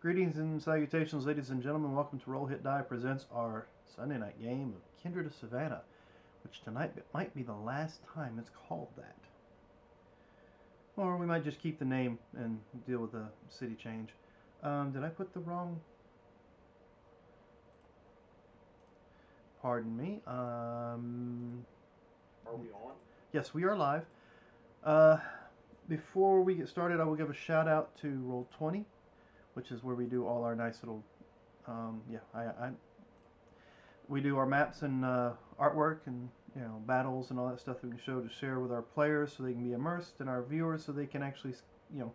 Greetings and salutations, ladies and gentlemen. Welcome to Roll Hit Die presents our Sunday night game of Kindred of Savannah, which tonight might be the last time it's called that. Or we might just keep the name and deal with the city change. Did I put the wrong... Pardon me. Are we on? Yes, we are live. Before we get started, I will give a shout out to Roll20, which is where we do all our nice little, we do our maps and artwork and battles and all that stuff that we can show to share with our players so they can be immersed, and our viewers so they can actually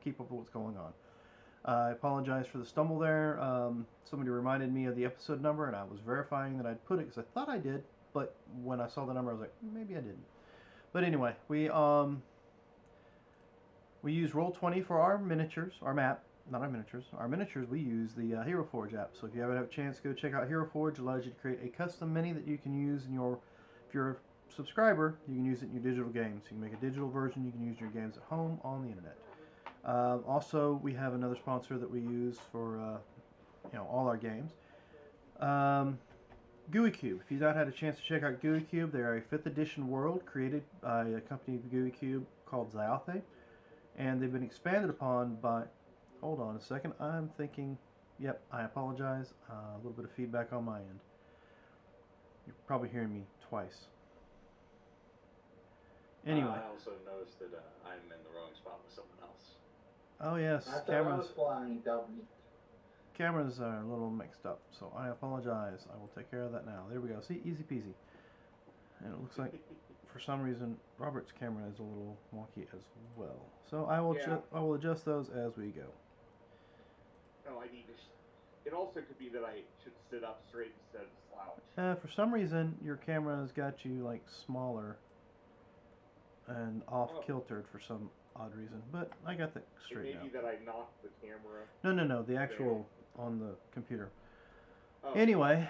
keep up with what's going on. I apologize for the stumble there. Somebody reminded me of the episode number, and I was verifying that I'd put it because I thought I did, but when I saw the number, I was like, maybe I didn't. But anyway, we use Roll20 for our miniatures, our map. Not our miniatures. Our miniatures, we use the Hero Forge app. So if you haven't had a chance, go check out Hero Forge. It allows you to create a custom mini that you can use in your, if you're a subscriber, you can use it in your digital games. You can make a digital version. You can use your games at home on the internet. Also, we have another sponsor that we use for all our games. GUI Cube. If you've not had a chance to check out GUI Cube, they're a 5th edition world created by a company, GUI Cube, called Zyathe. And they've been expanded upon by... Hold on a second. I'm thinking... Yep, I apologize. A little bit of feedback on my end. You're probably hearing me twice. Anyway. I also noticed that I'm in the wrong spot with someone else. Oh yes, I thought I was flying, dummy. Cameras are a little mixed up, so I apologize. I will take care of that now. There we go. See, easy peasy. And it looks like, for some reason, Robert's camera is a little wonky as well. So I will adjust those as we go. No, I need to. It also could be that I should sit up straight instead of slouch. For some reason, your camera has got you like smaller and off-kiltered for some odd reason, but I got that straight now. It may be that I knocked the camera. No, the actual on the computer. Oh. Anyway,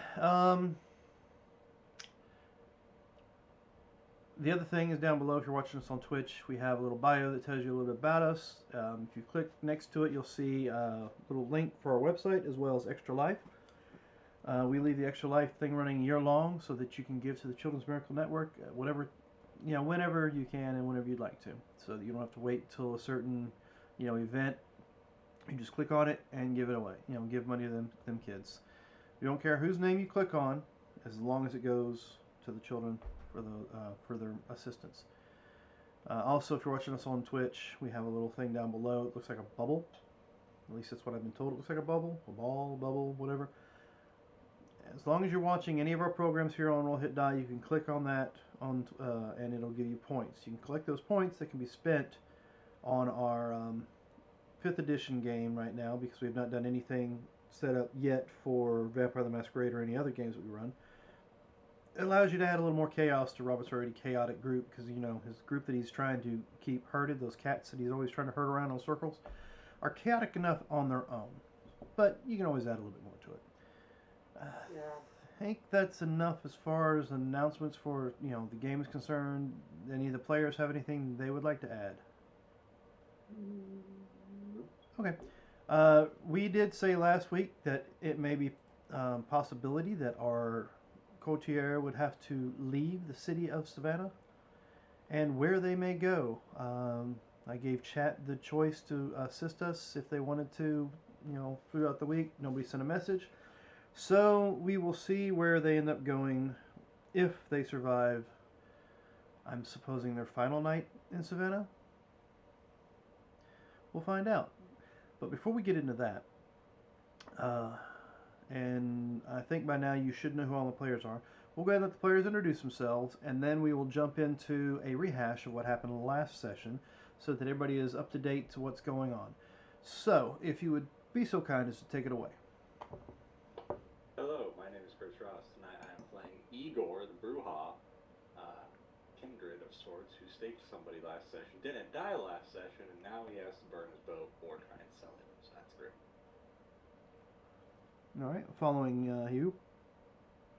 the other thing is down below. If you're watching us on Twitch, we have a little bio that tells you a little bit about us. If you click next to it, you'll see a little link for our website as well as Extra Life. We leave the Extra Life thing running year long so that you can give to the Children's Miracle Network whenever you can and whenever you'd like to, so that you don't have to wait till a certain event. You just click on it and give it away. Give money to them kids. You don't care whose name you click on, as long as it goes to the children for their assistance. Also, if you're watching us on Twitch, we have a little thing down below. It looks like a bubble. At least that's what I've been told. It looks like a bubble, a ball, a bubble, whatever. As long as you're watching any of our programs here on Roll Hit Die, you can click on that and it'll give you points. You can collect those points that can be spent on our 5th edition game right now, because we've not done anything set up yet for Vampire the Masquerade or any other games that we run. It allows you to add a little more chaos to Robert's already chaotic group, because his group that he's trying to keep herded, those cats that he's always trying to herd around in circles, are chaotic enough on their own. But you can always add a little bit more to it. I think that's enough as far as announcements for the game is concerned. Any of the players have anything they would like to add? Okay. We did say last week that it may be possibility that our courtier would have to leave the city of Savannah, and where they may go. I gave chat the choice to assist us if they wanted to, throughout the week. Nobody sent a message. So we will see where they end up going if they survive, I'm supposing, their final night in Savannah. We'll find out. But before we get into that, and I think by now you should know who all the players are, we'll go ahead and let the players introduce themselves, and then we will jump into a rehash of what happened in the last session so that everybody is up to date to what's going on. So, if you would be so kind as to take it away. Hello, my name is Chris Ross, and I am playing Igor the Bruja, kindred of sorts, who staked somebody last session, didn't die last session, and now he has to burn his boat or try and sell it, so that's great. Alright, following Hugh.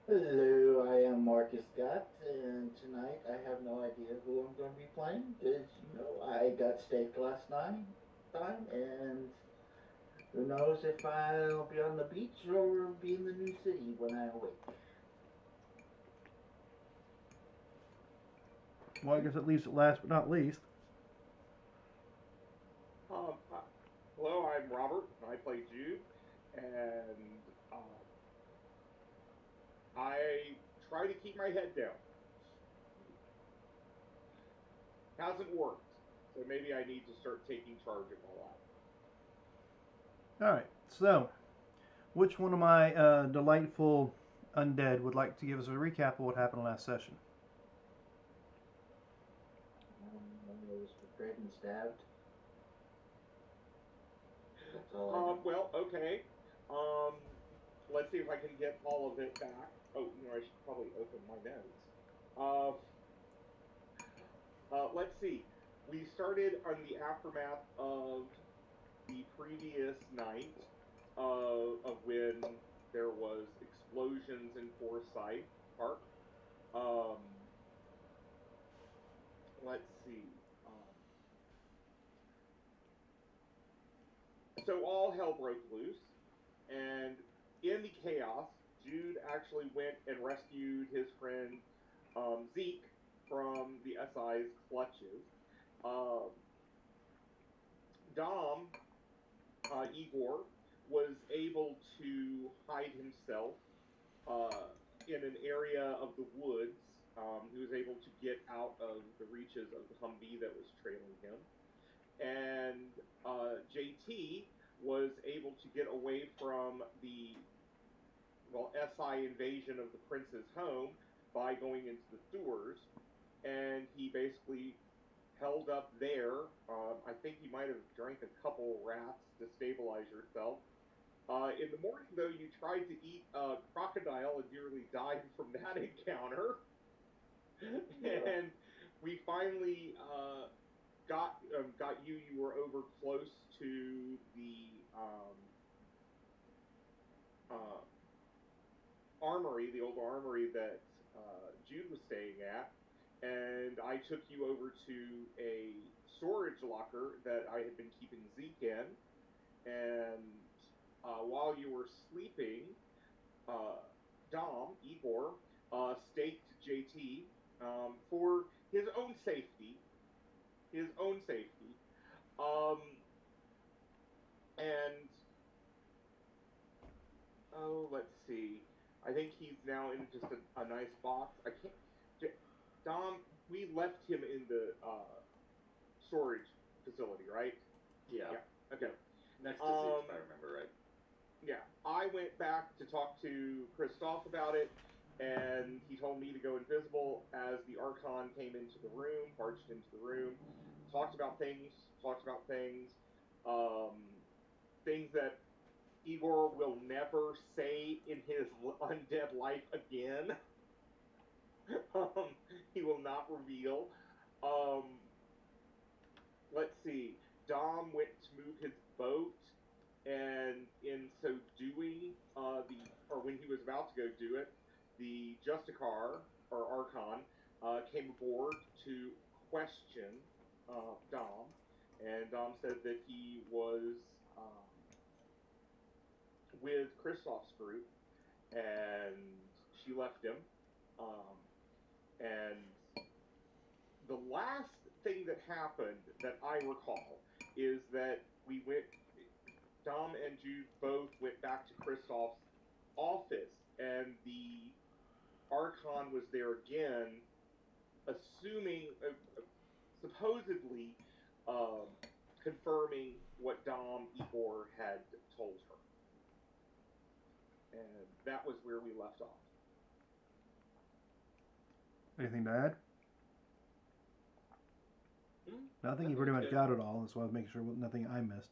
Hello, I am Marcus Scott, and tonight I have no idea who I'm going to be playing, because, I got staked last time, and Who knows if I'll be on the beach or be in the new city when I awake. Well, I guess it leaves it last but not least. Hi. Hello, I'm Robert, and I play Jude, and I try to keep my head down. Hasn't worked, so maybe I need to start taking charge of my life. Alright, so which one of my delightful undead would like to give us a recap of what happened last session? One of those betrayed and stabbed. That's all I know. Well, okay. Um, let's see if I can get all of it back. Oh, I should probably open my notes. Let's see. We started on the aftermath of the previous night of when there was explosions in Forsyth Park. Um, let's see. So all hell broke loose, and in the chaos, Jude actually went and rescued his friend Zeke from the SI's clutches. Um, Dom, Igor, was able to hide himself in an area of the woods. He was able to get out of the reaches of the Humvee that was trailing him. And JT was able to get away from the SI invasion of the prince's home by going into the sewers, and he basically held up there. I think you might have drank a couple rats to stabilize yourself. In the morning, though, you tried to eat a crocodile and nearly died from that encounter. And we finally got you. You were over close to the armory, the old armory that Jude was staying at, and I took you over to a storage locker that I had been keeping Zeke in, and while you were sleeping, Dom, Igor, staked JT for his own safety. His own safety. Um, and let's see. I think he's now in just a nice box. I can't. Dom, we left him in the storage facility, right? Yeah. Yeah. Okay. Next to Zeke, if I remember right. Yeah. I went back to talk to Christoph about it, and he told me to go invisible as the Archon came into the room, barged into the room, talked about things, um, things that Igor will never say in his undead life again. He will not reveal. Um, let's see. Dom went to move his boat, and in so doing, when he was about to go do it, the Justicar or Archon came aboard to question Dom, and Dom said that he was with Kristoff's group, and she left him. Um, and the last thing that happened that I recall is that Dom and Jude both went back to Kristoff's office, and the Archon was there again, assuming, supposedly, um, confirming what Dom Igor had told her. And that was where we left off. Anything to add? Nothing. You pretty much got it all. That's why I was making sure nothing I missed.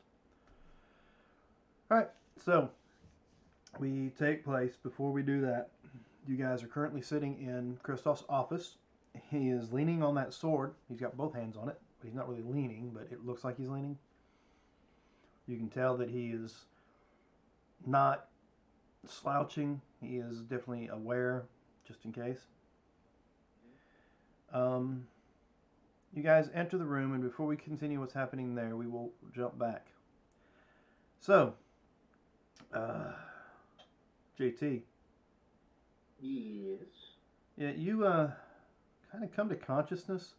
All right. So we take place. Before we do that, you guys are currently sitting in Christoph's office. He is leaning on that sword. He's got both hands on it, but he's not really leaning, but it looks like he's leaning. You can tell that he is not slouching. He is definitely aware, just in case. You guys enter the room, and before we continue what's happening there, we will jump back. So, Uh, JT. Yes. Yeah, you kind of come to consciousness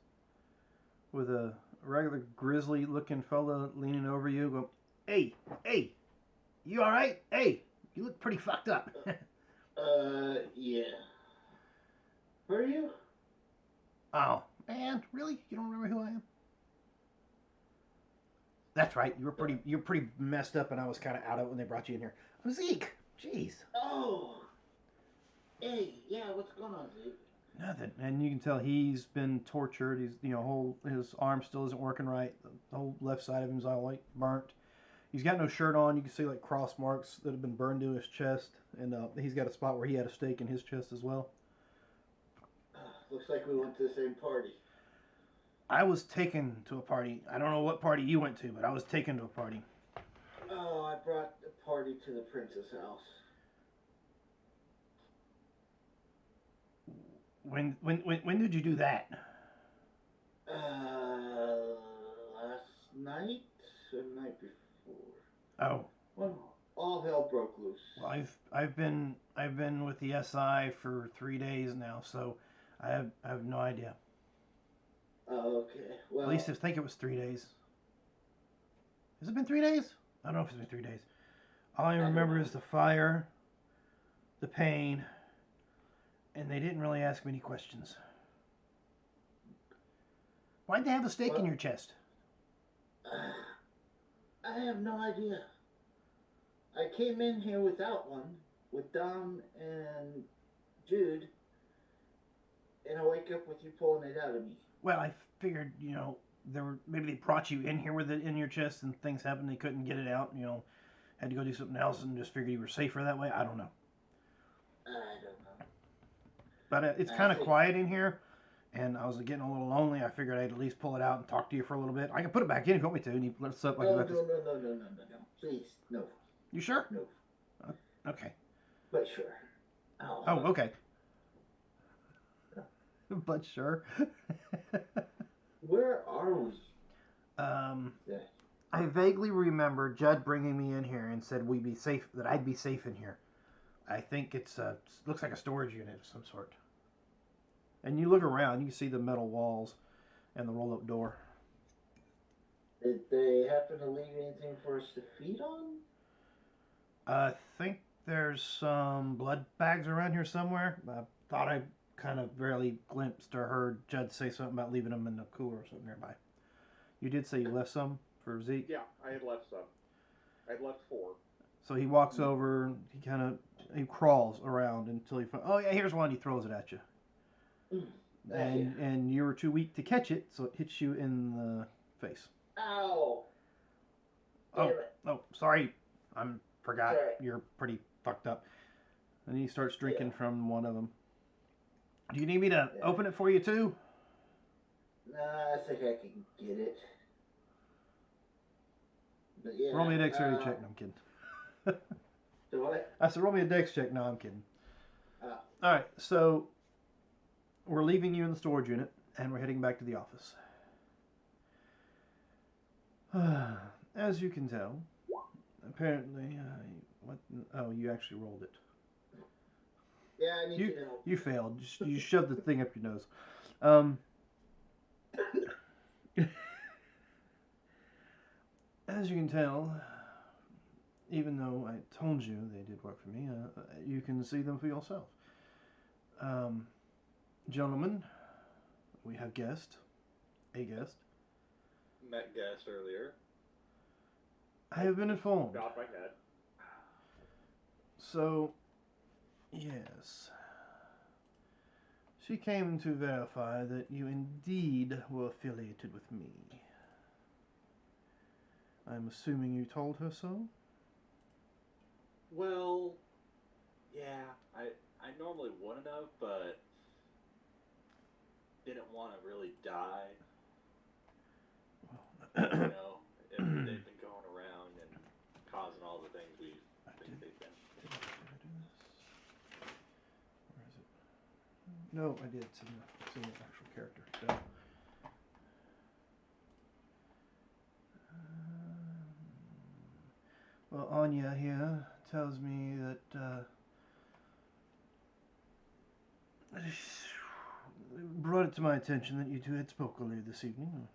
with a regular grizzly-looking fella leaning over you. Go, hey, you all right? Hey, you look pretty fucked up. Yeah. Who are you? Oh man, really? You don't remember who I am? That's right. You're pretty messed up, and I was kind of out of it when they brought you in here. I'm Zeke. Jeez. Oh. Hey, yeah, what's going on, Zeke? Nothing. And you can tell he's been tortured. He's his arm still isn't working right. The whole left side of him's all like burnt. He's got no shirt on. You can see like cross marks that have been burned to his chest, and he's got a spot where he had a stake in his chest as well. Looks like we went to the same party. I was taken to a party. I don't know what party you went to, but I was taken to a party. Oh, I brought the party to the prince's house. When did you do that? Last night or the night before. Oh. When all hell broke loose. Well, I've been with the SI for 3 days now, so I have no idea. Oh, okay. Well, At least I think it was 3 days. Has it been 3 days? I don't know if it's been 3 days. All I remember is the fire, the pain, and they didn't really ask me any questions. Why'd they have a stake in your chest? I have no idea. I came in here without one, with Dom and Jude, and I wake up with you pulling it out of me. Well, I figured, maybe they brought you in here with it in your chest and things happened, they couldn't get it out, had to go do something else and just figured you were safer that way. I don't know. I don't know. But it's kind of quiet in here, and I was getting a little lonely. I figured I'd at least pull it out and talk to you for a little bit. I can put it back in if you want me to, and you let us up like No, this. no. Please, no. You sure? No. Okay. But sure. Oh, okay. But sure. Where are we? Yeah. I vaguely remember Judd bringing me in here and said we'd be safe, that I'd be safe in here. I think looks like a storage unit of some sort. And you look around, you can see the metal walls and the roll-up door. Did they happen to leave anything for us to feed on? I think there's some blood bags around here somewhere. I thought I kind of barely glimpsed or heard Judd say something about leaving them in the cooler or something nearby. You did say you left some for Zeke? Yeah, I had left some. I had left 4. So he walks over, he crawls around until he finds, oh yeah, here's one, he throws it at you. And you were too weak to catch it, so it hits you in the face. Ow! Damn it. Oh, sorry. Forgot. Sorry. You're pretty fucked up. And he starts drinking from one of them. Do you need me to open it for you too? Nah, I think I can get it. But yeah, Roll me a dexterity check. No, I'm kidding. Do what? I said roll me a dex check. No, I'm kidding. Oh. Alright, so we're leaving you in the storage unit and we're heading back to the office. As you can tell, apparently, you actually rolled it. Yeah, I need your help. You failed. You shoved the thing up your nose. As you can tell, even though I told you they did work for me, you can see them for yourself. Gentlemen, we have a guest. Met guest earlier. I have been informed. Got my head. So, yes. She came to verify that you indeed were affiliated with me. I'm assuming you told her so? Well, yeah, I normally wouldn't have, but didn't want to really die. If they've been going around and causing all the things we think they've been. Did I do this? Where is it? No, I did. It's in the actual character. So. Well, Anya here tells me that brought it to my attention that you two had spoke earlier this evening.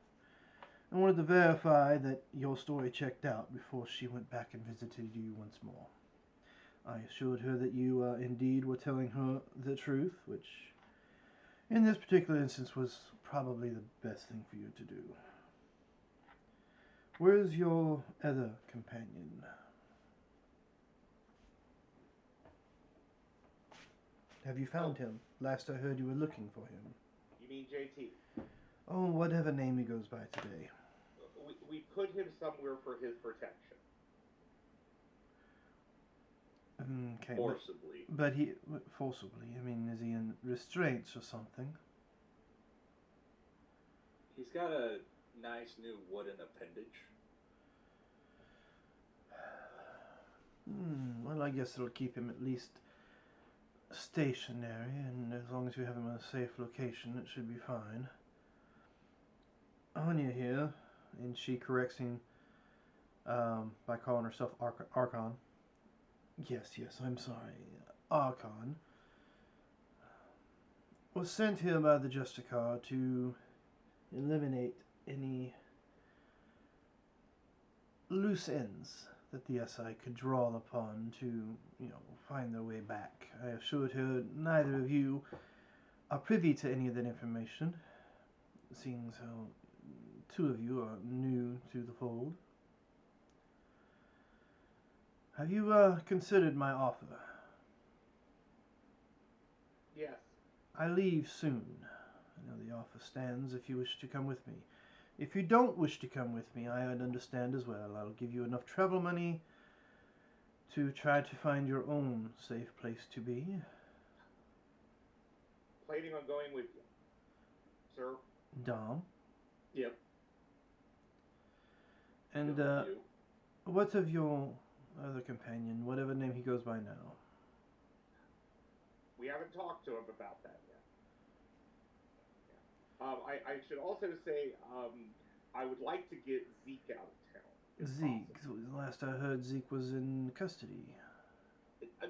I wanted to verify that your story checked out before she went back and visited you once more. I assured her that you indeed were telling her the truth, which in this particular instance was probably the best thing for you to do. Where's your other companion? Have you found him? Last I heard you were looking for him. You mean JT? Oh, whatever name he goes by today. We put him somewhere for his protection. Okay, Forcibly. but he forcibly. I mean, is he in restraints or something? He's got a nice new wooden appendage. Well, I guess it'll keep him at least stationary, and as long as you have him in a safe location, it should be fine. Anya here, and she corrects him by calling herself Archon. Yes, I'm sorry. Archon was sent here by the Justicar to eliminate any loose ends that the SI could draw upon to, find their way back. I assured her neither of you are privy to any of that information, seeing as how two of you are new to the fold. Have you considered my offer? Yes. I leave soon. I know the offer stands if you wish to come with me. If you don't wish to come with me, I would understand as well. I'll give you enough travel money to try to find your own safe place to be. Planning on going with you, sir. Dom. Yep. And what of your other companion, whatever name he goes by now? We haven't talked to him about that yet. I should also say, I would like to get Zeke out of town. if Zeke. possible. Last I heard, Zeke was in custody.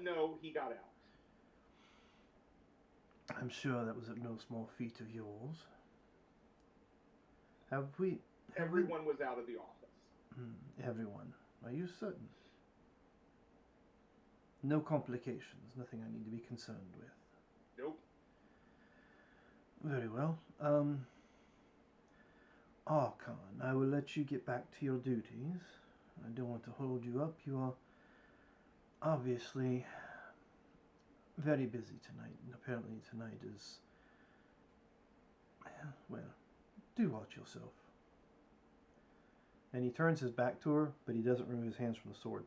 No, he got out. I'm sure that was no small feat of yours. Everyone was out of the office. Everyone. Are you certain? No complications, nothing I need to be concerned with. Nope. Very well. Archon, I will let you get back to your duties. I don't want to hold you up. You are obviously very busy tonight, and apparently tonight is, well, do watch yourself. And he turns his back to her, but he doesn't remove his hands from the sword.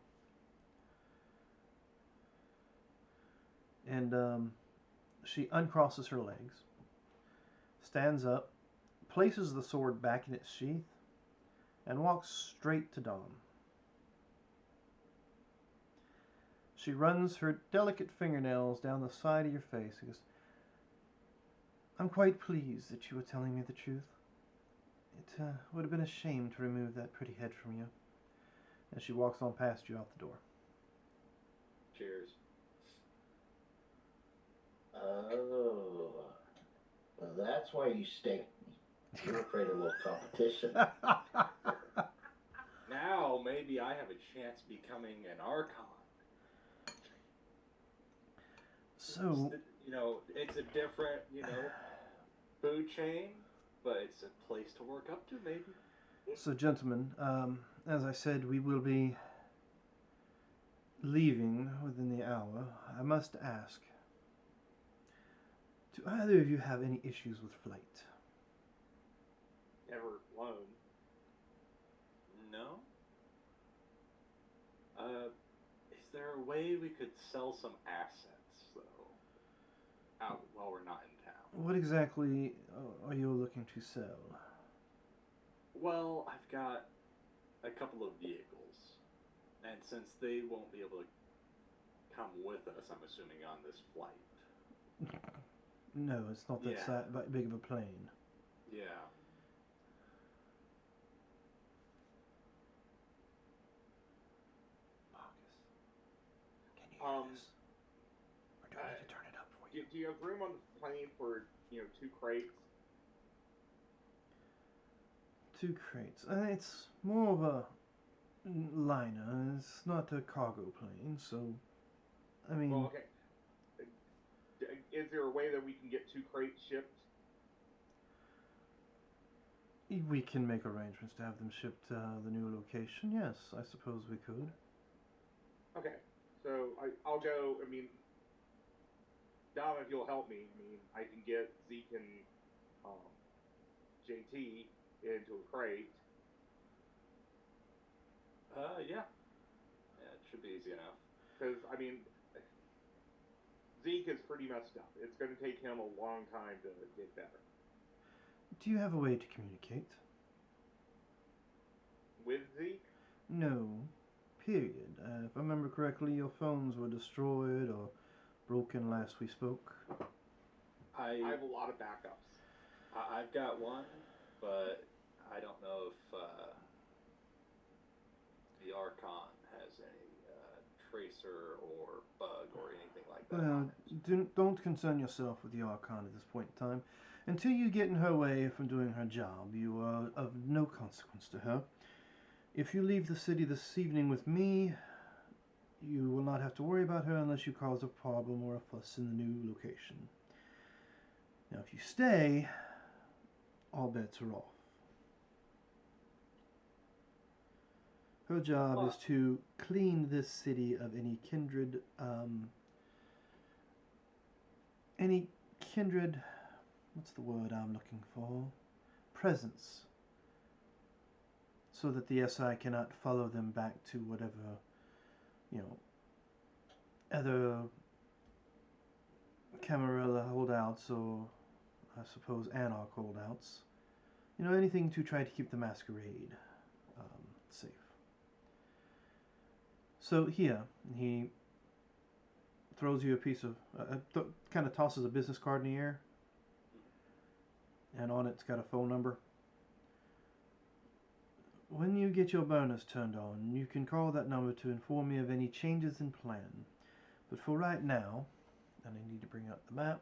And she uncrosses her legs, stands up, places the sword back in its sheath, and walks straight to Dom. She runs her delicate fingernails down the side of your face and goes, I'm quite pleased that you were telling me the truth. It would have been a shame to remove that pretty head from you. And she walks on past you out the door. Cheers. Oh. Well, that's why you staked me. You're afraid of a little competition. Now maybe I have a chance becoming an Archon. So, It's a different, food chain, but it's a place to work up to, maybe. So, gentlemen, as I said, we will be leaving within the hour. I must ask, do either of you have any issues with flight? Never flown. No? Is there a way we could sell some assets, though, out while we're not in town? What exactly are you looking to sell? Well, I've got a couple of vehicles, and since they won't be able to come with us, I'm assuming on this flight. No, it's not that big of a plane. Yeah. Or do I need to turn it up for you? Do you have room on the plane for 2 crates? 2 crates. It's more of a liner. It's not a cargo plane, so I mean. Well, okay. Is there a way that we can get 2 crates shipped? We can make arrangements to have them shipped to the new location. Yes, I suppose we could. Okay, so I'll go. I mean, Dom, if you'll help me, I can get Zeke and JT into a crate. Yeah. Yeah, it should be easy enough. Because, Zeke is pretty messed up. It's going to take him a long time to get better. Do you have a way to communicate? With Zeke? No. Period. If I remember correctly, your phones were destroyed or broken last we spoke. I have a lot of backups. I've got one, but I don't know if the Archon has any tracer or bug or anything like that. Well, don't concern yourself with the Archon at this point in time. Until you get in her way from doing her job, you are of no consequence to her. If you leave the city this evening with me, you will not have to worry about her unless you cause a problem or a fuss in the new location. Now, if you stay, all bets are off. Her job is to clean this city of any kindred, what's the word I'm looking for? Presence. So that the SI cannot follow them back to whatever, other Camarilla holdouts or, I suppose, Anarch holdouts. Anything to try to keep the masquerade safe. So here, he throws you a piece of, kind of tosses a business card in the air, and on it's got a phone number. When you get your bonus turned on, you can call that number to inform me of any changes in plan. But for right now, and I need to bring up the map.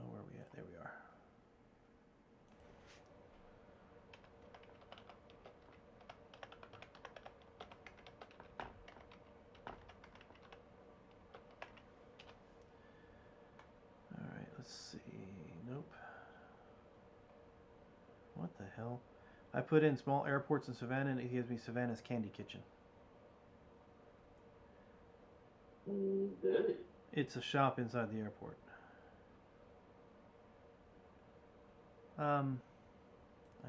Where are we at? There we are. Alright, let's see. Nope. What the hell? I put in small airports in Savannah and it gives me Savannah's Candy Kitchen. Good. It's a shop inside the airport. I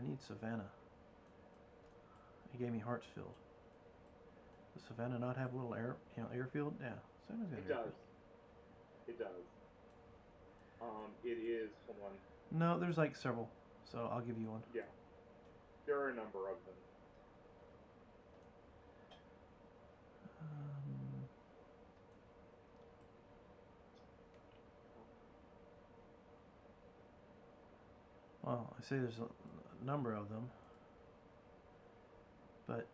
need Savannah. He gave me Hartsfield. Does Savannah not have a little airfield? Yeah, Savannah's got an It does. airfield. It does. It is, hold on. No, there's like several, so I'll give you one. Yeah. There are a number of them. Well, I say there's a number of them, but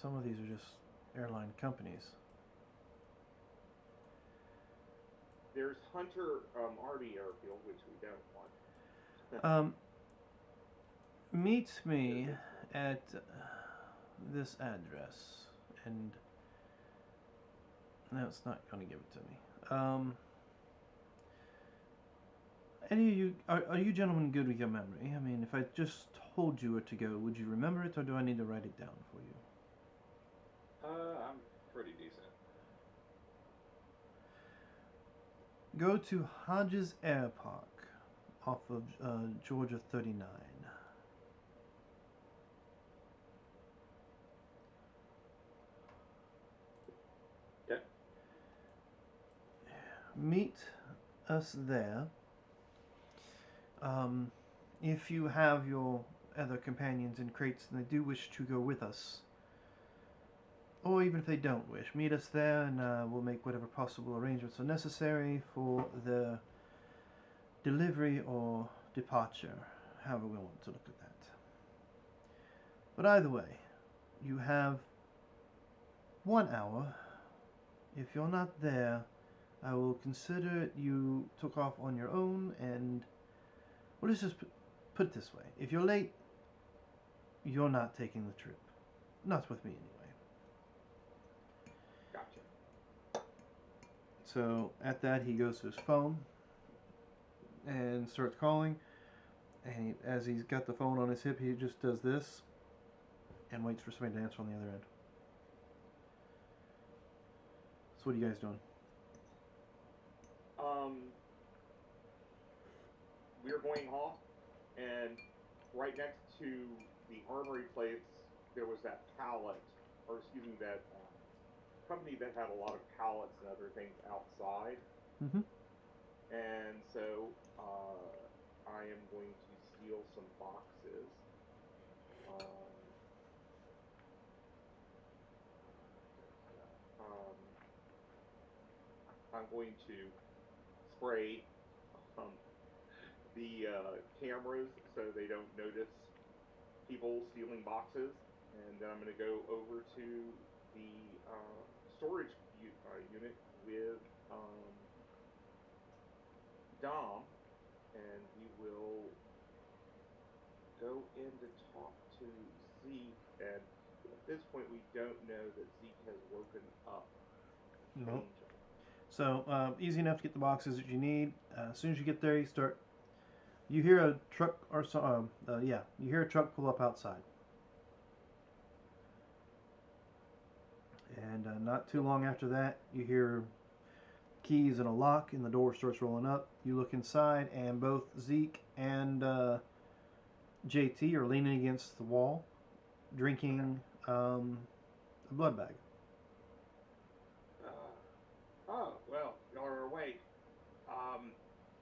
some of these are just airline companies. There's Hunter Army Airfield, which we don't want. Meet me at this address, and no, it's not going to give it to me. Any of you, are you gentlemen good with your memory? I mean, if I just told you where to go, would you remember it, or do I need to write it down for you? I'm pretty decent. Go to Hodges Air Park off of Georgia 39. Okay. Meet us there. If you have your other companions in crates and they do wish to go with us, or even if they don't wish, meet us there and we'll make whatever possible arrangements are necessary for the delivery or departure. however we want to look at that. But either way, you have 1 hour. If you're not there, I will consider you took off on your own, and well, let's just put it this way. If you're late, you're not taking the trip. Not with me, anyway. Gotcha. So at that, he goes to his phone and starts calling. And as he's got the phone on his hip, he just does this and waits for somebody to answer on the other end. So what are you guys doing? We're going off, and right next to the armory place, there was that pallet, or excuse me, that company that had a lot of pallets and other things outside. Mm-hmm. And so I am going to steal some boxes. I'm going to spray the cameras so they don't notice people stealing boxes, and then I'm going to go over to the storage unit with Dom, and we will go in to talk to Zeke, and at this point we don't know that Zeke has woken up. No. So easy enough to get the boxes that you need. As soon as you get there, you hear a truck or you hear a truck pull up outside. And not too long after that, you hear keys in a lock, and the door starts rolling up. You look inside, and both Zeke and JT are leaning against the wall, drinking a blood bag. Oh, well, you're awake.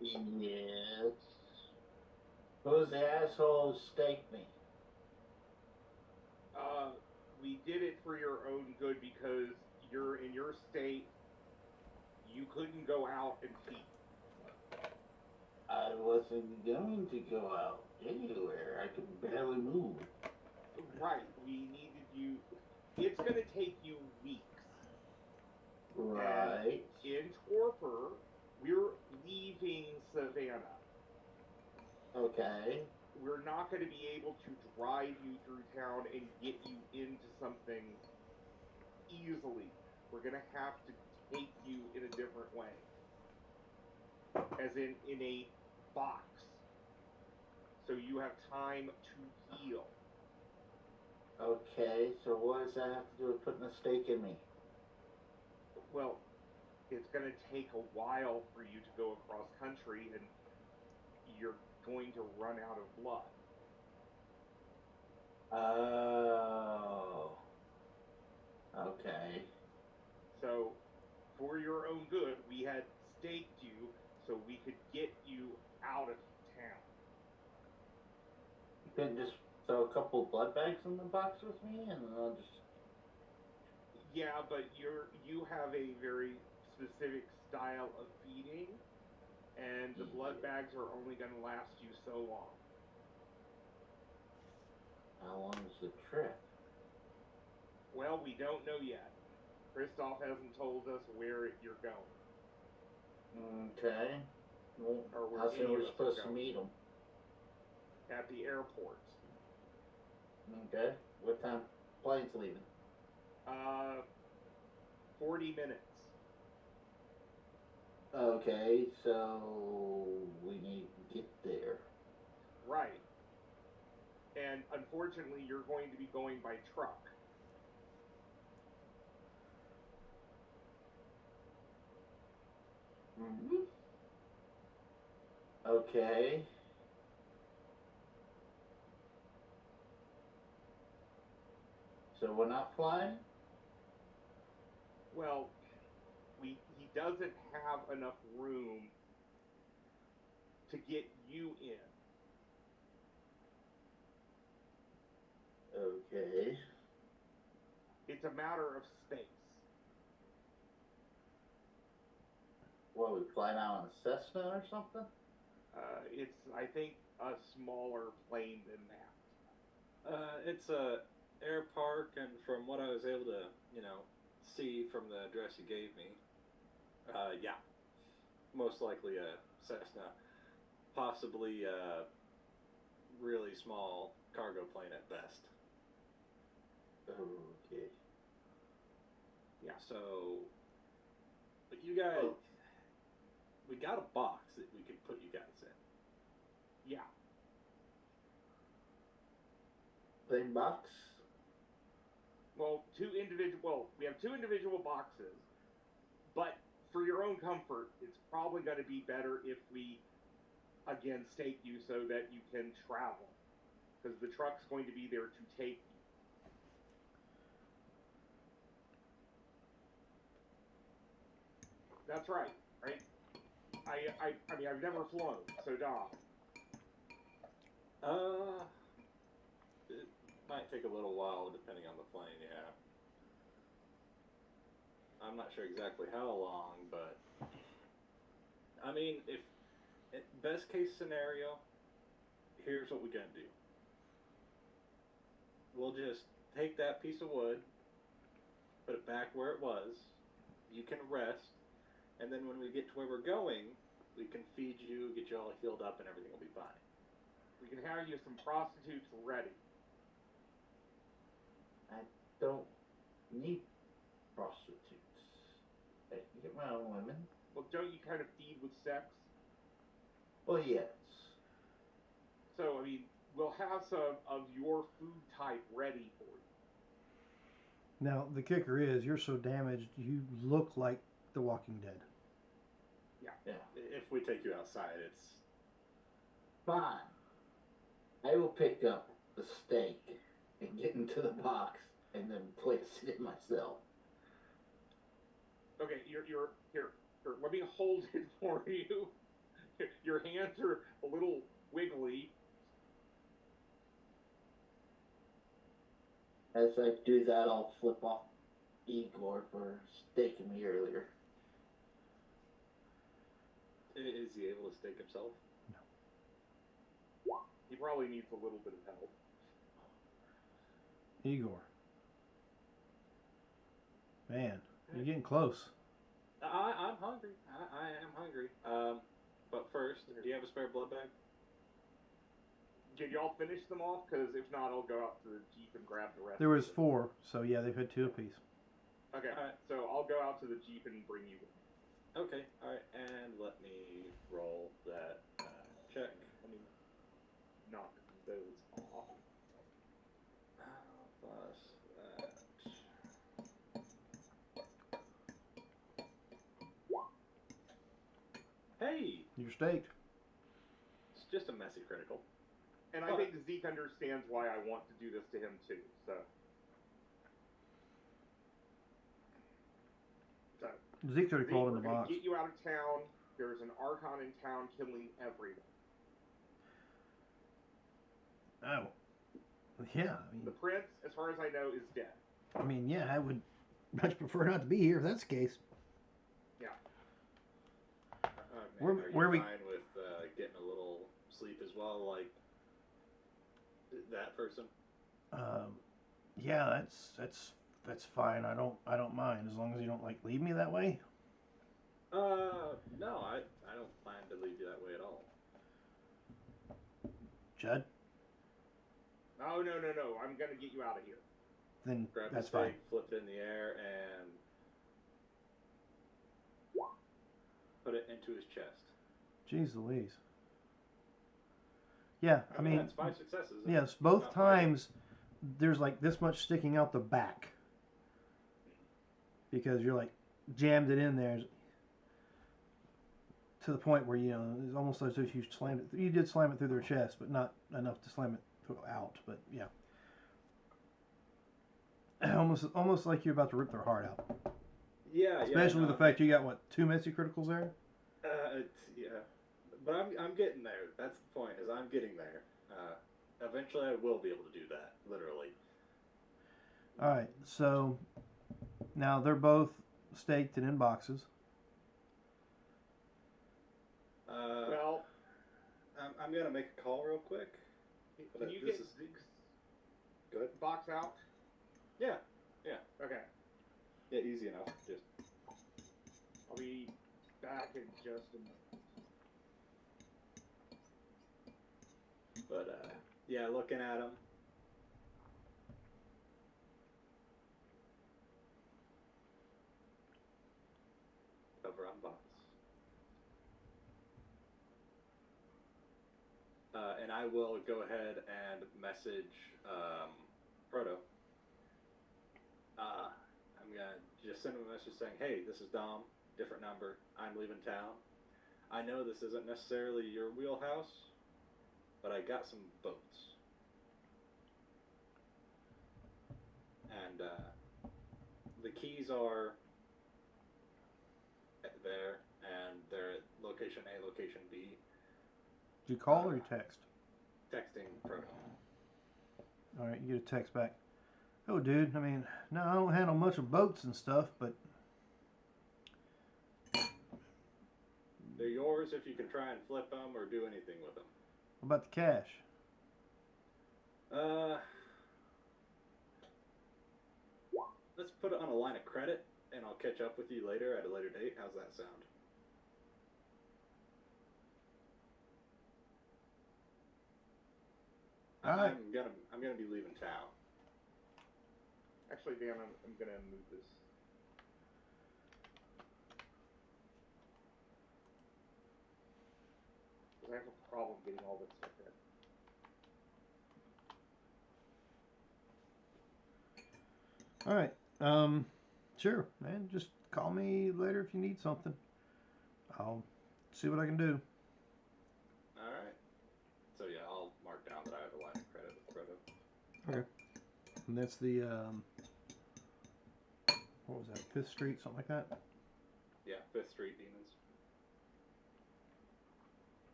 Yes. Who's the asshole who staked me? We did it for your own good because you're in your state. You couldn't go out and feed. I wasn't going to go out anywhere. I could barely move. Right. We needed you. It's going to take you weeks. Right. And in Torpor, we're leaving Savannah. Okay. We're not going to be able to drive you through town and get you into something easily. We're going to have to take you in a different way. As in a box. So you have time to heal. Okay, so what does that have to do with putting a stake in me? Well, it's going to take a while for you to go across country, and you're going to run out of blood. Oh. Okay. So, for your own good, we had staked you so we could get you out of town. You couldn't just throw a couple of blood bags in the box with me, and I'll just... Yeah, but you have a very specific style of feeding, and the blood bags are only going to last you so long. How long is the trip? Well, we don't know yet. Kristoff hasn't told us where you're going. Okay. Well, how soon we're supposed to meet him? At the airport. Okay. What time plane's leaving? 40 minutes. Okay, so we need to get there. Right. And unfortunately, you're going to be going by truck. Mm-hmm. Okay. So we're not flying? Well, he doesn't have enough room to get you in. Okay. It's a matter of space. What, we flying out on a Cessna or something? It's, I think, a smaller plane than that. It's a air park, and from what I was able to, see from the address you gave me, yeah, most likely a Cessna, possibly a really small cargo plane at best. Okay. Yeah. So, but you guys, Oh. we got a box that we could put you guys in. Yeah. Plane box? Well, we have two individual boxes, but for your own comfort, it's probably going to be better if we, again, stake you so that you can travel, because the truck's going to be there to take you. That's right? I mean, I've never flown, so Dom. It might take a little while depending on the plane. Yeah. I'm not sure exactly how long, but I mean, if best case scenario, here's what we're gonna do. We'll just take that piece of wood, put it back where it was. You can rest, and then when we get to where we're going, we can feed you, get you all healed up, and everything will be fine. We can have you some prostitutes ready. I don't need prostitutes. I can get my own women. Well, don't you kind of feed with sex? Well, yes. So, I mean, we'll have some of your food type ready for you. Now, the kicker is you're so damaged, you look like The Walking Dead. Yeah. If we take you outside, it's Fine. I will pick up the steak and get into the box and then place it in myself. Okay, you're here. Let me hold it for you. Your hands are a little wiggly. As I do that, I'll flip off Igor for staking me earlier. Is he able to stake himself? He probably needs a little bit of help. Igor. Man, you're getting close. I'm hungry. I am hungry. But first, do you have a spare blood bag? Can y'all finish them off? Because if not, I'll go out to the Jeep and grab the rest. There was of them. 4, so yeah, they've had 2 apiece. Okay, Alright. so I'll go out to the Jeep and bring you one. Okay, alright, and let me roll that check. Let me knock those off. Plus that. Hey! You're staked. It's just a messy critical. And I think Zeke understands why I want to do this to him too. So Zeke's already crawled in the we're gonna box. get you out of town. There's an Archon in town killing everyone. Oh. Yeah, The prince, as far as I know, is dead. yeah, I would much prefer not to be here if that's the case. Yeah. Man, Where are we- you fine with getting a little sleep as well, like that person? Yeah, that's fine. I don't mind as long as you don't like leave me that way. No, I don't plan to leave you that way at all. Judd, Oh no! I'm gonna get you out of here. then Grab that's the fine. steak, flip it in the air, and put it into his chest. Jeez Louise. Yeah, I mean, that's 5 successes. yes, both Not times there's like this much sticking out the back because you're like jammed it in there to the point where it's almost as if you slammed it. You did slam it through their chest, but not enough to slam it out. But yeah, almost like you're about to rip their heart out. Yeah, Especially with the fact you got what 2 messy criticals there. Yeah, but I'm getting there. That's the point. Is I'm getting there. Eventually, I will be able to do that. Literally. All right, so now they're both staked and in boxes. Well, I'm gonna make a call real quick. Can you get Zeke's Go ahead. box out? Yeah. Okay. Yeah, easy enough. Just I'll be back in just a moment. But yeah, looking at them. Cover on box. And I will go ahead and message Proto. I'm gonna just send him a message saying, "Hey, this is Dom. Different number. I'm leaving town. I know this isn't necessarily your wheelhouse, but I got some boats. And the keys are there, and they're at location A, location B." Did you call or you text? Texting Proto. All right, you get a text back. Oh, dude, I mean, no, I don't handle much of boats and stuff, but They're yours if you can try and flip them or do anything with them. what about the cash? Let's put it on a line of credit, and I'll catch up with you later at a later date. How's that sound? Alright. I'm gonna be leaving town. Actually, Dan, I'm gonna move this. Because I have a problem getting all this stuff in. All right, sure, man. Just call me later if you need something. I'll see what I can do. All right. So yeah, I'll mark down that I have a line of credit with Proto. Okay. And that's the what was that? 5th Street, something like that. Yeah, 5th Street Demons.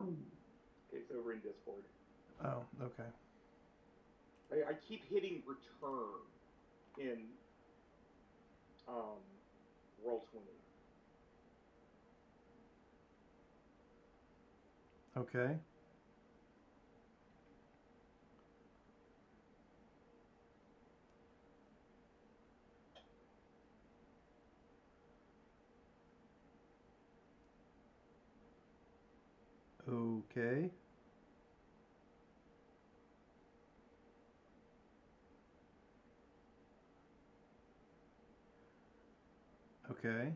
Okay, it's over in Discord. Oh, okay. I keep hitting return in Roll20. Okay. Okay. Okay.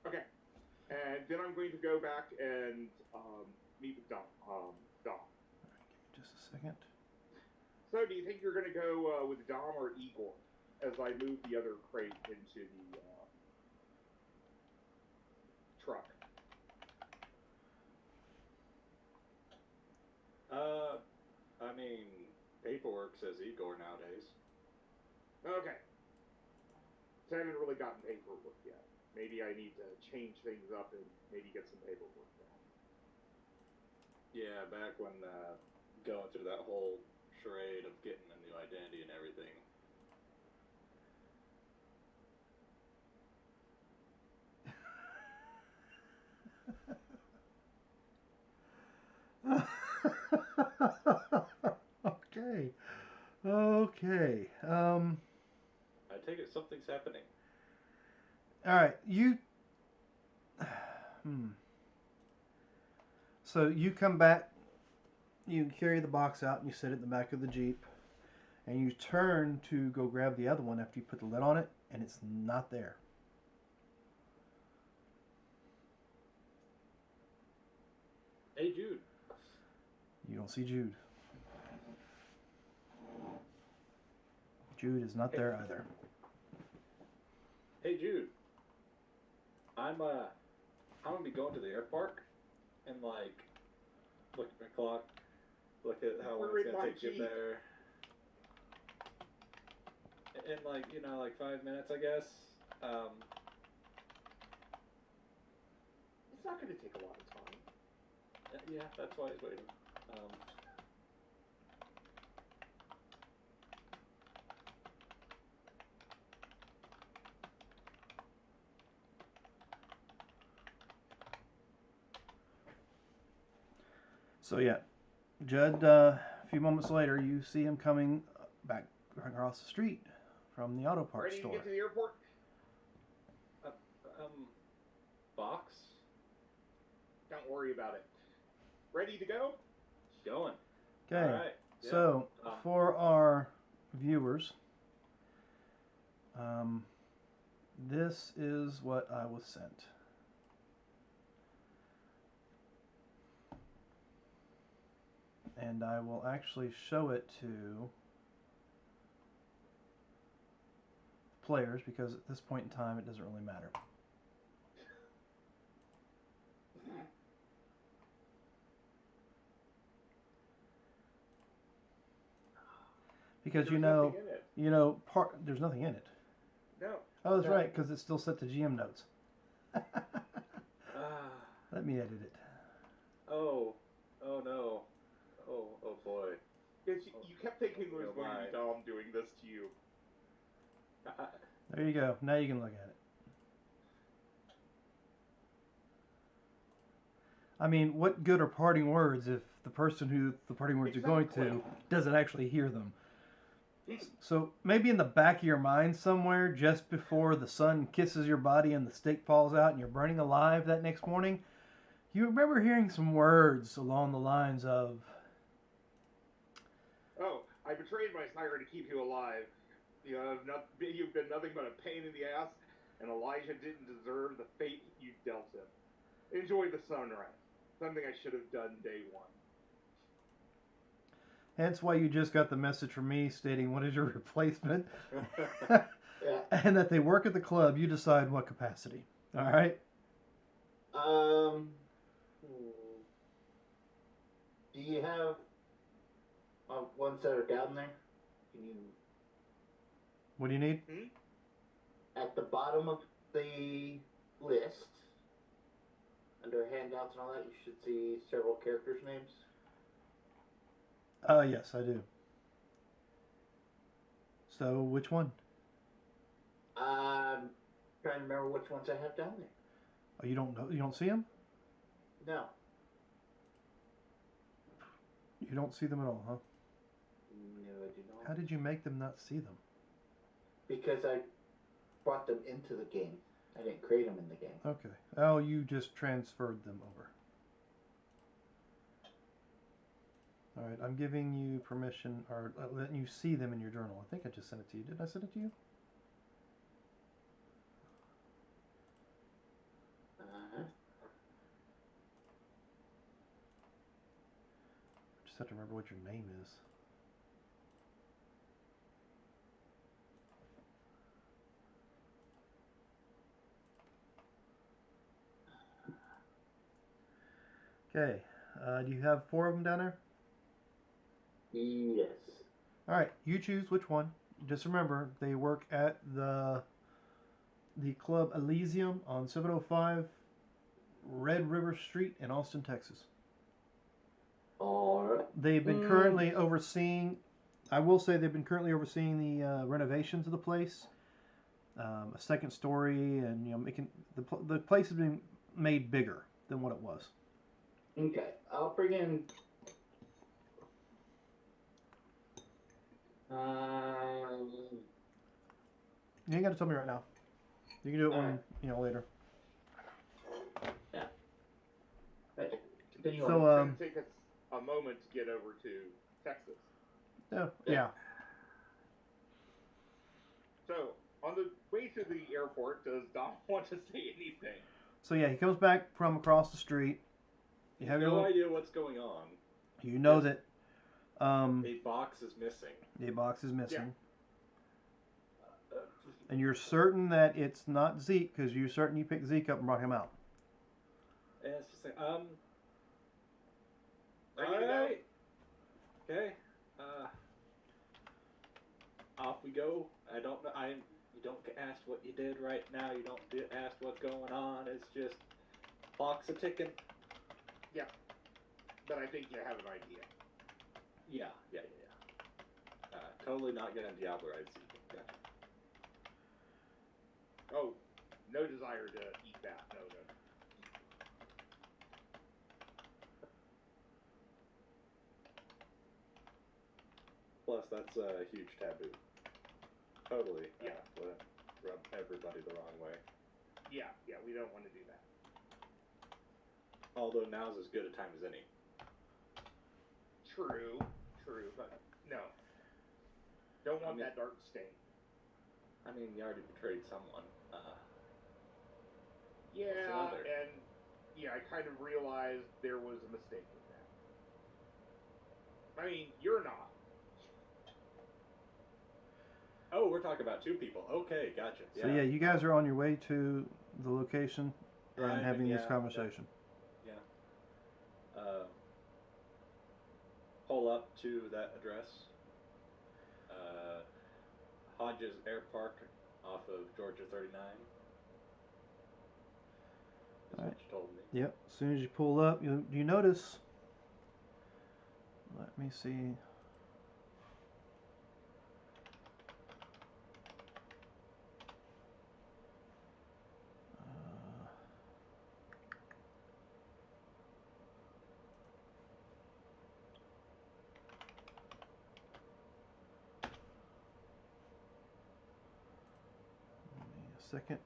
Okay. And then I'm going to go back and meet with Dom. Give me just a second. So, do you think you're going to go with Dom or Igor as I move the other crate into the truck? I mean, paperwork says Igor nowadays. Okay. So I haven't really gotten paperwork yet. Maybe I need to change things up and maybe get some paperwork down. Yeah, back when going through that whole charade of getting a new identity and everything. Okay. Okay. I take it something's happening. All right. You. So you come back. You carry the box out and you sit it in the back of the Jeep, and you turn to go grab the other one after you put the lid on it, and it's not there. Hey, Jude. You don't see Jude. Jude is not there either. Hey, Jude. I'm gonna be going to the airport, and like, look at my clock, look at how long We're it's in gonna my take to get Jeep. there. In like, like 5 minutes, I guess. It's not going to take a lot of time. Yeah, that's why he's waiting. So yeah, Judd, a few moments later, you see him coming back across the street from the auto parts Ready store. to get to the airport? Box? Don't worry about it. Ready to go? Going. Okay, All right. Yeah. so for our viewers, this is what I was sent. And I will actually show it to players because at this point in time it doesn't really matter. Because There's nothing in it. there's nothing in it. No. Oh, that's No. right, because it's still set to GM notes. Let me edit it. Oh no. Oh boy. Because you kept thinking it was Oh, going to my. be Dom doing this to you. There you go. Now you can look at it. I mean, what good are parting words if the person who the parting words are going to Exactly. doesn't actually hear them? So maybe in the back of your mind somewhere, just before the sun kisses your body and the steak falls out and you're burning alive that next morning, you remember hearing some words along the lines of, Oh, I betrayed my sire to keep you alive. You've been nothing but a pain in the ass, and Elijah didn't deserve the fate you dealt him. Enjoy the sunrise. Something I should have done day one. hence why you just got the message from me stating what is your replacement, Yeah. and that they work at the club. You decide what capacity. All right. Do you have ones that are down there? Can you, What do you need? at the bottom of the list, under handouts and all that, you should see several characters' names. Yes, I do. So which one? I'm trying to remember which ones I have down there. Oh, you don't know? You don't see them? No. You don't see them at all, huh? No, I do not. How did you make them not see them? Because I brought them into the game. I didn't create them in the game. Okay. Oh, you just transferred them over. All right, I'm giving you permission, or letting you see them in your journal. I think I just sent it to you. Did I send it to you? Just have to remember what your name is. Okay. Do you have 4 of them down there? Yes. All right. You choose which one. Just remember, they work at the Club Elysium on 705 Red River Street in Austin, Texas. Alright. They've been currently overseeing, I will say they've been currently overseeing the renovations of the place. A second story, and making the place has been made bigger than what it was. Okay. I'll bring in. You ain't got to tell me right now. You can do it when later. Yeah. Right. Continue So on. It's going to take us a moment to get over to Texas. yeah. On the way to the airport, does Dom want to say anything? So yeah, he comes back from across the street. You have no idea what's going on. You know Yes. that A box is missing. a box is missing. Uh, And you're certain that it's not Zeke because you're certain you picked Zeke up and brought him out. and it's just like, Ready to go? alright. Okay. Off we go. I don't know. You don't get asked what you did right now. You don't get asked what's going on. It's just clock's a ticking. But I think you have an idea. Yeah. Totally not gonna Diablo-rize Zeke. Gotcha. Oh, no desire to eat that. No. Plus, that's a huge taboo. Totally. Yeah. Would rub everybody the wrong way. Yeah, we don't want to do that. Although now's as good a time as any. True, but no. Don't want I mean- that dark stain. I mean, you already betrayed someone. Yeah, another? and I kind of realized there was a mistake with that. I mean, you're not. Oh, we're talking about two people. Okay, gotcha. So yeah, you guys are on your way to the location Driving, and having this yeah, conversation. Pull up to that address. Hodges Air Park off of Georgia 39. Is what Alright. you told me. Yep. As soon as you pull up, you notice. Let me see. Give me a second.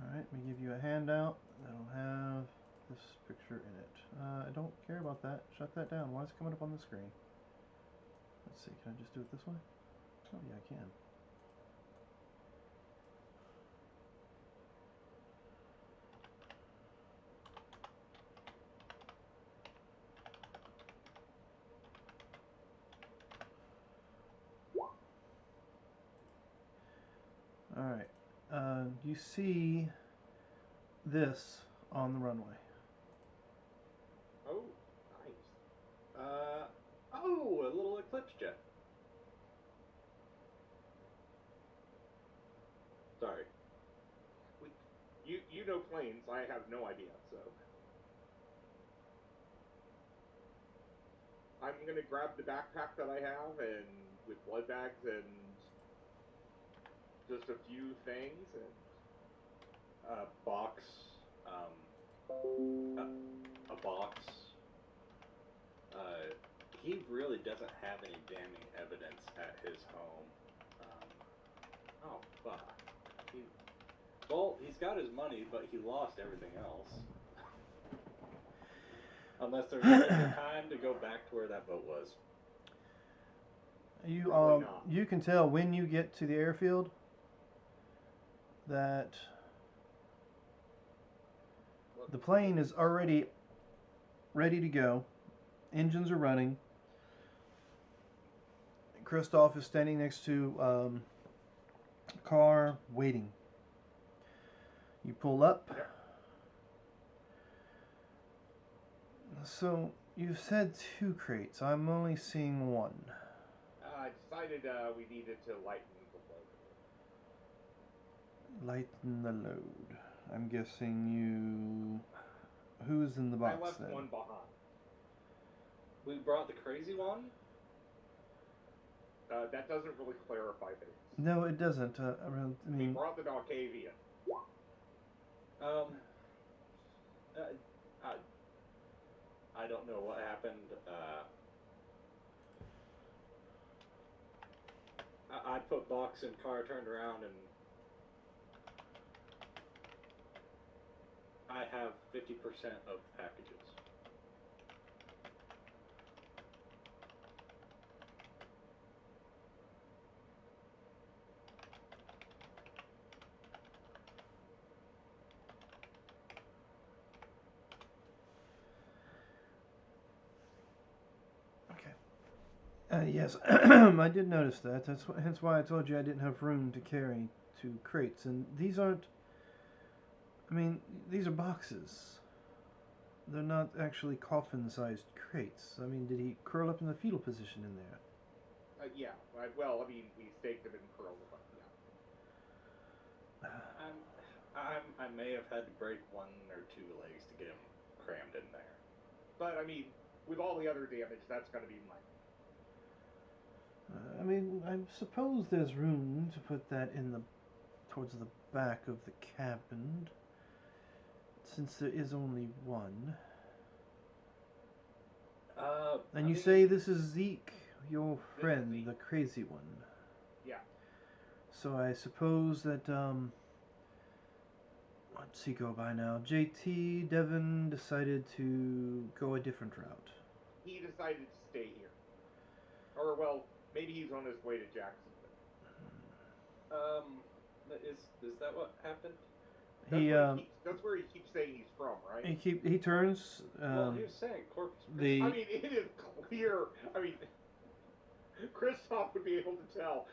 Alright, let me give you a handout that'll have this picture in it. I don't care about that. Shut that down. Why is it coming up on the screen? Let's see, can I just do it this way? Oh yeah, I can. Alright, you see this on the runway. Oh, nice. Oh, a little Eclipse jet. Sorry. You know planes. I have no idea. So I'm gonna grab the backpack that I have and with blood bags and just a few things and Box. A box. He really doesn't have any damning evidence at his home. Oh, fuck. Well, he's got his money, but he lost everything else. Unless there's a time to go back to where that boat was. Probably not. You can tell when you get to the airfield that the plane is already ready to go. Engines are running. Christoph is standing next to a car waiting. You pull up. Yep. So you've said 2 crates. I'm only seeing 1. I decided we needed to lighten the load. Lighten the load. I'm guessing you. Who's in the box I left then? one behind. We brought the crazy one? That doesn't really clarify things. No, it doesn't. I We mean, brought the Dalkavian. I don't know what happened. I put box in car, turned around, and I have 50% of packages. Yes, I did notice that. Hence why I told you I didn't have room to carry 2 crates. And these aren't. I mean, these are boxes. They're not actually coffin-sized crates. I mean, did he curl up in the fetal position in there? Yeah. Well, I mean, we staked him and curled him up. Yeah. I may have had to break 1 or 2 legs to get him crammed in there. But I mean, with all the other damage, that's going to be minor. I mean, I suppose there's room to put that towards the back of the cabin, since there is only 1. And you say this is Zeke, your friend, the crazy one. Yeah. So I suppose that, what's he go by now? JT Devon decided to go a different route. He decided to stay here. Or, well, maybe he's on his way to Jacksonville. Is that what happened? That's where he keeps saying he's from, right? He turns. Well, he was saying Corpus the I mean, it is clear. I mean, Christoph would be able to tell.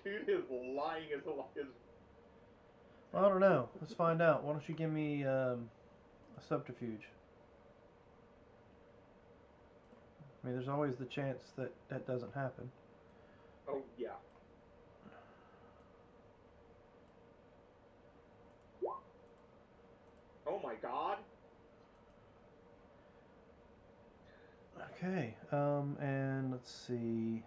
Dude is lying as a. I don't know. Let's find out. Why don't you give me a subterfuge? I mean, there's always the chance that that doesn't happen. Oh yeah. Oh my God. Okay. And let's see.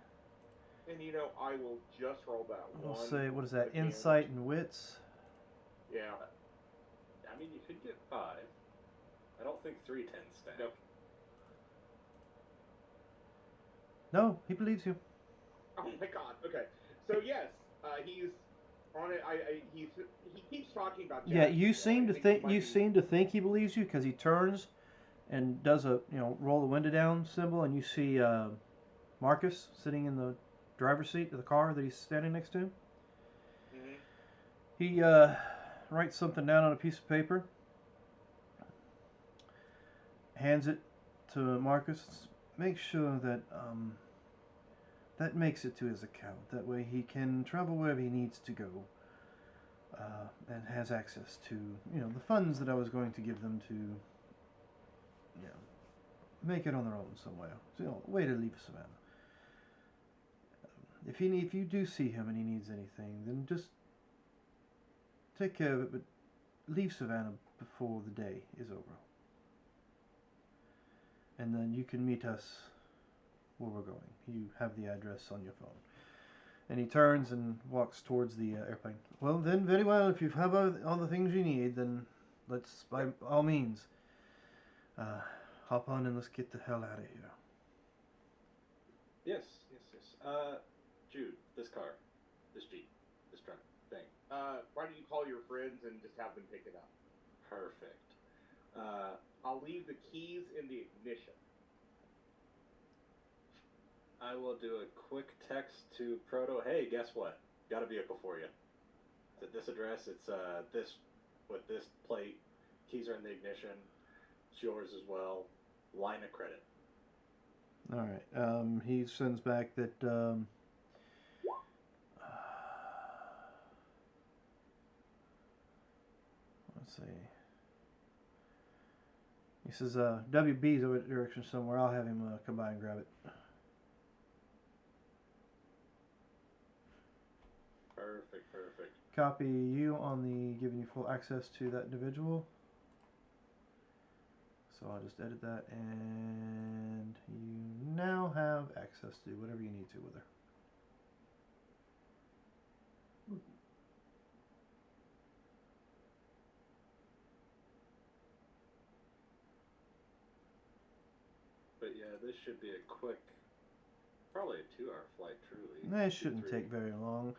And you know, I will just roll that We'll one. say, what is that? again. Insight and wits. Yeah. I mean, you could get 5. I don't think 3 10 stack. No. No, he believes you. Oh my God. Okay. So yes, he's on it. He keeps talking about. Yeah, you Jacksonville. seem to I think he might you be- seem to think he believes you because he turns and does a roll the window down symbol, and you see Marcus sitting in the driver's seat of the car that he's standing next to. Mhm. He writes something down on a piece of paper, hands it to Marcus. Make sure that that makes it to his account. That way he can travel wherever he needs to go, and has access to the funds that I was going to give them to make it on their own somewhere. So, way to leave Savannah. If you do see him and he needs anything, then just take care of it, but leave Savannah before the day is over. And then you can meet us where we're going. You have the address on your phone. And he turns and walks towards the airplane. Well, then, very well. If you have all the things you need, then let's, by all means, hop on and let's get the hell out of here. Yes. Jude, this car, this Jeep, this truck thing. Why don't you call your friends and just have them pick it up? Perfect. I'll leave the keys in the ignition. I will do a quick text to Proto. Hey, guess what? Got a vehicle for you. It's at this address. It's this with this plate. Keys are in the ignition. It's yours as well. Line of credit. All right. He sends back that. Let's see. He says WB's over that direction somewhere. I'll have him come by and grab it. Perfect. Copy you on the giving you full access to that individual. So I'll just edit that, and you now have access to whatever you need to with her. But yeah, this should be a quick Probably a 2-hour flight, truly. It shouldn't take very long.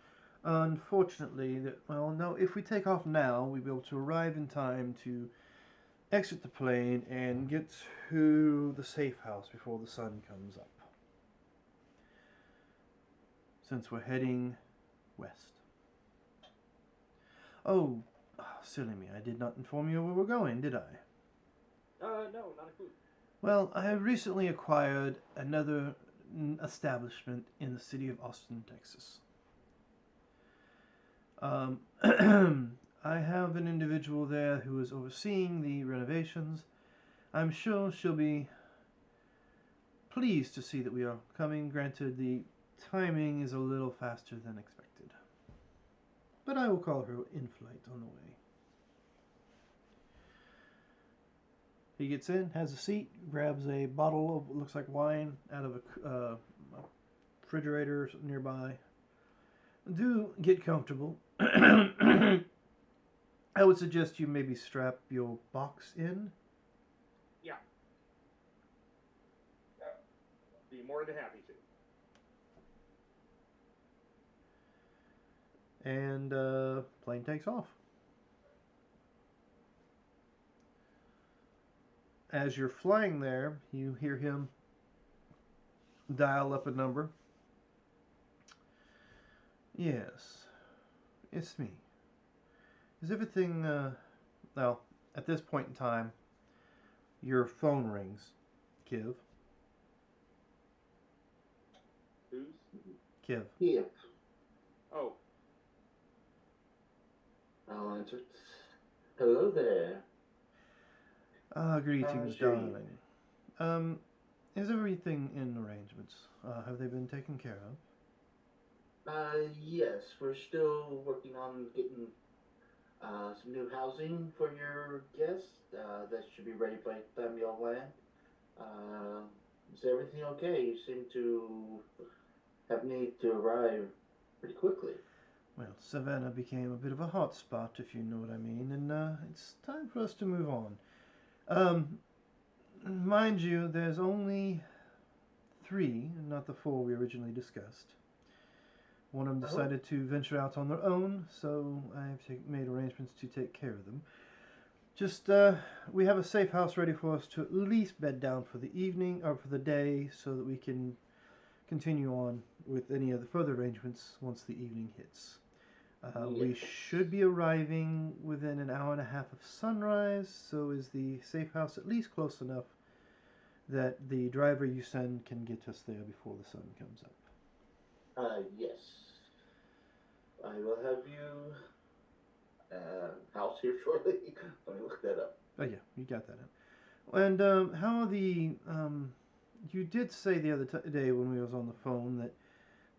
Unfortunately, well, no, if we take off now, we'll be able to arrive in time to exit the plane and get to the safe house before the sun comes up. Since we're heading west. Oh, silly me, I did not inform you where we're going, did I? No, not a clue. Well, I have recently acquired another establishment in the city of Austin, Texas. I have an individual there who is overseeing the renovations. I'm sure she'll be pleased to see that we are coming. Granted, the timing is a little faster than expected. But I will call her in flight on the way. He gets in, has a seat, grabs a bottle of what looks like wine out of a refrigerator nearby. Do get comfortable. I would suggest you maybe strap your box in. Yeah. Be more than happy to. And plane takes off. As you're flying there, you hear him dial up a number. Yes, it's me. Is everything, well, at this point in time, your phone rings. Kiv. Who's? Kiv. Yeah. Oh, I'll answer. Hello there. Greetings, sure you- darling. Is everything in arrangements? Have they been taken care of? Yes, we're still working on getting some new housing for your guests. That should be ready by the time y'all land. Is everything okay? You seem to have need to arrive pretty quickly. Well, Savannah became a bit of a hot spot, if you know what I mean, and it's time for us to move on. Mind you, there's only 3, not the 4 we originally discussed. One of them decided to venture out on their own, so I've made arrangements to take care of them. Just, we have a safe house ready for us to at least bed down for the evening, or for the day, so that we can continue on with any of the further arrangements once the evening hits. We should be arriving within an hour and a half of sunrise, so is the safe house at least close enough that the driver you send can get us there before the sun comes up. Yes. I will have you house here shortly. Let me look that up. Oh yeah, you got that in. And how are the you did say the other day when we was on the phone that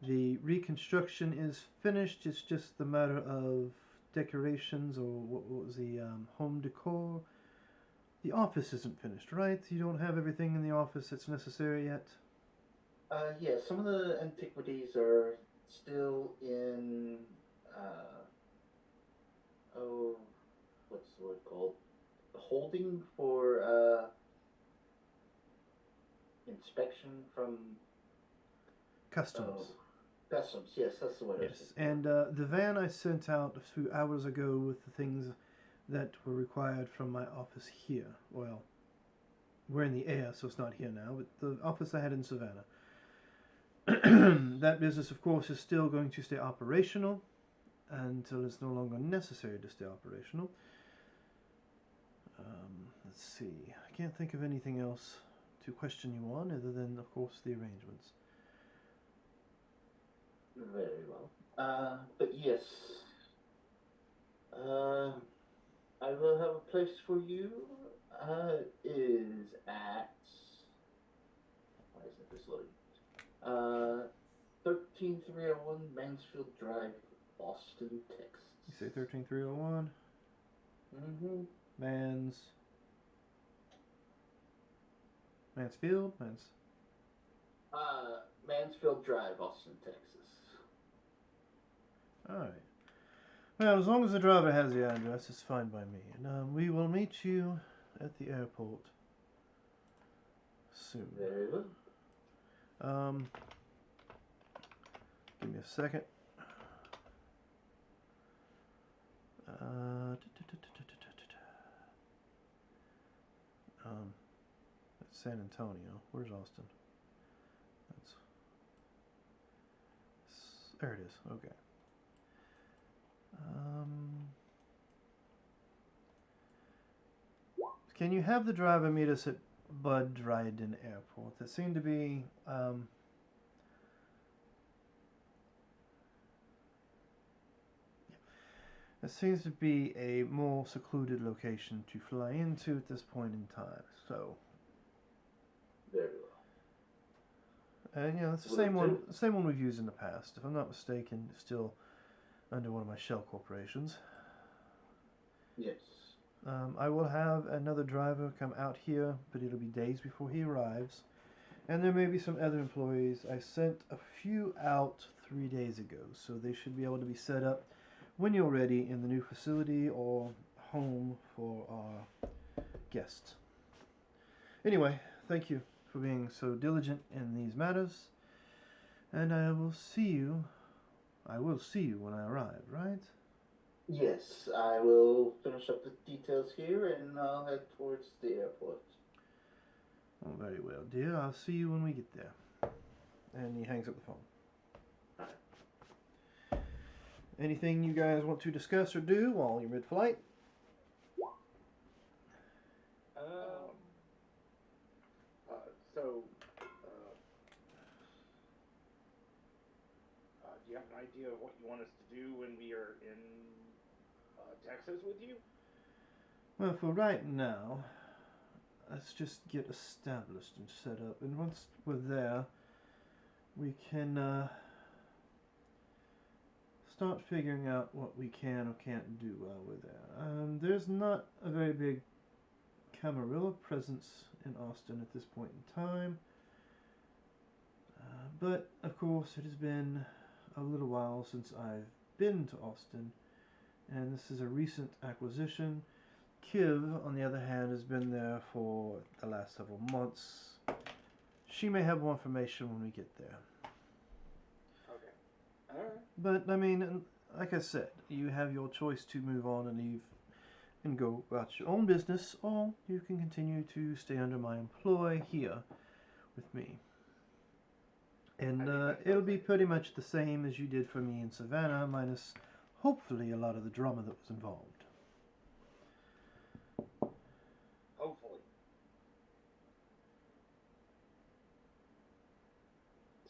the reconstruction is finished. It's just the matter of decorations, or what was the home decor. The office isn't finished, right? You don't have everything in the office that's necessary yet? Yeah, some of the antiquities are still in, what's the word called? Holding for, inspection from... Customs. Customs, yes, that's the word. Yes, and the van I sent out a few hours ago with the things that were required from my office here. Well, we're in the air, so it's not here now, but the office I had in Savannah. That business, of course, is still going to stay operational until it's no longer necessary to stay operational. Let's see. I can't think of anything else to question you on other than, of course, the arrangements. Very well. But yes. I will have a place for you. Is at... Why isn't this loading? 13301 Mansfield Drive, Austin, Texas. You say 13301? Mm-hmm. Mansfield? Mansfield Drive, Austin, Texas. Alright. Well, as long as the driver has the address, it's fine by me. And we will meet you at the airport soon. Very well. me a second. That's San Antonio. Where's Austin? There it is. Okay. Can you have the driver meet us at Bud Dryden Airport? That seemed to be it seems to be a more secluded location to fly into at this point in time. So. Very well. And it's the same one we've used in the past. If I'm not mistaken, it's still under one of my shell corporations. Yes. I will have another driver come out here, but it'll be days before he arrives. And there may be some other employees. I sent a few out 3 days ago, so they should be able to be set up when you're ready in the new facility or home for our guests. Anyway, thank you for being so diligent in these matters, and I will see you when I arrive, right? Yes, I will finish up the details here and I'll head towards the airport. Oh, very well, dear. I'll see you when we get there. And he hangs up the phone. Alright. Anything you guys want to discuss or do while you're mid-flight? Do you have an idea of what you want us to do when we are in Texas with you? Well, for right now, let's just get established and set up. And once we're there, we can start figuring out what we can or can't do while we're there. There's not a very big Camarilla presence in Austin at this point in time. But, of course, it has been a little while since I've been to Austin, and this is a recent acquisition. Kiv, on the other hand, has been there for the last several months. She may have more information when we get there. Okay. Alright. But, I mean, like I said, you have your choice to move on and leave and go about your own business, or you can continue to stay under my employ here with me. And it'll be pretty much the same as you did for me in Savannah, minus hopefully a lot of the drama that was involved. Hopefully.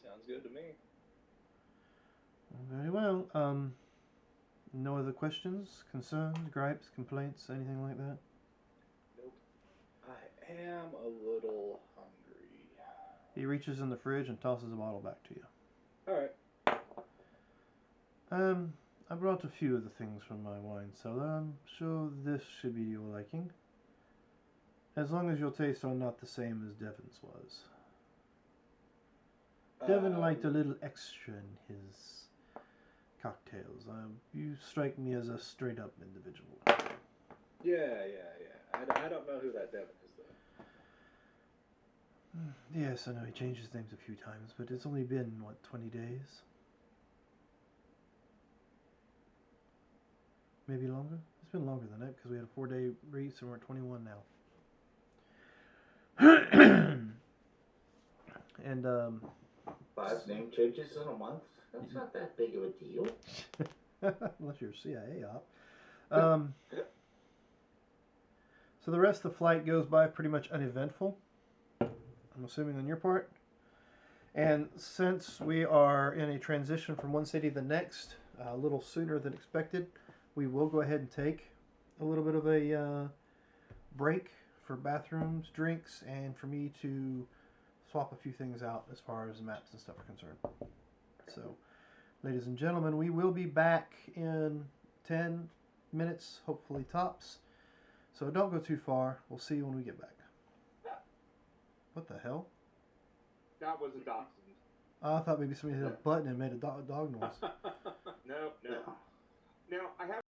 Sounds good to me. Very well. No other questions, concerns, gripes, complaints, anything like that? Nope. I am a little hungry. He reaches in the fridge and tosses a bottle back to you. Alright. I brought a few of the things from my wine cellar. I'm sure this should be your liking. As long as your tastes are not the same as Devin's was. Devin liked a little extra in his cocktails. You strike me as a straight-up individual. Yeah. I don't know who that Devin is, though. Yes, I know he changed his names a few times, but it's only been, 20 days? Maybe longer? It's been longer than that, because we had a 4-day race and we're at 21 now. And, 5 name changes in a month? That's not that big of a deal. unless you're a CIA op. So the rest of the flight goes by pretty much uneventful, I'm assuming on your part. And since we are in a transition from one city to the next, a little sooner than expected, we will go ahead and take a little bit of a break for bathrooms, drinks, and for me to swap a few things out as far as maps and stuff are concerned. So, ladies and gentlemen, we will be back in 10 minutes, hopefully tops. So don't go too far. We'll see you when we get back. What the hell? That was a dachshund. I thought maybe somebody hit a button and made a dog noise. No. Now, I have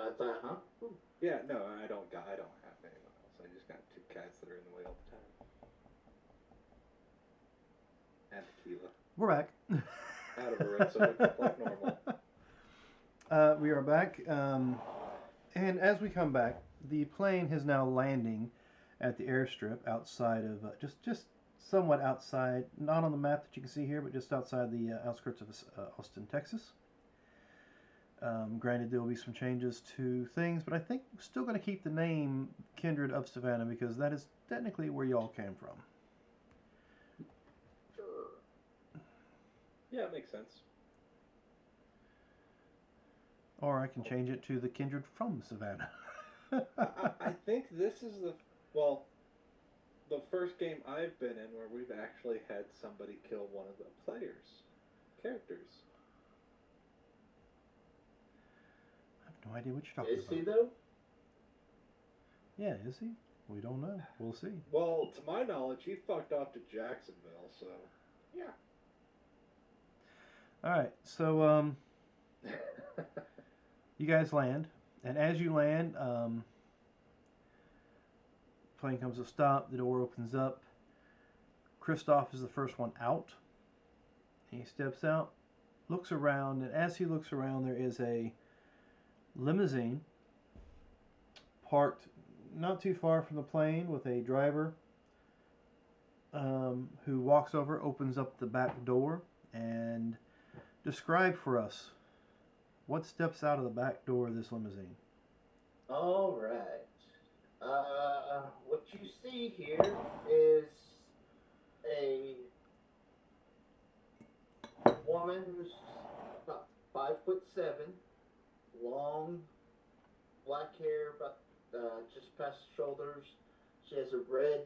I thought, huh? Ooh. Yeah, no, I don't have anyone else. I just got two cats that are in the way all the time. And tequila. We're back. Out of a red soda, like normal. We are back. And as we come back, the plane is now landing at the airstrip outside of, just somewhat outside, not on the map that you can see here, but just outside the outskirts of Austin, Texas. Granted, there will be some changes to things, but I think we're still going to keep the name Kindred of Savannah because that is technically where y'all came from. Sure. Yeah, it makes sense. Or I can change it to the Kindred from Savannah. I think this is the first game I've been in where we've actually had somebody kill one of the characters. I have no idea what you're talking Is about. he though? Yeah, is he? We don't know. We'll see. Well, to my knowledge, he fucked off to Jacksonville, so yeah. All right, so you guys land, and as you land, plane comes to a stop. The door opens up. Christoph is the first one out. He steps out, looks around, and as he looks around, there is a limousine parked not too far from the plane with a driver who walks over, opens up the back door, and describe for us what steps out of the back door of this limousine. All right. What you see here is a woman who's about 5'7", long black hair, about just past the shoulders. She has a red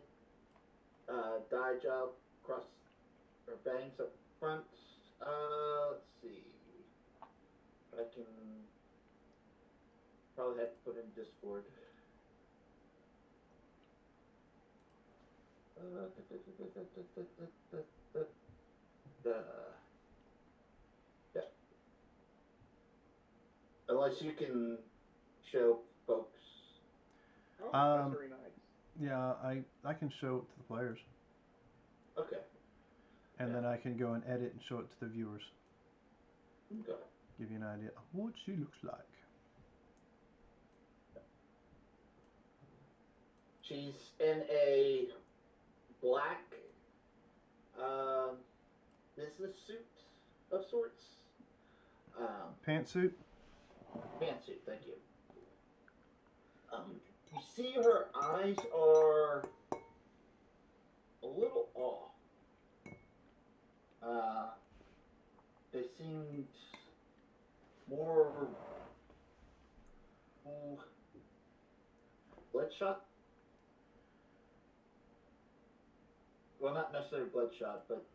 dye job across her bangs up front. Let's see. I can probably have to put in Discord. Yeah. Unless you can show folks. Oh, that's very nice. Yeah, I can show it to the players, Okay. and Yeah. then I can go and edit and show it to the viewers. Okay. Give you an idea of what she looks like. She's in a black business suit of sorts. Pantsuit. Pantsuit, thank you. You see her eyes are a little off. They seemed more bloodshot. Well, not necessarily bloodshot, but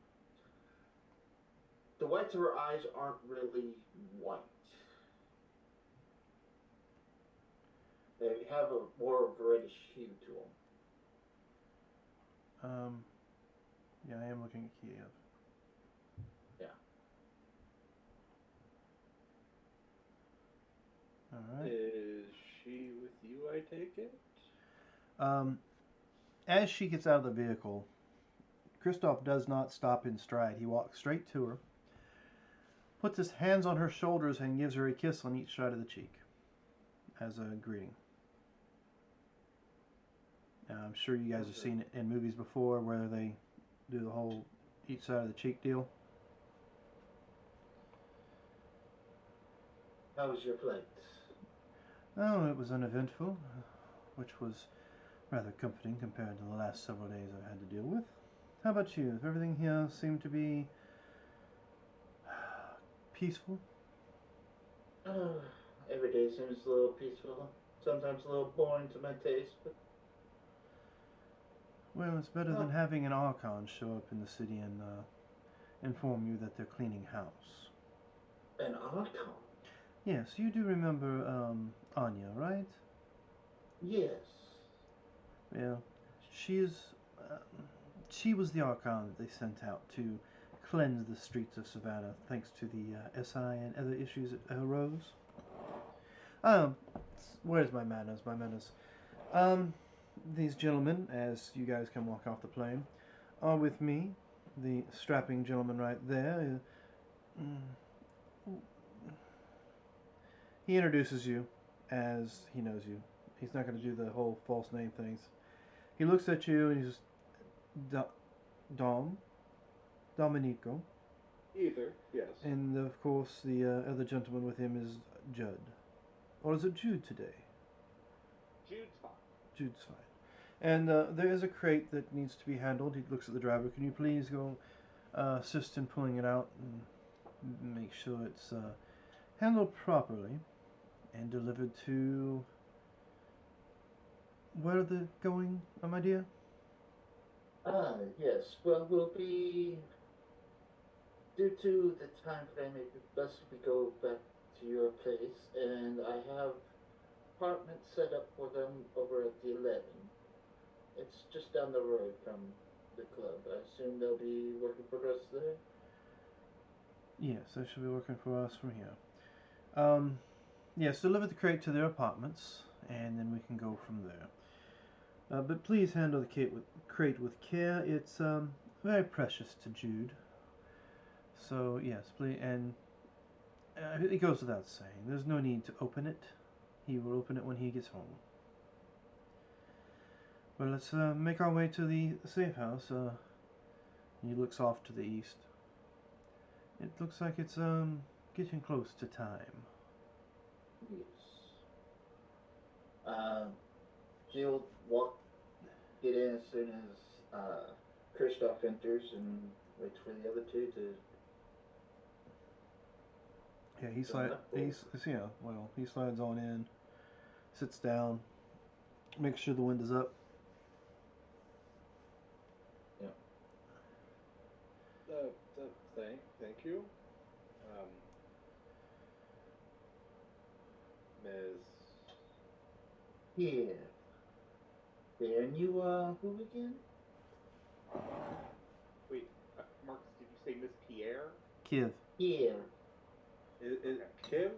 the whites of her eyes aren't really white. They have a more of a reddish hue to them. Yeah, I am looking at Kiev. Yeah. All right. Is she with you, I take it? As she gets out of the vehicle, Christoph does not stop in stride. He walks straight to her, puts his hands on her shoulders, and gives her a kiss on each side of the cheek as a greeting. I'm sure you guys have seen it in movies before where they do the whole each side of the cheek deal. How was your flight? Oh, it was uneventful, which was rather comforting compared to the last several days I've had to deal with. How about you? Does everything here seem to be peaceful? Every day seems a little peaceful. Sometimes a little boring to my taste, but Well, it's better than having an Archon show up in the city and inform you that they're cleaning house. an Archon? Yes, you do remember Anya, right? Yes. Well, she was the Archon that they sent out to cleanse the streets of Savannah thanks to the SI and other issues that arose. Where's my manners? My manners. These gentlemen, as you guys can walk off the plane, are with me. The strapping gentleman right there. He introduces you as he knows you. He's not going to do the whole false name things. He looks at you and he's just, Dominico. Either, yes. And of course, the other gentleman with him is Judd. Or is it Jude today? Jude's fine. Jude's fine. And there is a crate that needs to be handled. He looks at the driver. Can you please go assist in pulling it out and make sure it's handled properly and delivered to... Where are they going, my dear? Yes. Well, we'll be... Due to the time frame, it's best we go back to your place, and I have apartments set up for them over at the 11. It's just down the road from the club. I assume they'll be working for us there? Yes, they should be working for us from here. Yes, deliver the crate to their apartments, and then we can go from there. But please handle the crate with care. It's very precious to Jude. So yes, please, and it goes without saying. There's no need to open it. He will open it when he gets home. Well, let's make our way to the safe house. He looks off to the east. It looks like it's getting close to time. Yes. She'll get in as soon as Kristoff enters and waits for the other two to... Yeah, he slides on in, sits down, makes sure the window's up. Yeah. Thank you. Ms. Yeah. There, and you, who again? Wait, Marcus, did you say Miss Pierre? Kiv. Yeah. Is Kiv?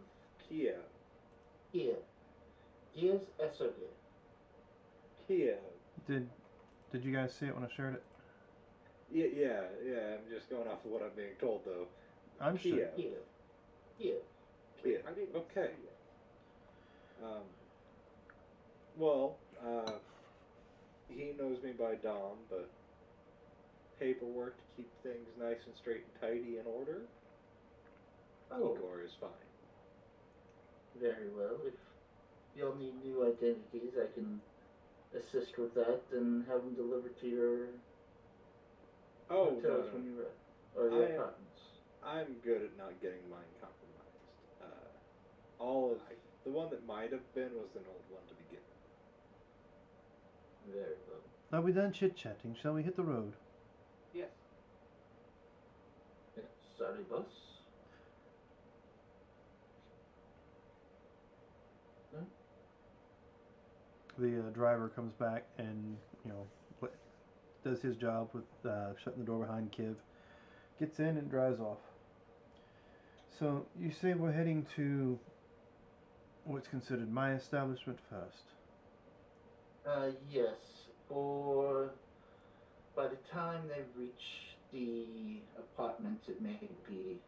Kia. Yeah. Yes, SOD. Kia. Did you guys see it when I shared it? Yeah. I'm just going off of what I'm being told, though. I'm sure. Kia. Yeah. Kia. I didn't Okay. see it. Well, he knows me by Dom, but paperwork to keep things nice and straight and tidy in order, Oh, Igor is fine. very well. If you'll need new identities, I can assist with that and have them delivered to your hotels when you're ready, or your apartments. I'm good at not getting mine compromised. The one that might have been was an old one to begin with. Very well. Are we done chit-chatting? Shall we hit the road? Yes. Yeah, sorry, boss. The driver comes back and, does his job with shutting the door behind Kiv. Gets in and drives off. So, you say we're heading to what's considered my establishment first? Yes. By the time they reach the apartments, it may be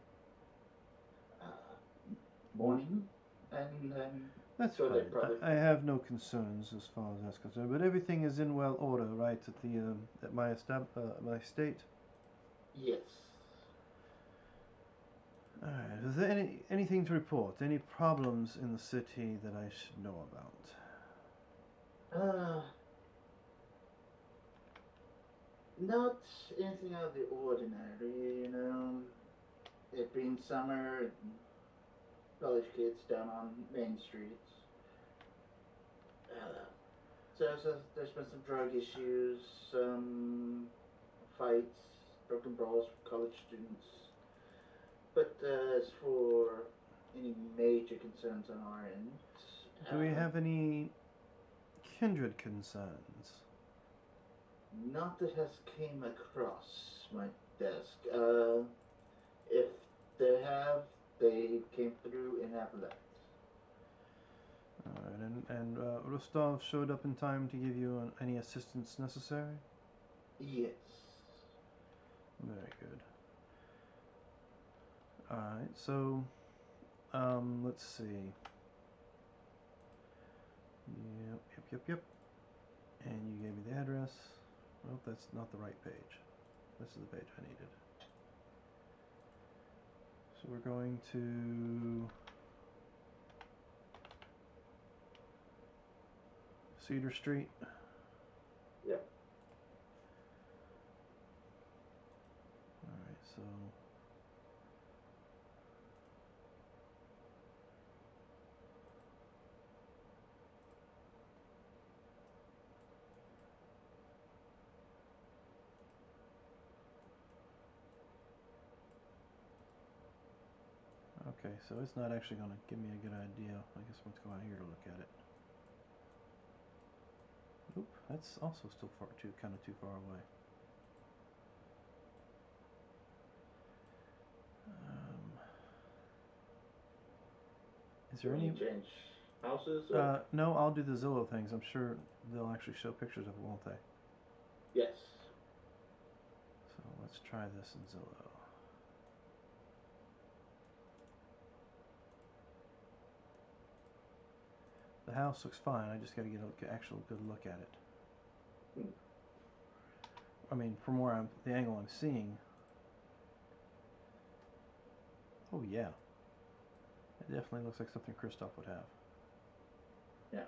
morning, and then That's so they fine. probably... I have no concerns as far as that's concerned, but everything is in well order, right, at my estate? Yes. Alright, is there anything to report? Any problems in the city that I should know about? Not anything out of the ordinary, It being summer, and college kids down on main streets. So there's been some drug issues, some fights, broken brawls with college students. But as for any major concerns on our end... Do we have any kindred concerns? Not that has came across my desk. If they have, they came through and have left. Alright, and Rostov showed up in time to give you any assistance necessary? Yes. Very good. Alright, so, let's see. Yep. And you gave me the address. Well, that's not the right page. This is the page I needed. So we're going to Cedar Street. Yep. Alright, so okay, so it's not actually going to give me a good idea. I guess let's go out here to look at it. Oop, that's also still kind of too far away. Is there any change houses? Or? No, I'll do the Zillow things. I'm sure they'll actually show pictures of it, won't they? Yes. So let's try this in Zillow. The house looks fine. I just got to get an actual good look at it. I mean, from where the angle I'm seeing. Oh yeah, it definitely looks like something Christoph would have. Yeah.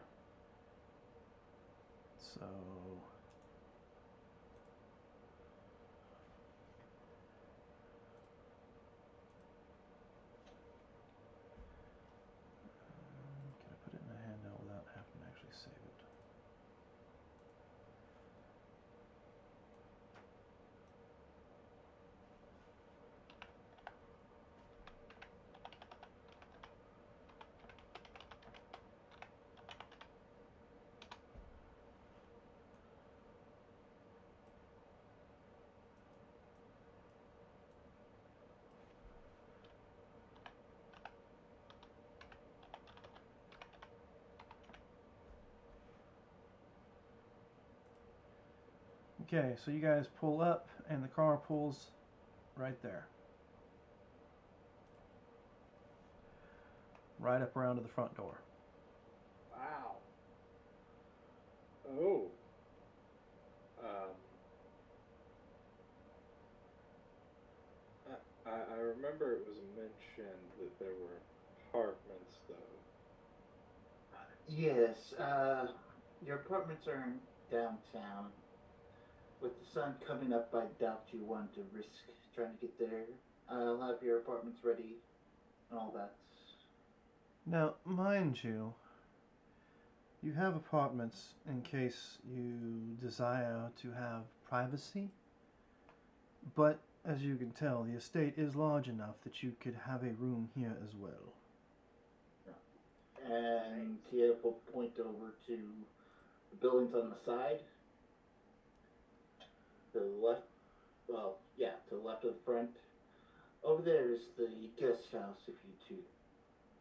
So can I put it in a handout without having to actually save it? Okay, so you guys pull up, and the car pulls right there. Right up around to the front door. Wow. Oh. I remember it was mentioned that there were apartments, though. Yes. Your apartments are in downtown. With the sun coming up, I doubt you want to risk trying to get there. I'll have your apartments ready and all that. Now, mind you, you have apartments in case you desire to have privacy, but as you can tell, the estate is large enough that you could have a room here as well. And Kiev will point over to the buildings on the side. To the left, well, yeah, to the left of the front. Over there is the guest house if you two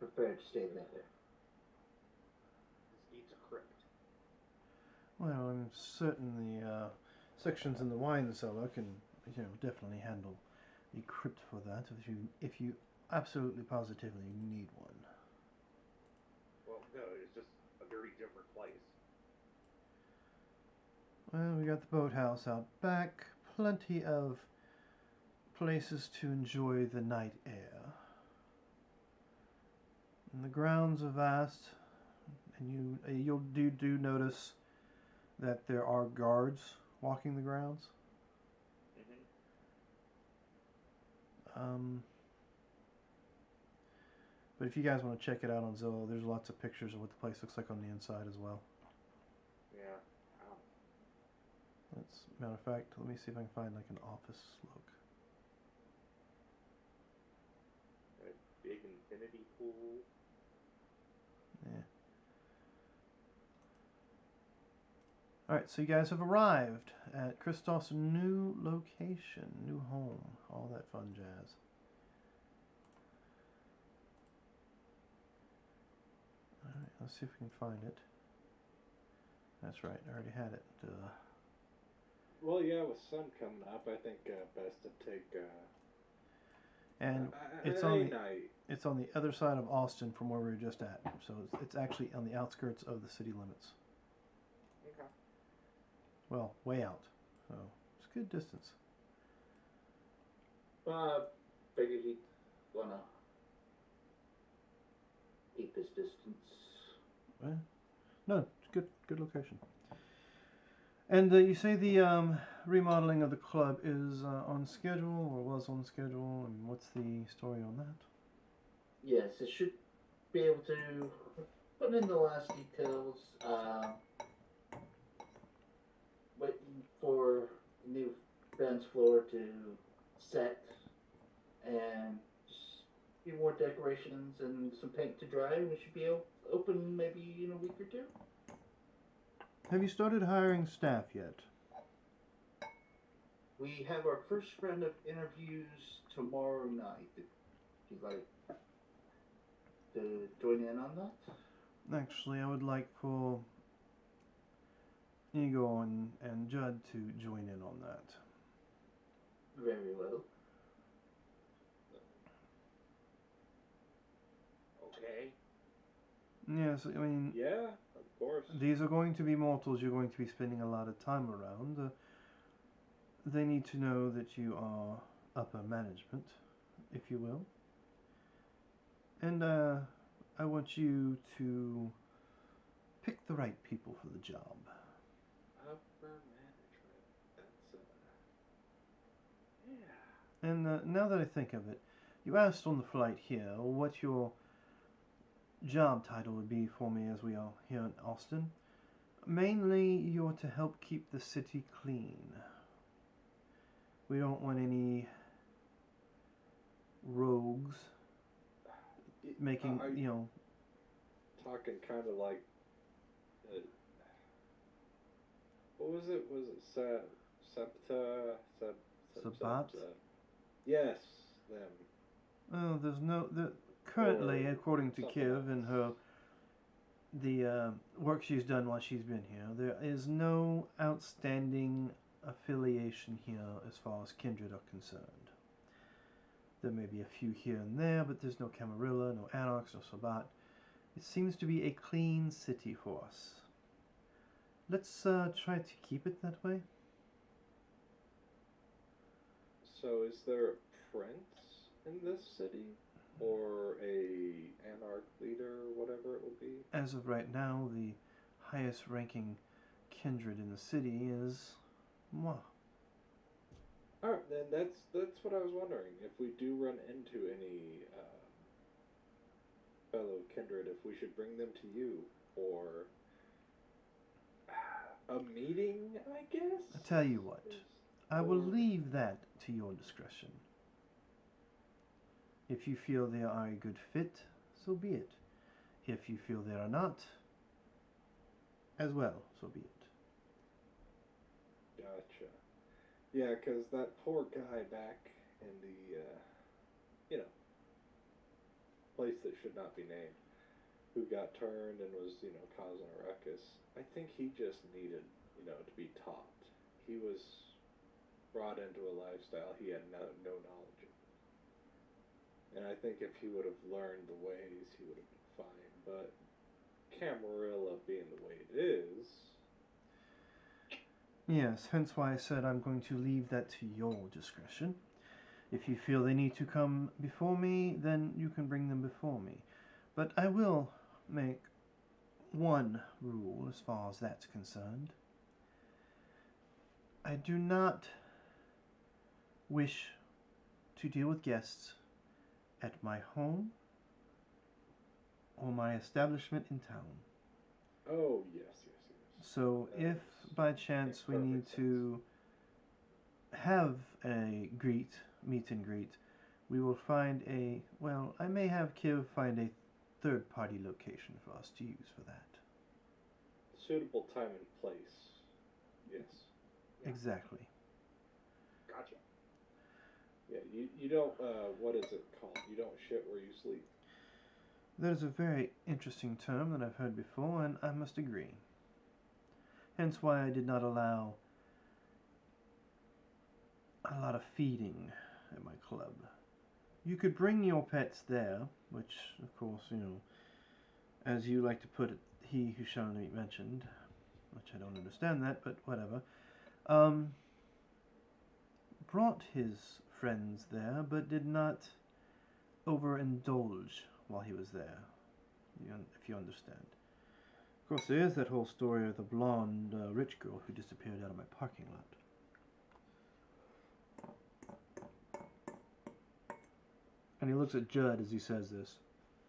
prefer to stay there. This needs a crypt. Well, I'm certain the sections in the wine cellar can, definitely handle the crypt for that if you absolutely positively need one. Well, no, it's just a very different place. Well, we got the boathouse out back, plenty of places to enjoy the night air. And the grounds are vast, and you'll do notice that there are guards walking the grounds. But if you guys want to check it out on Zillow, there's lots of pictures of what the place looks like on the inside as well. Yeah. Wow. Matter of fact, let me see if I can find like an office look. A big infinity pool. Yeah. Alright, so you guys have arrived at Christoph's new location, new home, all that fun jazz. Alright, Let's see if we can find it. That's right, I already had it. Well, yeah, with sun coming up, I think best to take And a night. it's on the other side of Austin from where we were just at. So it's actually on the outskirts of the city limits. Okay. Well, way out. So it's a good distance. Figured he'd wanna keep his distance. No, it's good location. And you say the remodeling of the club is on schedule, or was on schedule, and what's the story on that? Yes, it should be able to put in the last details. Waiting for new dance floor to set and just a few more decorations and some paint to dry. We should be open maybe in a week or two. Have you started hiring staff yet? We have our first round of interviews tomorrow night. If you'd like to join in on that. Actually, I would like for Igor and Judd to join in on that. Very well. Okay. Yes, I mean, Yeah, of course. these are going to be mortals you're going to be spending a lot of time around. They need to know that you are upper management, if you will. And I want you to pick the right people for the job. Upper management. That's yeah. And now that I think of it, you asked on the flight here what your job title would be for me as we are here in Austin. Mainly, you're to help keep the city clean. We don't want any rogues making, Talking kind of like. What was it? Was it Sabat? Yes, them. Oh, there's no. Currently, according to Kiv and the work she's done while she's been here, there is no outstanding affiliation here as far as Kindred are concerned. There may be a few here and there, but there's no Camarilla, no Anarchs, no Sabat. It seems to be a clean city for us. Let's try to keep it that way. So, is there a prince in this city? Or a anarch leader, or whatever it will be? As of right now, the highest ranking Kindred in the city is moi. Alright, then that's what I was wondering. If we do run into any fellow Kindred, if we should bring them to you for a meeting, I guess? I tell you what, I will leave that to your discretion. If you feel they are a good fit, so be it. If you feel they are not, as well, so be it. Gotcha. Yeah, because that poor guy back in the, place that should not be named, who got turned and was, causing a ruckus, I think he just needed, to be taught. He was brought into a lifestyle he had no knowledge of. And I think if he would have learned the ways, he would have been fine. But Camarilla being the way it is... Yes, hence why I said I'm going to leave that to your discretion. If you feel they need to come before me, then you can bring them before me. But I will make one rule as far as that's concerned. I do not wish to deal with guests at my home or my establishment in town. Oh, yes. So if by chance we need to have a meet and greet, we will find I may have Kiv find a third-party location for us to use for that. Suitable time and place. Yes. Yeah. Exactly. Gotcha. Yeah, you don't, what is it called? You don't shit where you sleep. That is a very interesting term that I've heard before, and I must agree. Hence why I did not allow a lot of feeding at my club. You could bring your pets there, which, of course, as you like to put it, he who shall not be mentioned, which I don't understand that, but whatever, brought his friends there, but did not overindulge while he was there, if you understand. Of course, there is that whole story of the blonde rich girl who disappeared out of my parking lot. And he looks at Judd as he says this.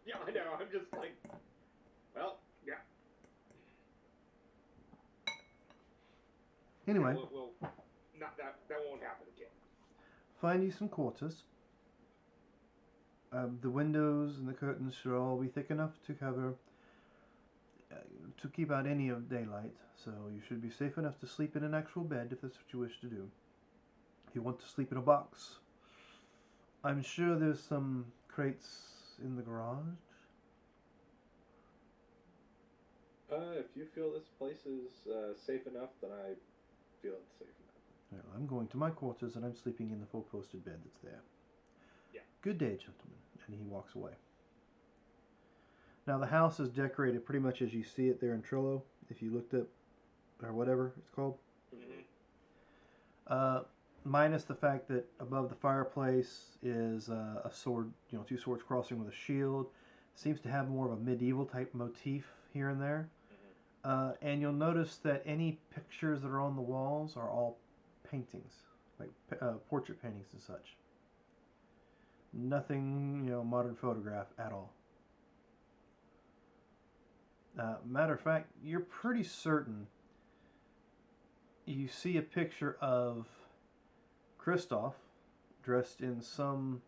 Yeah, I know. I'm just like, well, yeah. Anyway, We'll not that won't happen again. find you some quarters. The windows and the curtains should all be thick enough to cover, to keep out any of daylight, so you should be safe enough to sleep in an actual bed if that's what you wish to do. If you want to sleep in a box, I'm sure there's some crates in the garage. If you feel this place is safe enough, then I feel it's safe enough. Well, I'm going to my quarters and I'm sleeping in the four-posted bed that's there. Yeah. Good day, gentlemen. And he walks away. Now the house is decorated pretty much as you see it there in Trello, if you looked up, or whatever it's called. Mm-hmm. Minus the fact that above the fireplace is a sword, two swords crossing with a shield. Seems to have more of a medieval type motif here and there. Mm-hmm. And you'll notice that any pictures that are on the walls are all paintings, like portrait paintings and such. Nothing, modern photograph at all. Matter of fact, you're pretty certain you see a picture of Kristoff dressed in some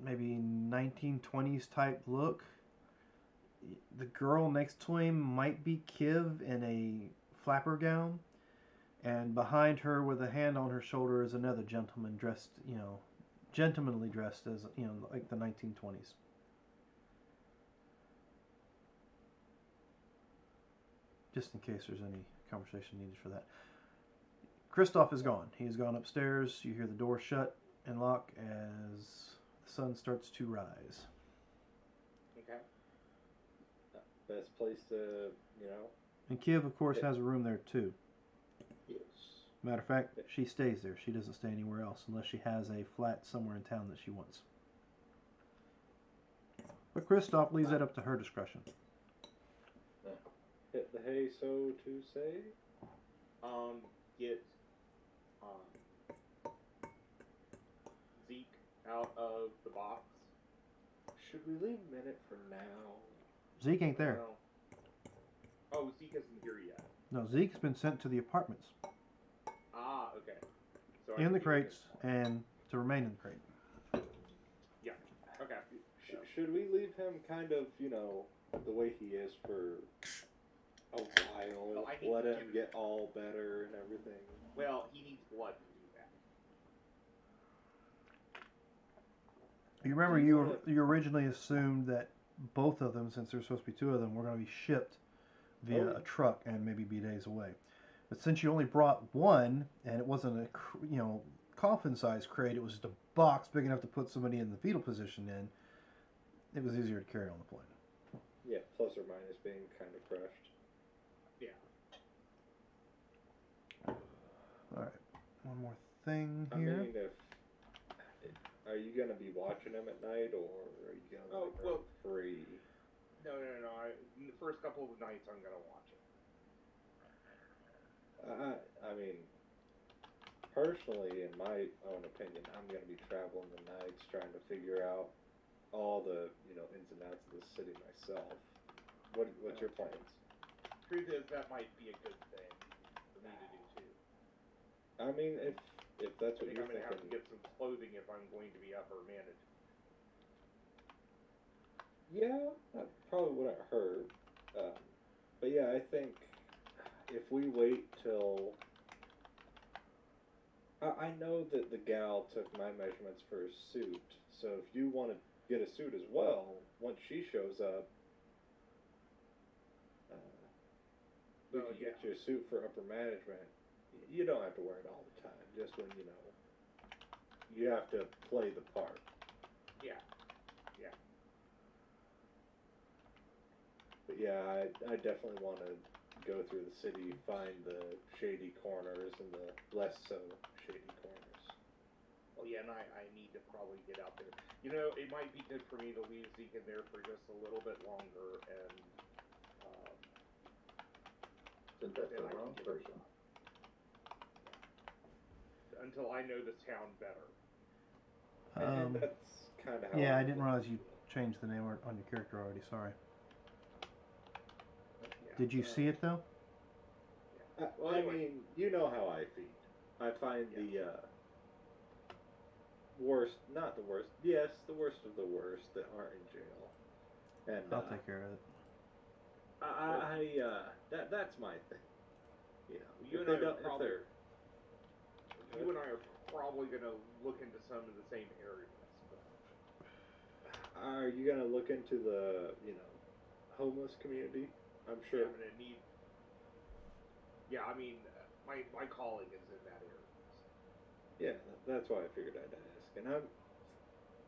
maybe 1920s type look. The girl next to him might be Kiv in a flapper gown, and behind her with a hand on her shoulder is another gentleman dressed, gentlemanly dressed as, like the 1920s. Just in case there's any conversation needed for that. Kristoff is gone. He's gone upstairs. You hear the door shut and lock as the sun starts to rise. Okay. Best place to, And Kiv, of course, has a room there too. Yes. Matter of fact, she stays there. She doesn't stay anywhere else unless she has a flat somewhere in town that she wants. But Kristoff leaves that up to her discretion. hit the hay, so to say. Get Zeke out of the box. Should we leave a minute for now? Zeke ain't there. No. Oh, Zeke isn't here yet. No, Zeke's been sent to the apartments. Ah, okay. So In the crates, and to remain in the crate. Yeah. Okay. Should we leave him kind of, the way he is for a while? Well, I need let to him get all better and everything. Well, he needs blood to do that. You remember you originally assumed that both of them, since there's supposed to be two of them, were going to be shipped via a truck and maybe be days away. But since you only brought one, and it wasn't a coffin-sized crate, it was just a box big enough to put somebody in the fetal position in, it was easier to carry on the plane. Yeah, plus or minus being kind of crushed. Yeah. All right, one more thing I here. mean, are you gonna be watching him at night, or are you gonna free? No. In the first couple of nights, I'm gonna watch it. I mean, personally, in my own opinion, I'm gonna be traveling the nights, trying to figure out all the ins and outs of the city myself. What's your plans? Truth is, that might be a good thing for me to do too. I mean, if that's I what think you're I'm gonna have to thinking. get some clothing if I'm going to be upper managed. Yeah, that probably wouldn't hurt. But yeah, I think if we wait till... I know that the gal took my measurements for a suit, so if you want to get a suit as well once she shows up. We can get you a suit for upper management. You don't have to wear it all the time. Just when you have to play the part. Yeah. But yeah, I definitely want to go through the city, find the shady corners and the less so shady corners. Well, yeah, and I need to probably get out there. You know, it might be good for me to leave Zeke in there for just a little bit longer, and Since that's then the I wrong can get person. until I know this town better. And that's kind of how. Yeah, I didn't realize you changed the name on your character already. Sorry. Yeah. Did you see it though? Well, I anyway. mean, you know how I feed. I find the worst, not the worst, yes, the worst of the worst that aren't in jail. And I'll take care of it. that's my thing. You know, You if and they I are don't, if probably, they're, you and I are probably going to look into some of the same areas. But are you gonna look into the, homeless community? I'm sure. I'm going to need. Yeah, I mean, my calling is in that area. Yeah, that's why I figured I'd ask. And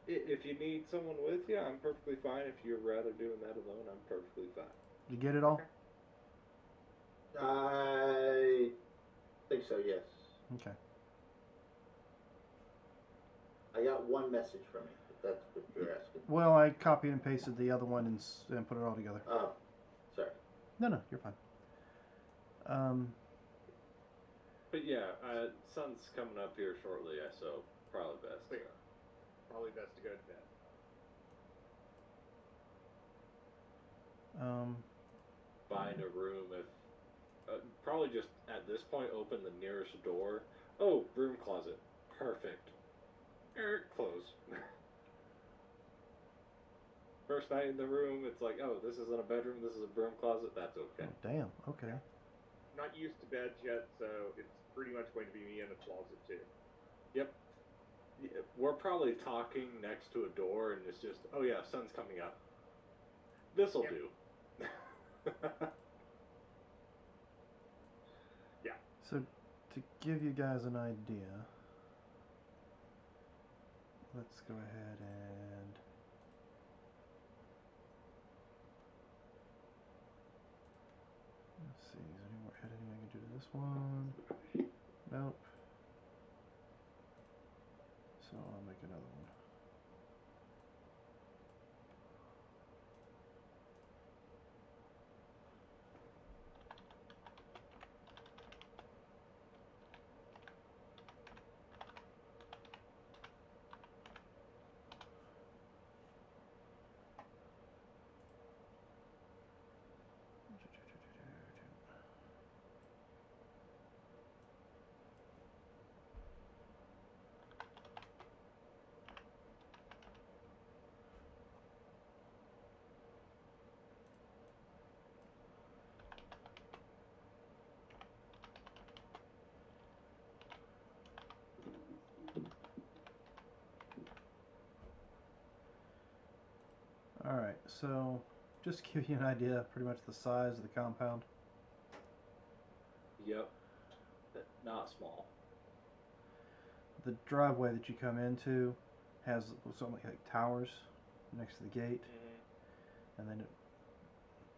if you need someone with you, I'm perfectly fine. If you'd rather doing that alone, I'm perfectly fine. You get it all? I think so, yes. Okay. I got one message from you, if that's what you're asking. Well, I copied and pasted the other one and put it all together. Oh, sorry. No, you're fine. But yeah, sun's coming up here shortly, so probably best. Yeah. Probably best to go to bed. Find a room if probably just at this point open the nearest door. Oh, broom closet, perfect. Close. First night in the room, it's like, oh, this isn't a bedroom, this is a broom closet. That's okay. Oh, damn. Okay. Not used to beds yet, so it's pretty much going to be me in the closet too. Yep. Yeah, we're probably talking next to a door, and it's just, oh yeah, sun's coming up. This'll do. Yeah. So, to give you guys an idea, let's go ahead and let's see. Is there any more editing I can do to this one? Nope. So I'll make another one. Alright, so just to give you an idea of pretty much the size of the compound. Yep. Not small. The driveway that you come into has something like towers next to the gate, and then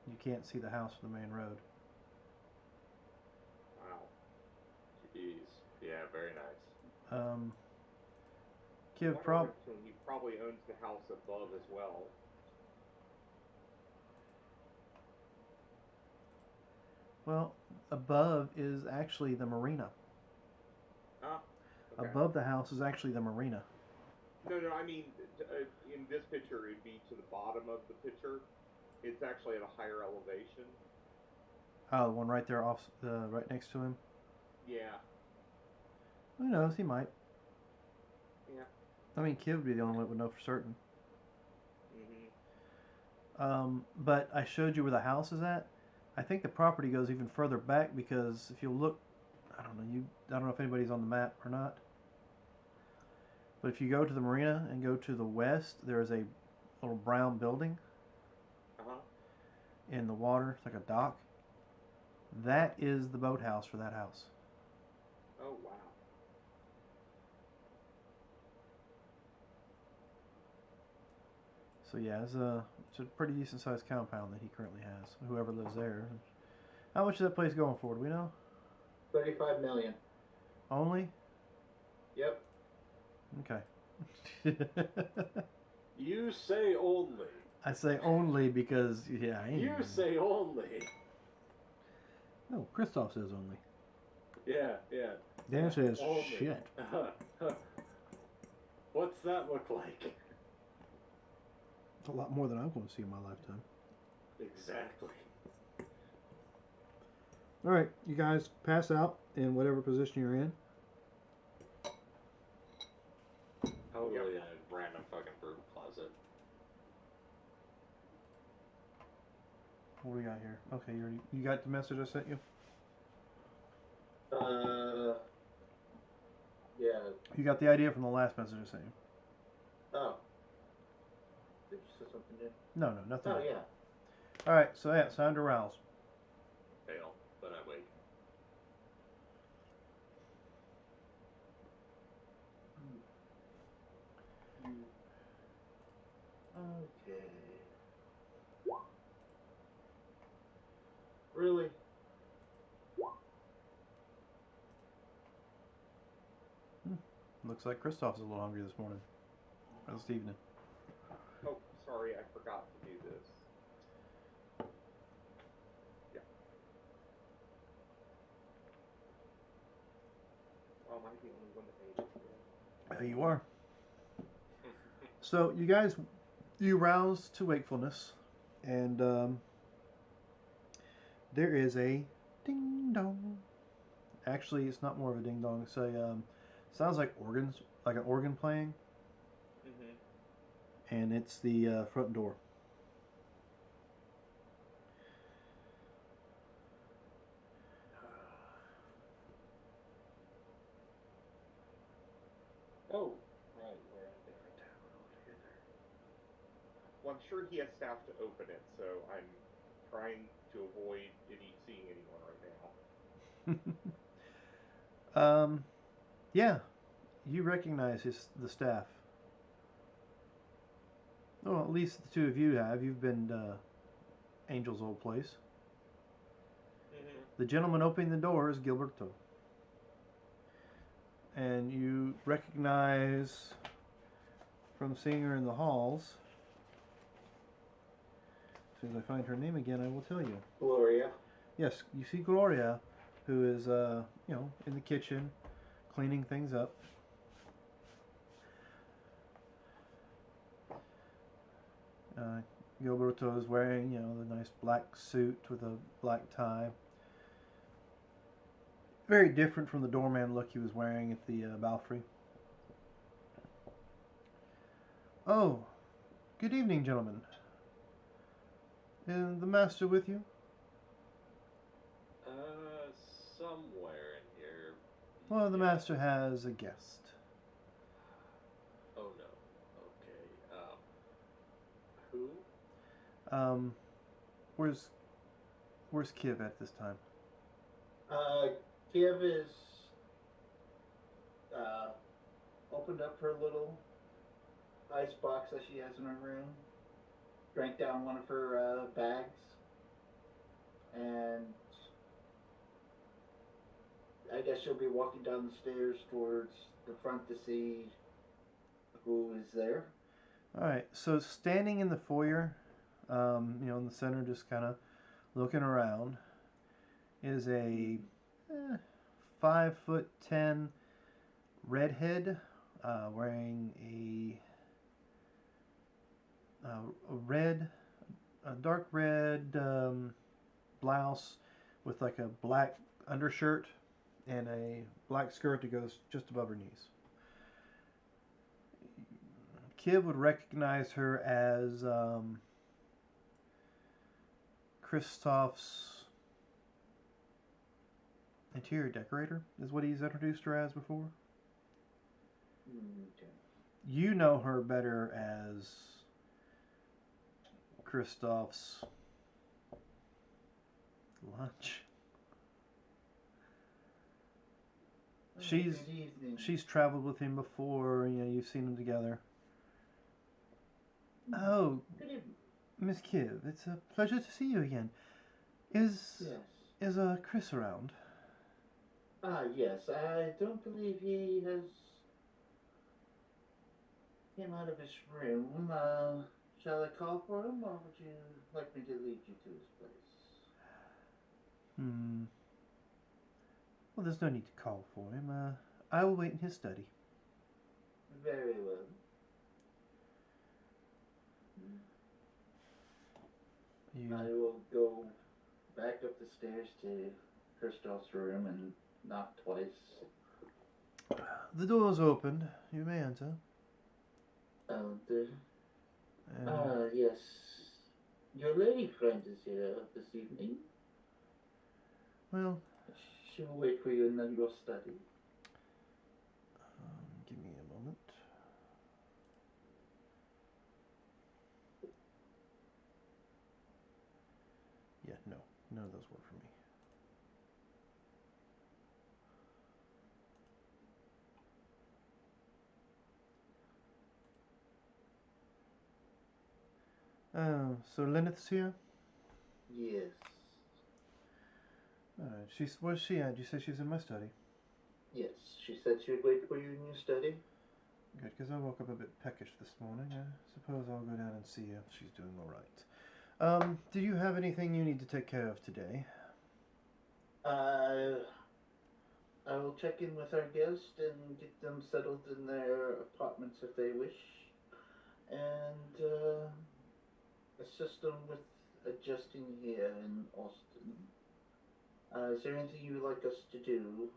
you can't see the house from the main road. Wow. Jeez. Yeah, very nice. Kiv, He probably owns the house above as well. well, above is actually the marina. Ah. Okay. Above the house is actually the marina. No, I mean, in this picture, it'd be to the bottom of the picture. It's actually at a higher elevation. Oh, the one right there off, right next to him? Yeah. Who knows, he might. Yeah. I mean, Kiv would be the only one that would know for certain. Mm-hmm. But I showed you where the house is at. I think the property goes even further back because if you look, I don't know if anybody's on the map or not. But if you go to the marina and go to the west, there is a little brown building Uh-huh. in the water. It's like a dock. That is the boathouse for that house. Oh, wow. So yeah, it's a pretty decent sized compound that he currently has. Whoever lives there. How much is that place going for? Do we know? 35 million. Only? Yep. Okay. You say only. I say only because yeah. I ain't You even- say only. No, Christoph says only. Yeah, yeah. Dan says Only. shit. What's that look like? It's a lot more than I'm going to see in my lifetime. Exactly. All right, you guys pass out in whatever position you're in. Totally in a random fucking broom closet. What do we got here? Okay, you got the message I sent you? Yeah. You got the idea from the last message I sent you? Oh. Did you say something new? No, nothing. Oh, yeah. All right, so yeah, it's time to rouse. Fail, but I wake. Okay. Really? Looks like Christoph's a little hungry this morning. Or this evening. Oh, sorry, I forgot to do this. Yeah. Oh, am I the only one that made it? There you are. So you guys, you rouse to wakefulness, and there is a ding dong. Actually, it's not more of a ding dong. It's a sounds like organs, like an organ playing, Mm-hmm. and it's the front door. Oh, right, we're in there. Well, I'm sure he has staff to open it, so I'm trying to avoid seeing anyone right now. Yeah, you recognize the staff. Well, at least the two of you have. You've been to Angel's old place. Mm-hmm. The gentleman opening the door is Gilberto. And you recognize from seeing her in the halls. As soon as I find her name again, I will tell you. Gloria. Yes, you see Gloria, who is, in the kitchen, cleaning things up. Gilberto is wearing, the nice black suit with a black tie. Very different from the doorman look he was wearing at the Belfry. Oh, good evening, gentlemen. Is the master with you? Somewhere in here. Well, the Yeah. master has a guest. Oh no. Okay. Who? Where's Kiv at this time? Kiev is opened up her little ice box that she has in her room, drank down one of her bags, and I guess she'll be walking down the stairs towards the front to see who is there. All right, so standing in the foyer, in the center, just kind of looking around, is a 5'10" redhead wearing a dark red blouse with like a black undershirt and a black skirt that goes just above her knees. Kiv would recognize her as Christoph's interior decorator, is what he's introduced her as before. Okay. You know her better as Kristoff's lunch. She's Good evening. she's traveled with him before. You know, you've seen them together. Oh, Good evening. Miss Kiv, it's a pleasure to see you again. Is Yes. Chris around? Yes. I don't believe he has came out of his room. Shall I call for him, or would you like me to lead you to his place? Hmm. Well, there's no need to call for him. I will wait in his study. Very well. You. I will go back up the stairs to Kristoff's room and knock twice. The door's open. You may enter. Yes. Your lady friend is here this evening. Well, She will wait for you in your study. give me a moment. Yeah, no. None of those work for me. Oh, so Lyneth's here? Yes. Alright, where's she at? You said she's in my study. Yes. She said she would wait for you in your study. Good, because I woke up a bit peckish this morning. I suppose I'll go down and see if she's doing alright. Do you have anything you need to take care of today? I will check in with our guest and get them settled in their apartments if they wish, and assist them with adjusting here in Austin. Is there anything you would like us to do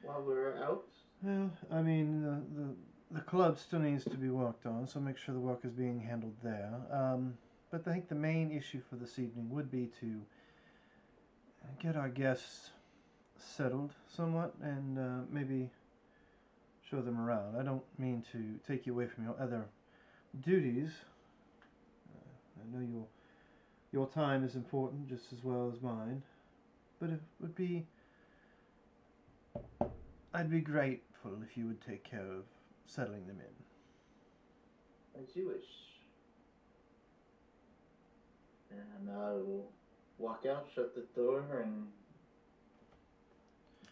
while we're out? Well, I mean, the club still needs to be worked on, so make sure the work is being handled there. But I think the main issue for this evening would be to get our guests settled somewhat and maybe show them around. I don't mean to take you away from your other duties. I know your time is important just as well as mine, but it would be I'd be grateful if you would take care of settling them in. As you wish. And I will walk out, shut the door, and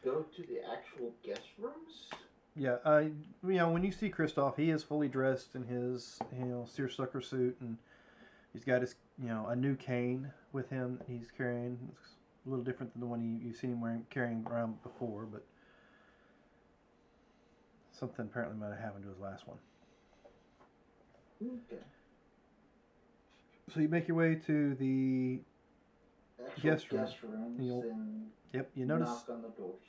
go to the actual guest rooms. Yeah, when you see Kristoff, he is fully dressed in his, seersucker suit, and he's got his, a new cane with him that he's carrying. It's a little different than the one you've seen him carrying around before, but something apparently might have happened to his last one. Okay. So you make your way to the guest room. And Yep, you notice knock on the doors.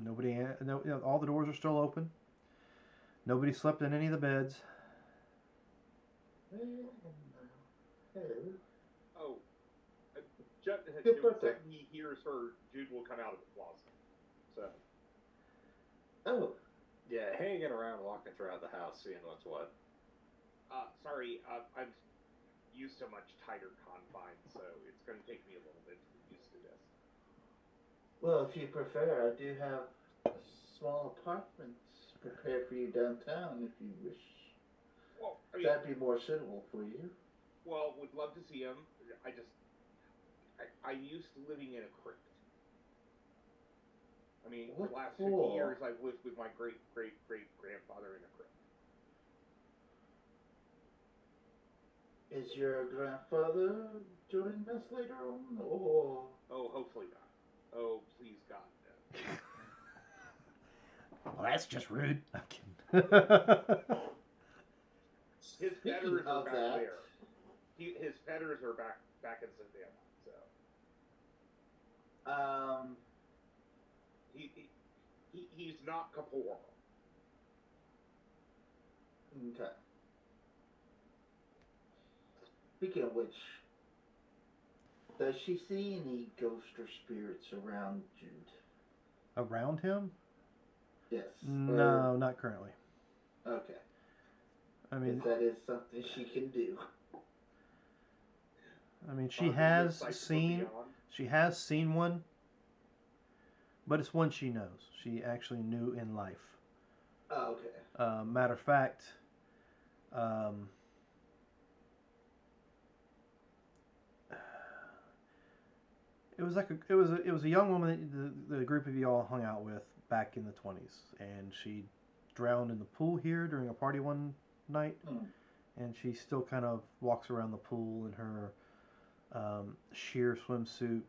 nobody. All the doors are still open. Nobody slept in any of the beds. Hello. Oh, Good the birthday. second he hears her, Jude will come out of the closet. So, Oh, Yeah, hanging around, walking throughout the house, seeing what's what. sorry, I've used so much tighter confines, so it's going to take me a little bit to get used to this. well, if you prefer, I do have small apartments prepared for you downtown if you wish. Well, I mean, That'd be more suitable for you. well, would love to see him. I'm used to living in a crypt. I mean, What the last for? 50 years I've lived with my great-great-great-grandfather in a crypt. Is your grandfather joining us later on, or? Oh, hopefully not. Oh, please God, no. Well, that's just rude. I'm kidding. His Speaking feathers are of back that, there. His feathers are back in Savannah, so he's not Kapoor. okay. Speaking of which, does she see any ghosts or spirits around Jude? Around him? Yes. No, not currently. Okay. I mean, If that is something she can do. I mean, she the has sights were seen beyond. she has seen one, but it's one she knows. She actually knew in life. Oh, okay. Matter of fact, um, it was a young woman that the group of y'all hung out with back in the 20s, and she drowned in the pool here during a party one night, and she still kind of walks around the pool in her sheer swimsuit.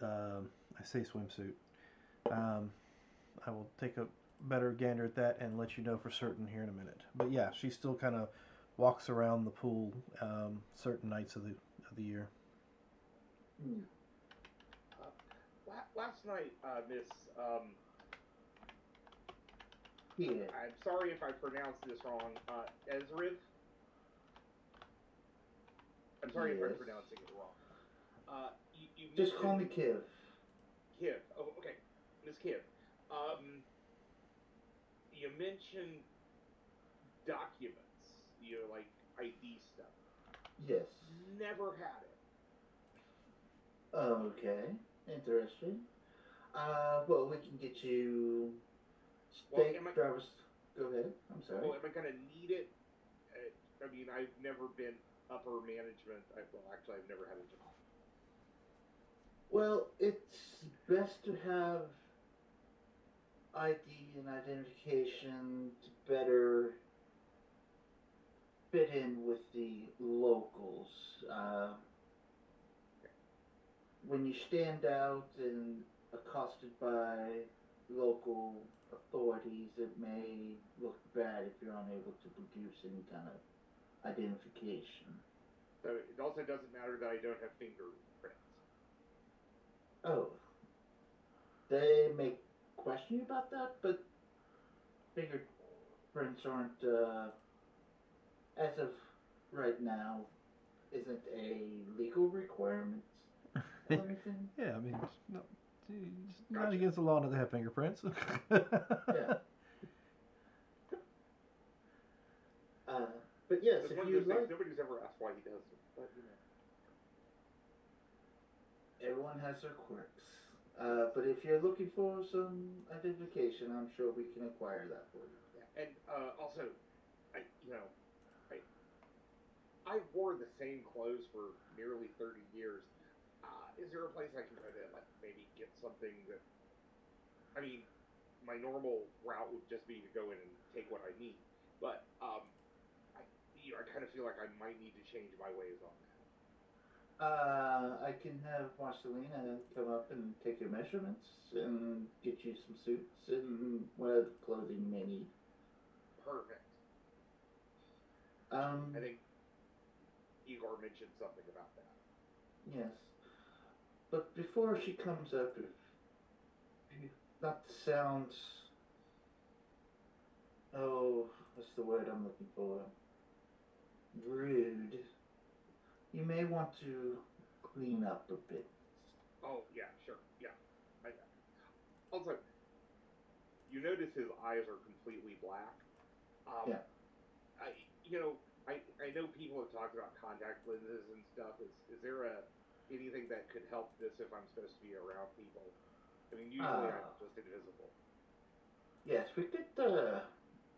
I say swimsuit. I will take a better gander at that and let you know for certain here in a minute. But yeah, she still kind of walks around the pool certain nights of the year. Last night, Miss. Yeah. I'm sorry if I pronounced this wrong. Ezrith. I'm sorry if I'm Yes. pronouncing it wrong. You Just call me mentioned- Kiv. Kiv. Oh, okay. Miss Kiv. You mentioned documents. You know, like ID stuff. Yes. Never had it. Okay. Interesting. Well, we can get you Well, state driver's. Go ahead. I'm sorry. Well, am I gonna need it? I mean, I've never been upper management. Actually, I've never had a job. Well, it's best to have ID and identification to better fit in with the locals. When you stand out and accosted by local authorities, it may look bad if you're unable to produce any kind of identification. So it also doesn't matter that I don't have fingerprints. Oh, they may question you about that, but fingerprints aren't, as of right now, isn't a legal requirement or anything. Yeah, I mean, it's not against the law not to have fingerprints. Yeah. But yes, It's if one of you those like, things nobody's ever asked why he does it, but you know. everyone has their quirks. But if you're looking for some identification, I'm sure we can acquire that for you. Yeah. And also, I wore the same clothes for nearly 30 years. Is there a place I can go to, like, maybe get something that? I mean, my normal route would just be to go in and take what I need, but I kind of feel like I might need to change my ways on that. I can have Marcelina come up and take your measurements and get you some suits and whatever clothing you may need. Perfect. I think Igor mentioned something about that. Yes. But before she comes up, not to sound, what's the word I'm looking for? Rude. You may want to clean up a bit. Oh, yeah, sure, yeah. Also, you notice his eyes are completely black. Yeah. I know people have talked about contact lenses and stuff. Is there anything that could help this if I'm supposed to be around people? I mean, usually I'm just invisible. Yes, we could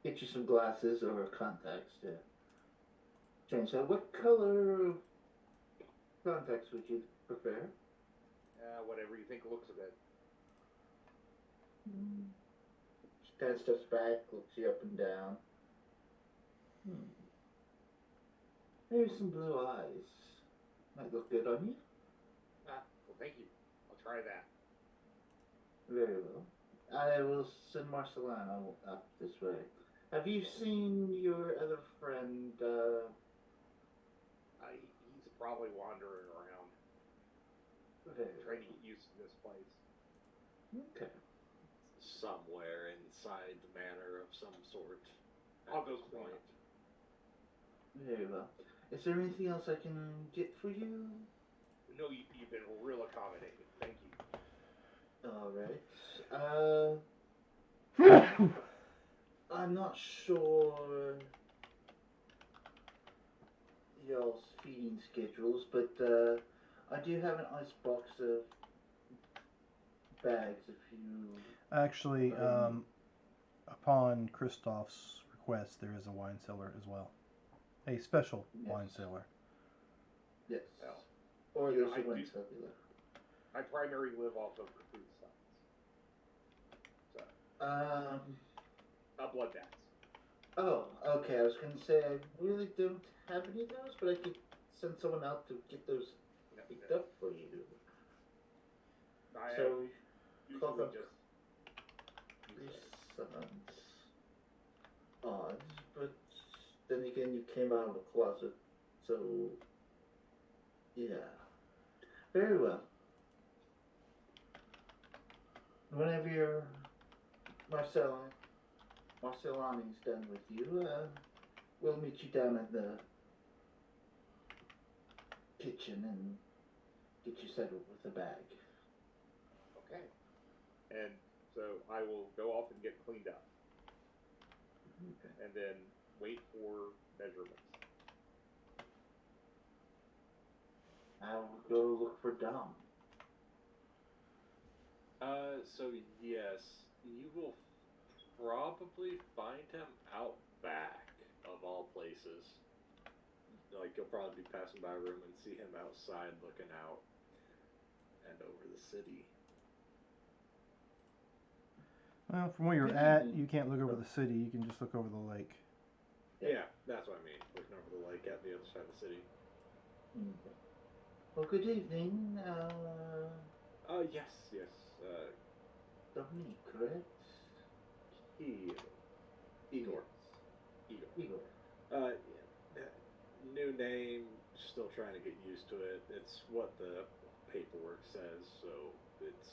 get you some glasses or contacts to change that. What color contacts would you prefer? Whatever you think looks good. She kind of steps back, looks you up and down. Maybe some blue eyes. Might look good on you. Well, thank you. I'll try that. Very well. I will send Marcelino up this way. Have you seen your other friend, He's probably wandering around. Trying to get used to this place. Okay. Somewhere inside the manor of some sort. I'll go clean up. Very well. Is there anything else I can get for you? No, you've been real accommodating. Thank you. Alright. I'm not sure y'all's feeding schedules, but I do have an ice box of bags if you. Actually, upon Christoph's request, there is a wine cellar as well. A special wine cellar. Yes. Well, Or you know, there's a I wine do- cellar. I primarily live off of the food science. Blood baths. Oh, okay. I was gonna say I really don't have any of those, but I could send someone out to get those No, picked no. up for you. I So, have cough usually up just. Three sons. Odd, but then again, you came out of the closet, so yeah. Very well. Whenever your Marcellani's done with you, we'll meet you down at the kitchen and get you settled with a bag. Okay. And so I will go off and get cleaned up, Okay. and then wait for measurements. I'll go look for Dom. So yes, you will probably find him out back of all places. Like you'll probably be passing by a room and see him outside looking out and over the city. Well, from where you're at, you can't look over the city. You can just look over the lake. Yeah, that's what I mean. Looking over the lake at the other side of the city. Okay. Well, good evening, Yes. Dominique, correct? Igor. Igor. New name, still trying to get used to it. It's what the paperwork says, so it's...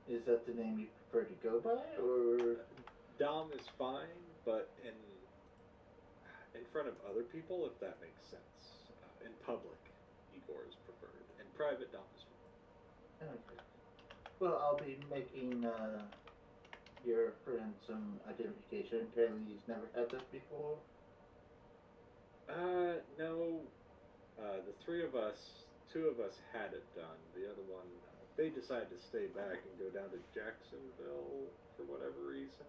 Is that the name you prefer to go by, or? Dom is fine, but in front of other people, if that makes sense. In public, Igor is preferred. In private, Dom is fine. Okay. Well, I'll be making your friend some identification. Apparently, he's never had this before. No. The three of us, two of us had it done. The other one, they decided to stay back and go down to Jacksonville for whatever reason.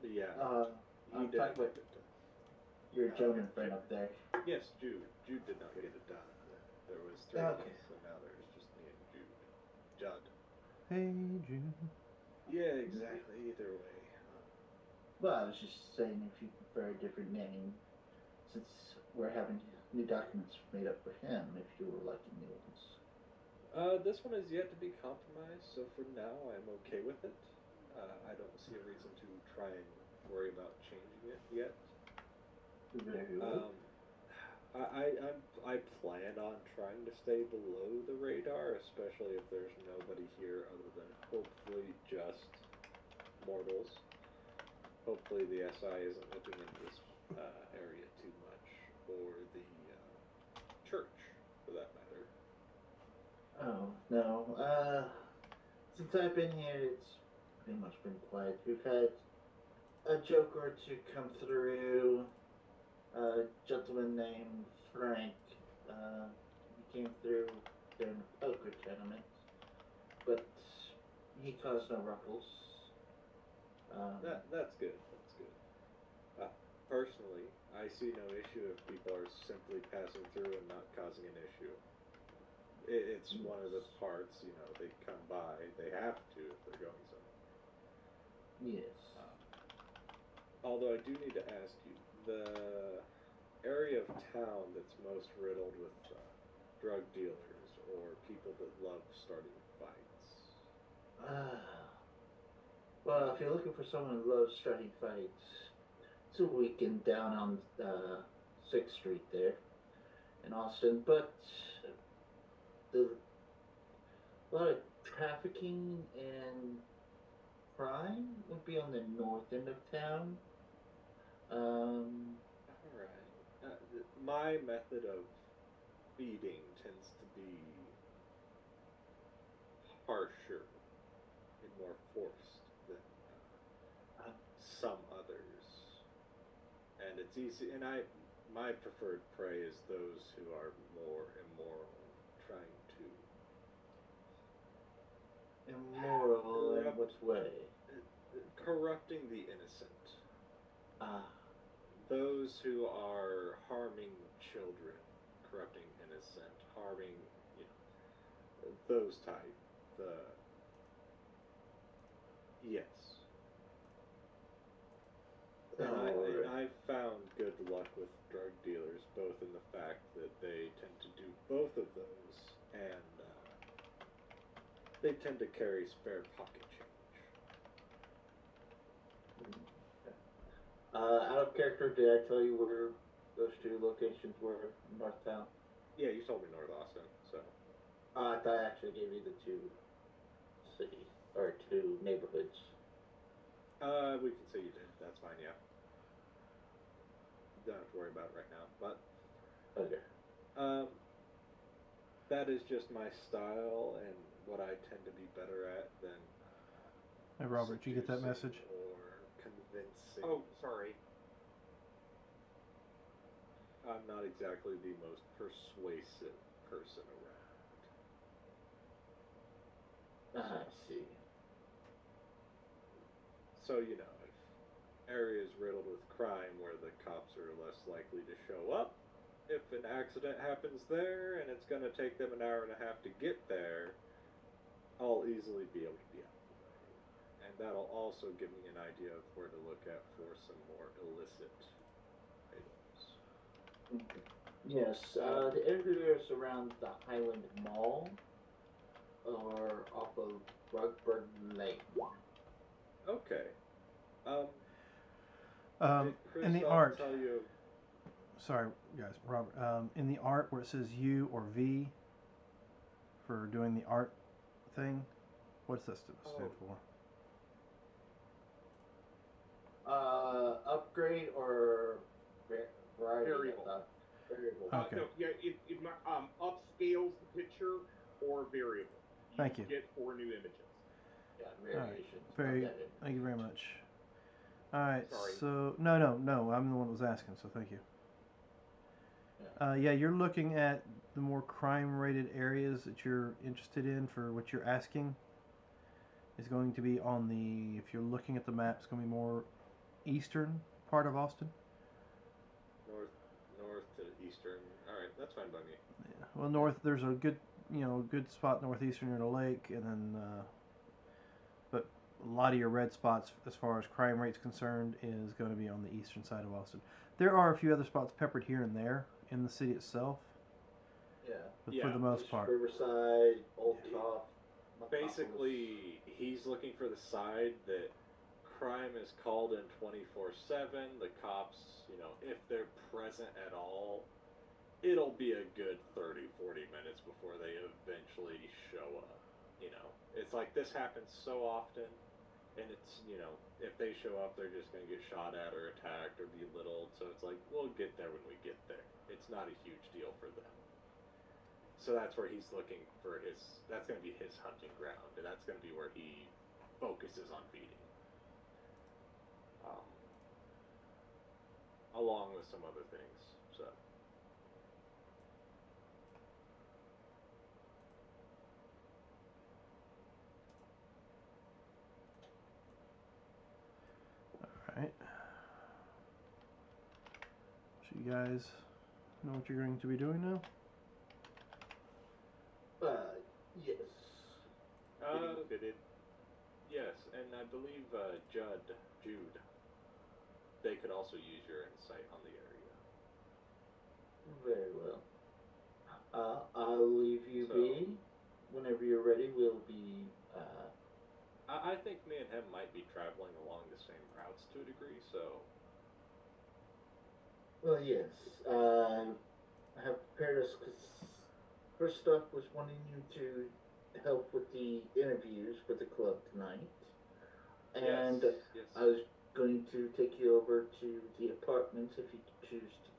But yeah, he I'm didn't talking about get it done. your German friend up there. Yes, Jude. Jude did not get it done. There was three of us, so now there's just me and Jude. Judd. Hey, Jude. Yeah, exactly. Either way. Well, I was just saying if you prefer a different name, since we're having new documents made up for him, if you were liking new ones. This one is yet to be compromised, so for now I'm okay with it. I don't see a reason to try and worry about changing it yet. Very well. I plan on trying to stay below the radar, especially if there's nobody here other than hopefully just mortals. Hopefully the SI isn't looking into this area too much, or the church, for that matter. Oh, no. Since I've been here, it's pretty much been quiet. We've had a joke or two come through. A gentleman named Frank. He came through during the poker tournament, but he caused no ruffles. That's good. That's good. Personally, I see no issue if people are simply passing through and not causing an issue. It's one of the parts, they come by, they have to if they're going somewhere. Yes. Although I do need to ask you, the area of town that's most riddled with drug dealers or people that love starting fights. Well, if you're looking for someone who loves starting fights, it's a weekend down on 6th Street there in Austin, but a lot of trafficking and crime would be on the north end of town. Alright. My method of feeding tends to be harsher and more forced than some others. it's easy, and my preferred prey is those who are more immoral, trying to Immoral in what way? corrupting the innocent. Ah, Those who are harming children, corrupting innocent, harming, you know, those type. The yes. And alright. I've found good luck with drug dealers, both in the fact that they tend to do both of those, and they tend to carry spare pocket change. Out of character, did I tell you where those two locations were in Northtown? Yeah, you told me North Austin, so. I thought I actually gave you the two cities, or two neighborhoods. We can say you did. That's fine, yeah. Don't have to worry about it right now. But, Okay. that is just my style and what I tend to be better at than Hey, Robert, did you get that seducing message? or convincing. Oh, sorry. I'm not exactly the most persuasive person around. I see. So, you know, if areas riddled with crime where the cops are less likely to show up, if an accident happens there and it's going to take them an hour and a half to get there, I'll easily be able to be out of the way. And that'll also give me an idea of where to look at for some more illicit items. Okay. Yes, the areas around the Highland Mall or off of Rugburn Lake. Okay. Did In the Christoph art, tell you? sorry guys, Robert. In the art where it says U or V for doing the art thing, what's that stand for? Upgrade or variety? Variable. Variable. Okay. No, yeah, it upscales the picture or variable. Thank you. Get 4 new images. Yeah, All right. variations. Thank you very much. All right. Sorry. So no, I'm the one that was asking. So thank you. Yeah, you're looking at the more crime-rated areas that you're interested in for what you're asking. Is going to be on the, if you're looking at the map, it's going to be more eastern part of Austin. North to eastern. All right, that's fine by me. Yeah. Well, north there's a good spot northeastern near the lake, and then but a lot of your red spots, as far as crime rate's concerned, is going to be on the eastern side of Austin. There are a few other spots peppered here and there in the city itself, Yeah. but for the most part, Riverside, Old Top. Basically, he's looking for the side that crime is called in 24/7. The cops, you know, if they're present at all, it'll be a good 30, 40 minutes before they eventually show up. You know, it's like this happens so often, and it's, you know, if they show up, they're just going to get shot at or attacked or belittled. So it's like, we'll get there when we get there. It's not a huge deal for them. So that's where he's looking for that's going to be his hunting ground, and that's going to be where he focuses on feeding. Along with some other things, so. Alright. So you guys know what you're going to be doing now? Yes. Yes, and I believe Jude, they could also use your insight on the area. Very well. I'll leave you be. Whenever you're ready, we'll be. I think me and him might be traveling along the same routes to a degree, so. Well, yes. I have prepared us because Christoph was wanting you to help with the interviews for the club tonight, and yes. I was going to take you over to the apartments if you choose to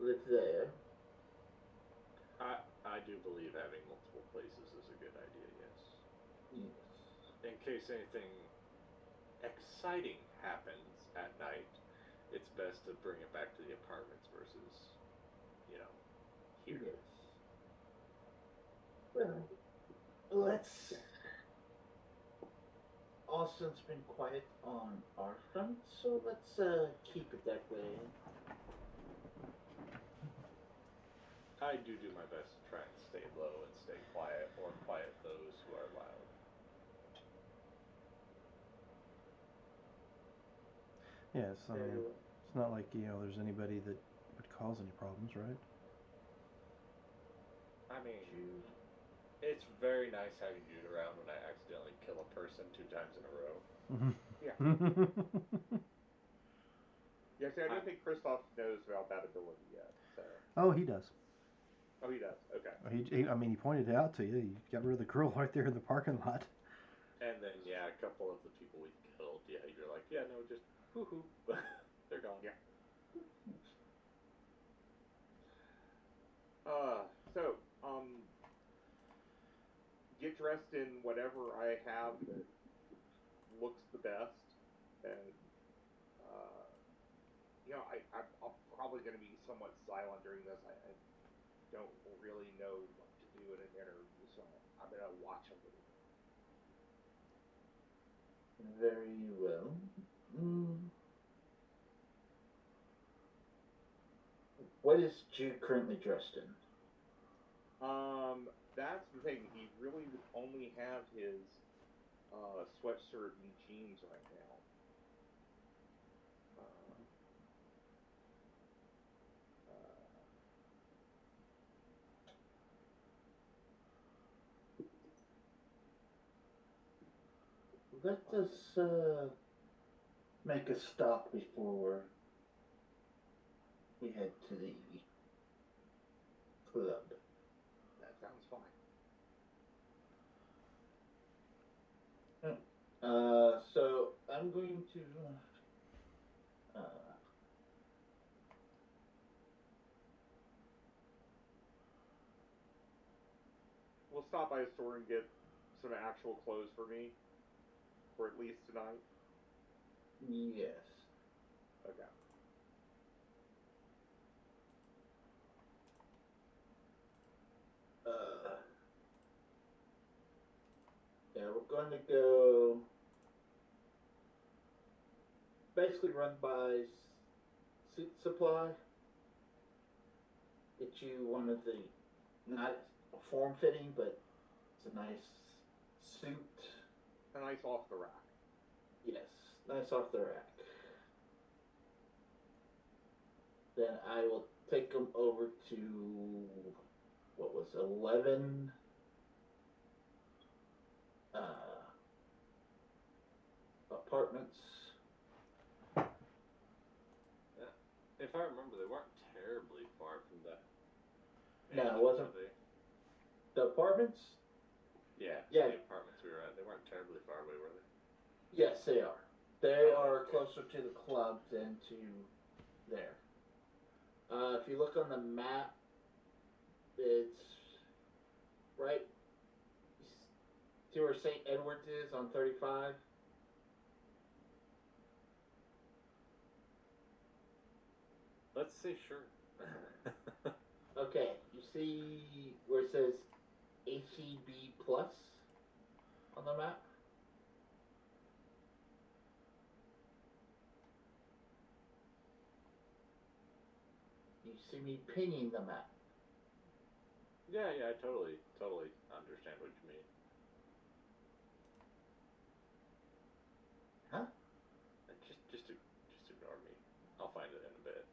live there. I do believe having multiple places is a good idea, yes. Yes. In case anything exciting happens at night, it's best to bring it back to the apartments versus, you know, here. Yes. Well, let's. Austin's been quiet on our front, so let's keep it that way. I do my best to try and stay low and stay quiet, or quiet those who are loud. Yes, I Very mean, well. it's not like, there's anybody that would cause any problems, right? I mean, You- it's very nice having you around when I accidentally kill a person 2 times in a row. Yeah. Yeah, see, I don't think Kristoff knows about that ability yet. So. Oh, he does. Oh, he does. Okay. He pointed it out to you. He got rid of the girl right there in the parking lot. And then, yeah, a couple of the people we killed, yeah, you're like, yeah, no, just woohoo. They're gone. Yeah. So, get dressed in whatever I have that looks the best, and I'm probably going to be somewhat silent during this. I don't really know what to do in an interview, so I'm going to watch a little. Very well. What is Jude currently dressed in? That's the thing. He really would only have his sweatshirt and jeans right now. Let us make a stop before we head to the club. That sounds fine. So I'm going to We'll stop by a store and get some actual clothes for me, for at least tonight. yes. Okay. Yeah, we're going to go basically run by suit supply. Get you one of the, not form fitting, but it's a nice suit. A nice off the rack. Yes, nice off the rack. Then I will take them over to, what was 11 apartments. If I remember, they weren't terribly far from that. No, it mansion, wasn't. were they? The apartments? Yeah. Yeah. The apartments we were at, they weren't terribly far away, were they? Yes, they are. They Oh, are okay. closer to the club than to there. If you look on the map, it's right. See where St. Edwards is on 35? Let's say sure. Okay, you see where it says HEB Plus on the map? You see me pinging the map. Yeah, I totally understand what you mean. Huh? Just ignore me. I'll find it in a bit.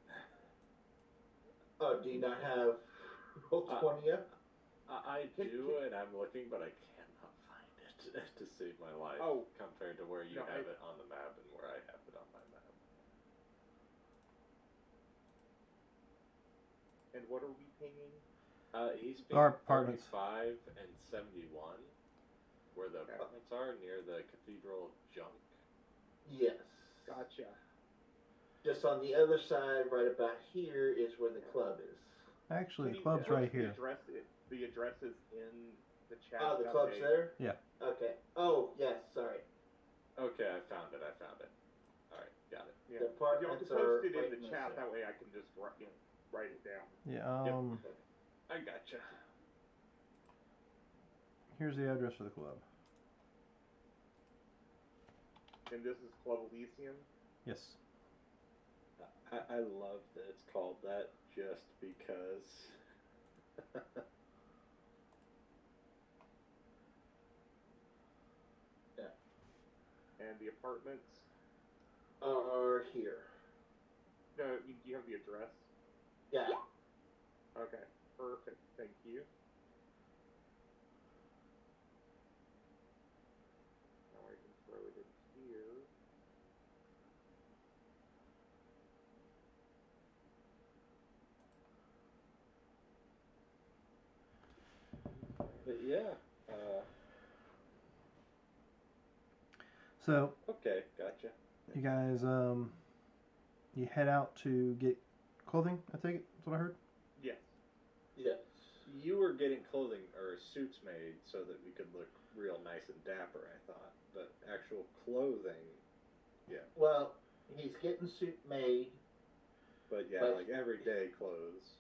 Oh, do you not have roll 20 up? I do, and I'm looking, but I cannot find it to save my life. Oh. Compared to where you No, have it on the map and where I have it on my map. And what are we pinging? He's Our being apartments. 35 and 71, where the apartments are near the Cathedral Junk. Yes. Gotcha. Just on the other side, right about here, is where the club is. Actually, the Can you club's put right here. The address is in the chat. Oh, the that club's way. there? Yeah. Okay. Oh, yes, sorry. Okay, I found it. Alright, got it. Yeah. The apartment apartments post are it right in the in chat. center. That way I can just write it down. Yeah. Yep. I gotcha. Here's the address for the club. And this is Club Elysium. Yes. I love that it's called that just because. And the apartments. Are here. No, do you have the address? Yeah. Okay, perfect. Thank you. Now I can throw it in here. But yeah. So Okay, gotcha. you guys, you head out to get clothing. I take it. That's what I heard. Yes. Yes. You were getting clothing or suits made so that we could look real nice and dapper, I thought. But actual clothing, yeah. Well, he's getting suit made. But yeah, But- like everyday clothes.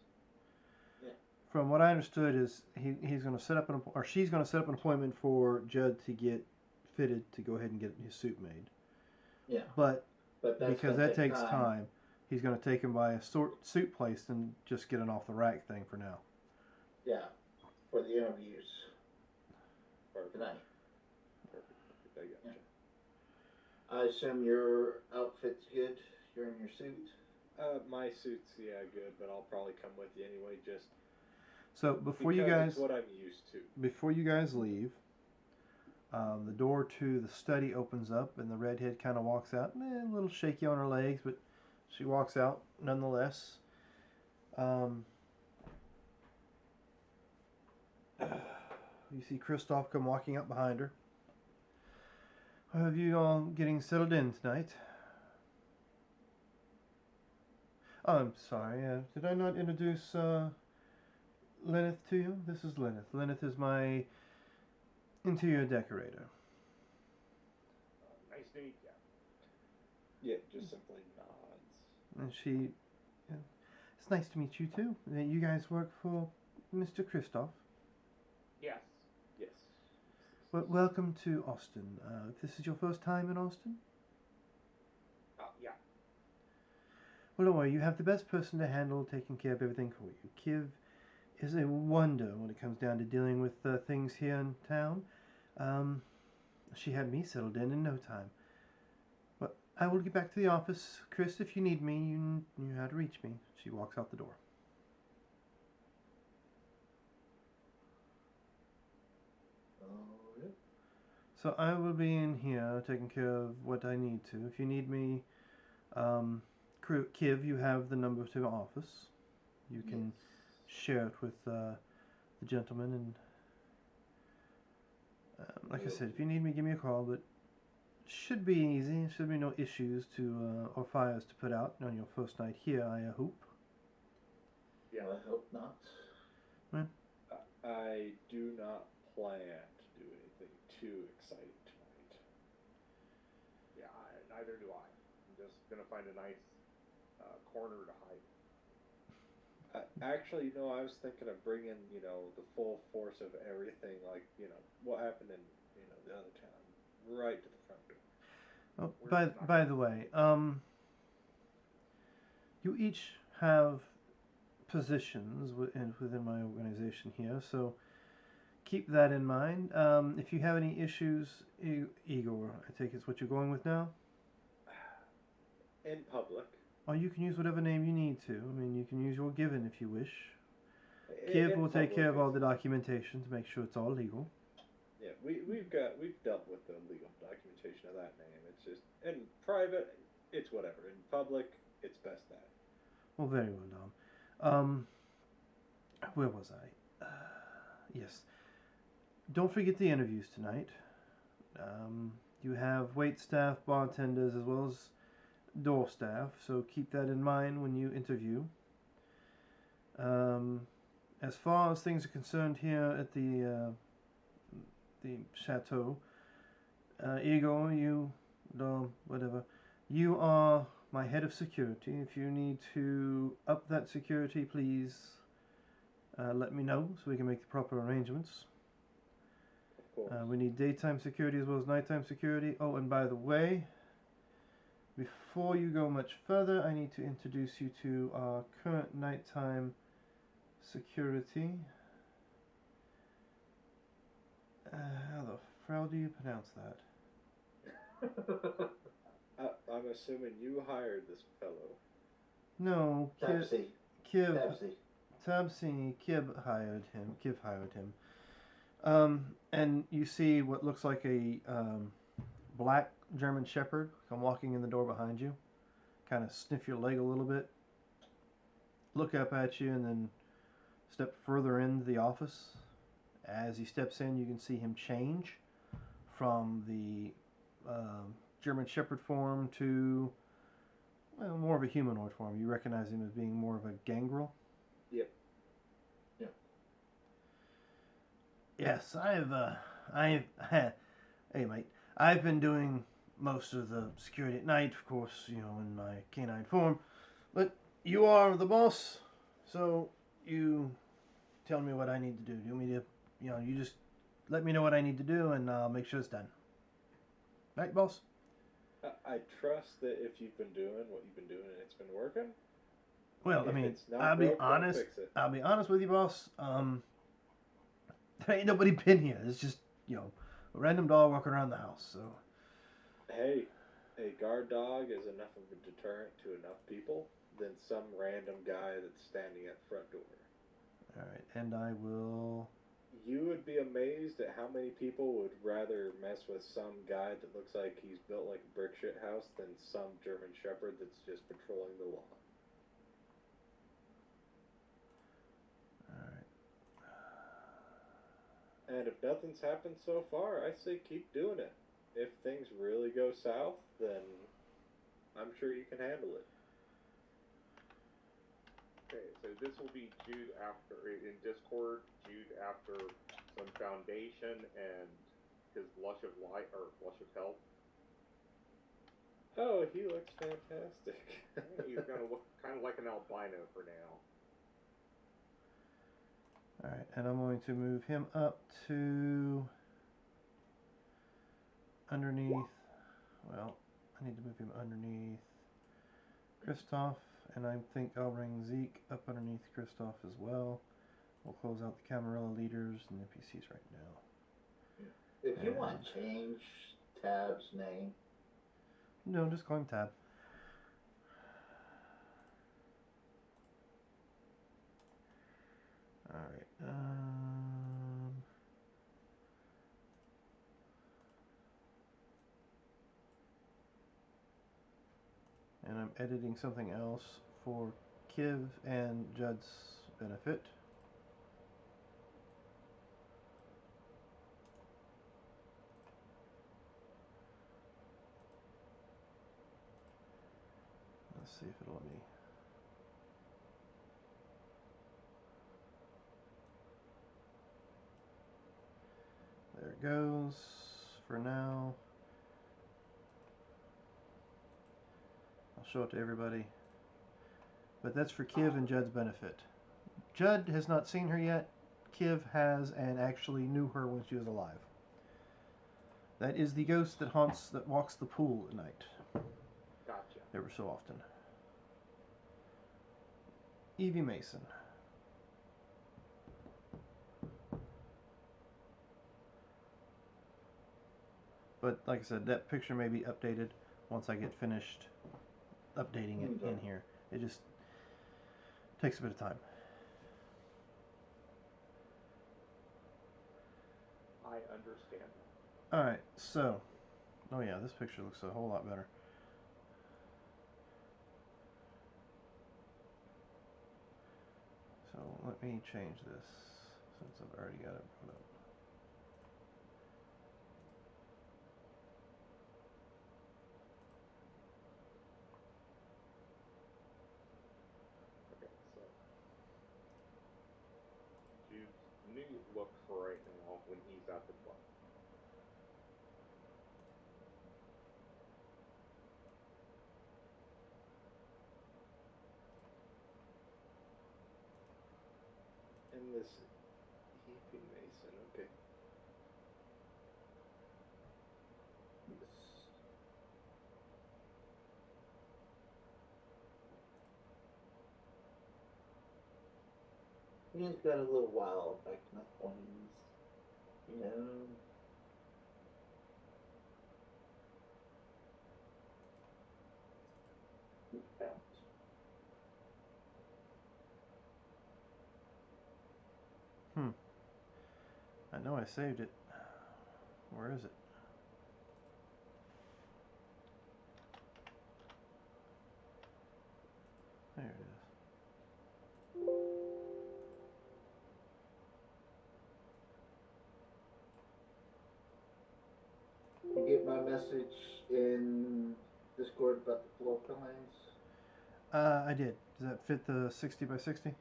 From what I understood is he's going to set up or she's going to set up an appointment for Judd to get fitted to go ahead and get his suit made. Yeah. But But that's because gonna that take takes time, he's going to take him by a suit place and just get an off the rack thing for now. Yeah. For the interviews Perfect. tonight. Perfect. I gotcha. I assume your outfit's good. You're in your suit. My suit's good, but I'll probably come with you anyway. Just So before because you guys it's what I'm used to. before you guys leave, the door to the study opens up, and the redhead kind of walks out, a little shaky on her legs, but she walks out nonetheless. You see Kristoff come walking up behind her. How have you all getting settled in tonight? Oh, I'm sorry. Did I not introduce Lenneth to you? This is Lenneth. Lenneth is my interior decorator. Nice to meet you. Yeah, just simply nods. And she... It's nice to meet you too. You guys work for Mr. Kristoff. Yes. Yes. Well, welcome to Austin. This is your first time in Austin? Yeah. Well, don't worry. You have the best person to handle taking care of everything for you. Kiv is a wonder when it comes down to dealing with things here in town. She had me settled in no time. But I will get back to the office. Chris, if you need me, you know how to reach me. She walks out the door. Oh, yeah. So I will be in here taking care of what I need to. If you need me, Kiv, you have the number to the office. You can share it with the gentleman. And like I said, if you need me, give me a call. But should be easy. Should be no issues to or fires to put out on your first night here, I hope. Yeah, I hope not. I do not plan to do anything too exciting tonight. Yeah, neither do I. I'm just gonna find a nice corner to hide. Actually, no, I was thinking of bringing, the full force of everything, like, what happened in, the other town, right to the front door. Oh, by the way, you each have positions within my organization here, so keep that in mind. If you have any issues, Igor, I take it's what you're going with now? In public. Or you can use whatever name you need to. I mean, you can use your given if you wish. In Kiv will take public, care of all the documentation to make sure it's all legal. Yeah, we've dealt with the legal documentation of that name. It's just in private, it's whatever. In public, it's best that. Well, very well done. Where was I? Yes. Don't forget the interviews tonight. You have wait staff, bartenders, as well as door staff, so keep that in mind when you interview. As far as things are concerned here at the chateau, Igor, whatever, you are my head of security. If you need to up that security, please let me know so we can make the proper arrangements. Of course. We need daytime security as well as nighttime security. Oh, and by the way, before you go much further, I need to introduce you to our current nighttime security. How the hell do you pronounce that? I'm assuming you hired this fellow. No, Tabsy. Kiv. Tabsy. Tabsy. Kiv hired him. And you see what looks like a black German Shepherd come walking in the door behind you. Kind of sniff your leg a little bit. Look up at you and then step further into the office. As he steps in, you can see him change from the German Shepherd form to, well, more of a humanoid form. You recognize him as being more of a gangrel. Yep. Yeah. Yes, hey mate, I've been doing most of the security at night, of course, you know, in my canine form. But you are the boss, so you tell me what I need to do. Do you want me to, you know, you just let me know what I need to do and I'll make sure it's done. Right, boss? I trust that if you've been doing what you've been doing and it's been working. Well, if I mean, it's not I'll be broke, don't honest. fix it. I'll be honest with you, boss. There ain't nobody been here. It's just, you know, a random dog walking around the house. So. Hey, a guard dog is enough of a deterrent to enough people than some random guy that's standing at the front door. All right, and I will. You would be amazed at how many people would rather mess with some guy that looks like he's built like a brick shit house than some German Shepherd that's just patrolling the lawn. All right. And if nothing's happened so far, I say keep doing it. If things really go south, then I'm sure you can handle it. Okay, so this will be Jude after, in Discord, Jude after some foundation and his blush of light, or blush of health. Oh, he looks fantastic. He's gonna look kind of like an albino for now. All right, and I'm going to move him up to underneath. Well, I need to move him underneath Kristoff, and I think I'll bring Zeke up underneath Kristoff as well. We'll close out the Camarilla leaders and NPCs right now. If you want to change Tab's name, No, just call him Tab. All right. And I'm editing something else for Kiv and Judd's benefit. Let's see if it'll let me. There it goes for now. I'll show it to everybody. But that's for Kiv and Judd's benefit. Judd has not seen her yet. Kiv has and actually knew her when she was alive. That is the ghost that walks the pool at night. Gotcha. Ever so often. Evie Mason. But like I said, that picture may be updated once I get finished updating it in here. It just takes a bit of time. I understand. Alright, so. Oh yeah, this picture looks a whole lot better. So let me change this since I've already got it put up. Okay, so Jude's new look for right now when he's at the club. And this EP Mason, okay. He's got a little wild back in the 20s, you know. I know I saved it. Where is it? There it is. You get my message in Discord about the floor plans? I did. Does that fit the 60 by 60?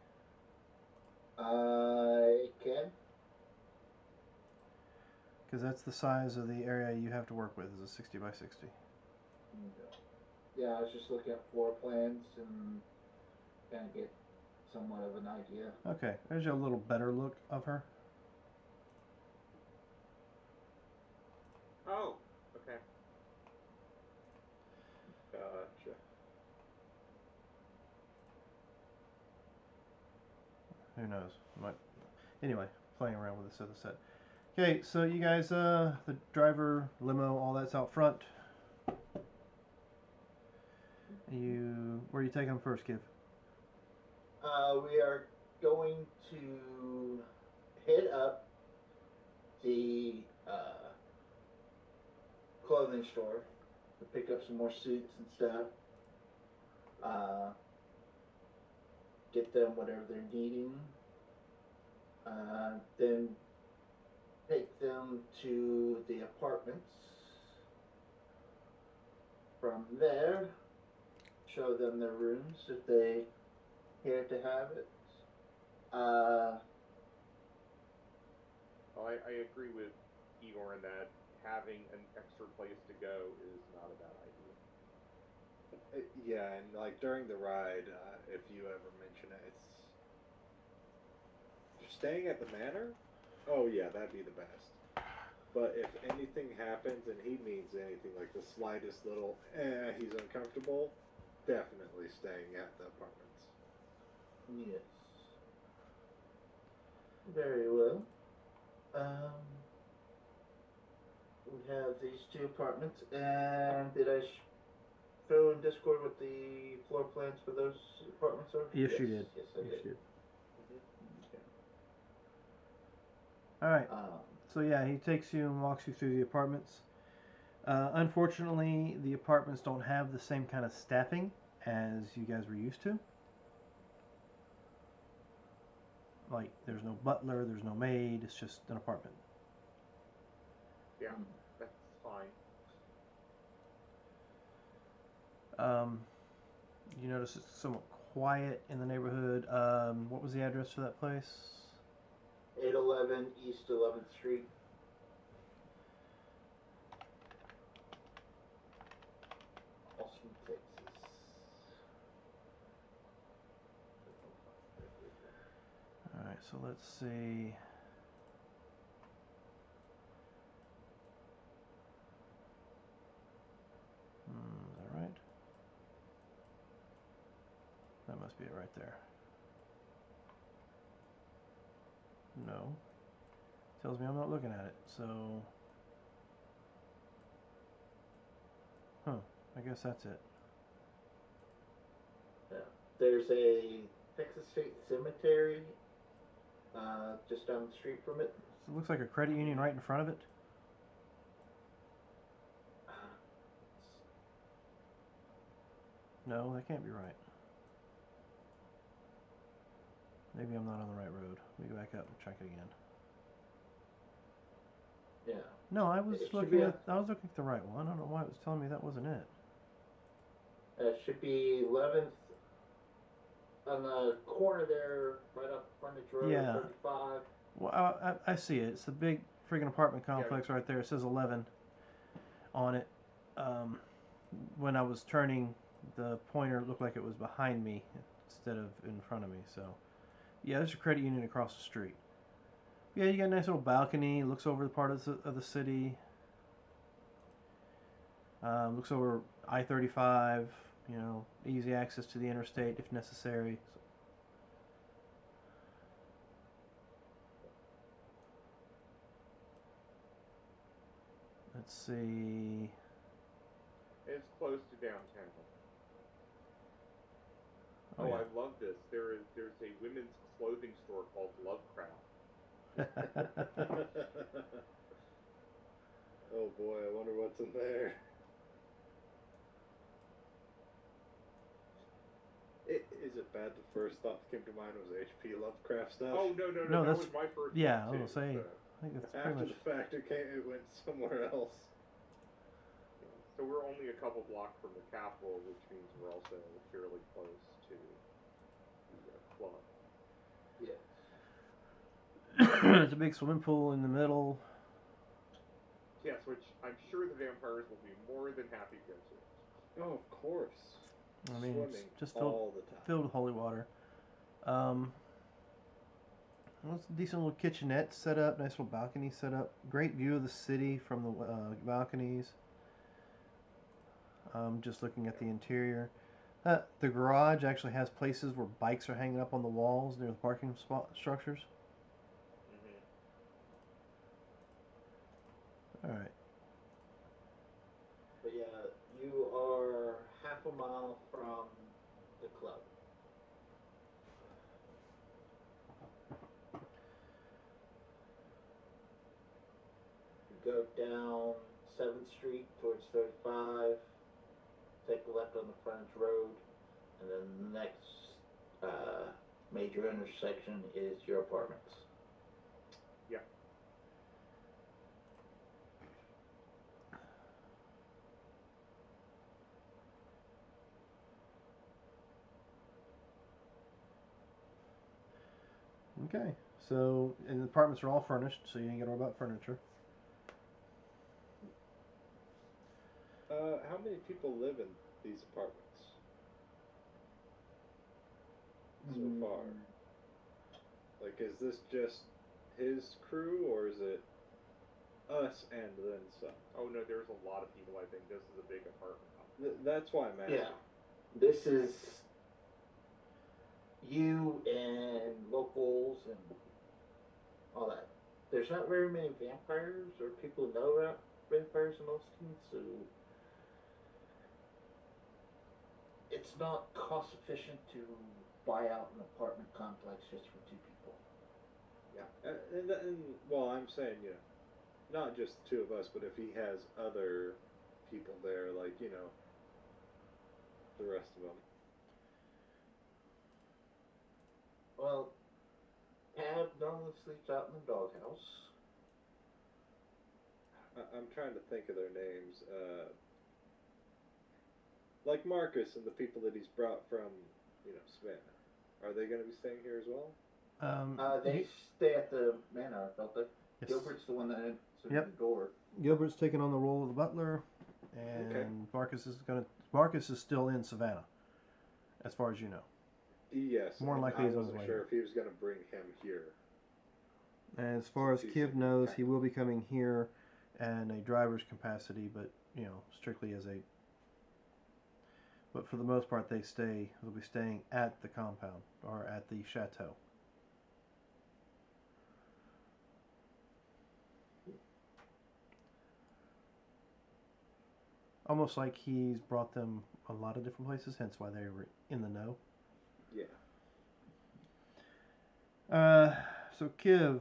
It can. Because that's the size of the area you have to work with, is a 60 by 60. Yeah, I was just looking at floor plans and kind of get somewhat of an idea. Okay, there's a little better look of her. Oh, okay. Gotcha. Who knows? Might. Anyway, playing around with this other set. Okay, so you guys, the driver, limo, all that's out front. Where are you taking them first, Kiv? We are going to hit up the clothing store to pick up some more suits and stuff. Get them whatever they're needing. Then take them to the apartments. From there, show them their rooms if they care to have it. I agree with Igor in that having an extra place to go is not a bad idea. Yeah, and like during the ride, if you ever mention it, it's you're staying at the manor. Oh yeah, that'd be the best. But if anything happens and he needs anything, like the slightest little, he's uncomfortable, definitely staying at the apartments. Yes. Very well. We have these two apartments, and did I throw in Discord what the floor plans for those apartments are? Yes, you did. Yes, I did. Okay. All right. So yeah, he takes you and walks you through the apartments. Unfortunately, the apartments don't have the same kind of staffing as you guys were used to. Like, there's no butler, there's no maid, it's just an apartment. Yeah, that's fine. You notice it's somewhat quiet in the neighborhood. What was the address for that place? 811 East 11th Street. Austin, Texas. Alright, so let's see. Is that right? That must be it right there. No. Tells me I'm not looking at it, so... Huh, I guess that's it. Yeah. There's a Texas State Cemetery just down the street from it. So it looks like a credit union right in front of it. No, that can't be right. Maybe I'm not on the right road. Let me go back up and check it again. Yeah. No, I was It should looking be at the right one. I don't know why it was telling me that wasn't it. It should be 11th on the corner there, right up frontage road, Yeah. 35. Well, I see it. It's the big freaking apartment complex right there. It says 11 on it. When I was turning, the pointer looked like it was behind me instead of in front of me. So Yeah, there's a credit union across the street. Yeah, you got a nice little balcony. Looks over the part of the city. Looks over I-35. You know, easy access to the interstate if necessary. Let's see. It's close to downtown. Oh, Oh, yeah. I love this. There's a women's clothing store called Lovecraft. Oh boy, I wonder what's in there. Is it bad? The first thought that came to mind was H.P. Lovecraft stuff. Oh no, No, that that's- was my first. Yeah, I thought, was too, gonna say. but- I think that's pretty After much. the fact, it went somewhere else. So we're only a couple blocks from the Capitol, which means we're also fairly close to the club. Yes. There's a big swimming pool in the middle. Yes, which I'm sure the vampires will be more than happy to go to. Oh, of course. I mean, Swimming it's just all the time. filled with holy water. Well, it's a decent little kitchenette set up, nice little balcony set up. Great view of the city from the balconies. Just looking at the interior. The garage actually has places where bikes are hanging up on the walls near the parking spot structures. All right. But yeah, you are half a mile from the club. You go down 7th Street towards 35, take a left on the frontage road, and then the next major intersection is your apartments. Yeah. Okay. So, and the apartments are all furnished, so you ain't got to worry about furniture. How many people live in these apartments so far? Like, is this just his crew, or is it us and then some? Oh no, there's a lot of people. I think this is a big apartment complex. That's why I'm asking. Yeah. This is you and locals and all that. There's not very many vampires or people who know about vampires in Austin, so it's not cost efficient to buy out an apartment complex just for 2 people. Yeah, well, I'm saying, you know, not just the 2 of us, but if he has other people there, like, you know, the rest of them. Well, Pab normally sleeps out in the doghouse. I'm trying to think of their names. Like Marcus and the people that he's brought from, you know, Savannah. Are they going to be staying here as well? They stay at the manor, don't they? Yes. Gilbert's the one that answered Yep. the door. Gilbert's taking on the role of the butler, and Okay. Marcus is still in Savannah, as far as you know. Yes. More and likely I he's on his wasn't way sure here. if he was going to bring him here. And as far as Since Kiv he's knows, kind he of- will be coming here in a driver's capacity, but you know, strictly as a. But for the most part, they'll be staying at the compound or at the chateau. Almost like he's brought them a lot of different places, hence why they were in the know. Yeah. So Kiv,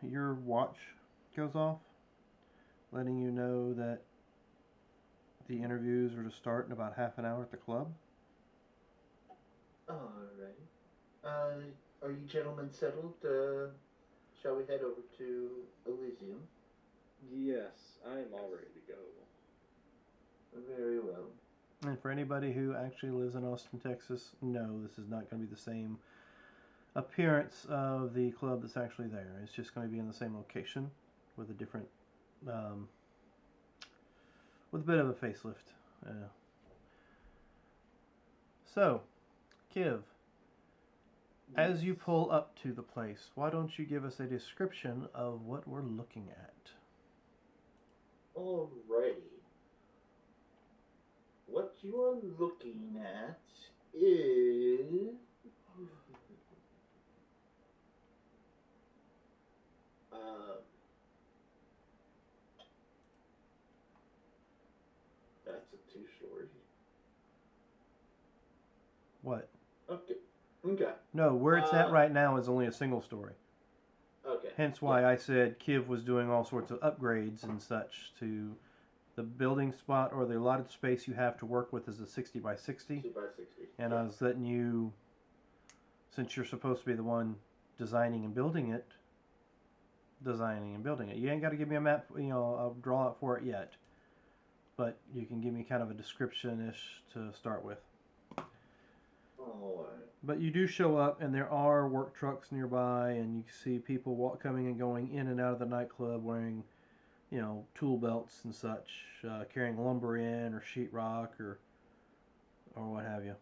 your watch goes off, letting you know that the interviews are to start in about half an hour at the club. Alright. Are you gentlemen settled? Shall we head over to Elysium? Yes, I am all ready to go. Very well. And for anybody who actually lives in Austin, Texas, no, this is not going to be the same appearance of the club that's actually there. It's just going to be in the same location with a different, with a bit of a facelift. So, Kiv, As you pull up to the place, why don't you give us a description of what we're looking at? Alrighty. What you are looking at is that's a two-story. What? Okay. Okay. No, where it's at right now is only a single story. Okay. Hence why I said Kiv was doing all sorts of upgrades and such to the building spot or the allotted space you have to work with is a 60 by 60. 60 by 60. And I was letting you, since you're supposed to be the one designing and building it. You ain't got to give me a map, I'll draw out for it yet. But you can give me kind of a description-ish to start with. Alright. But you do show up, and there are work trucks nearby, and you see people coming and going in and out of the nightclub wearing, tool belts and such, carrying lumber in or sheetrock or what have you.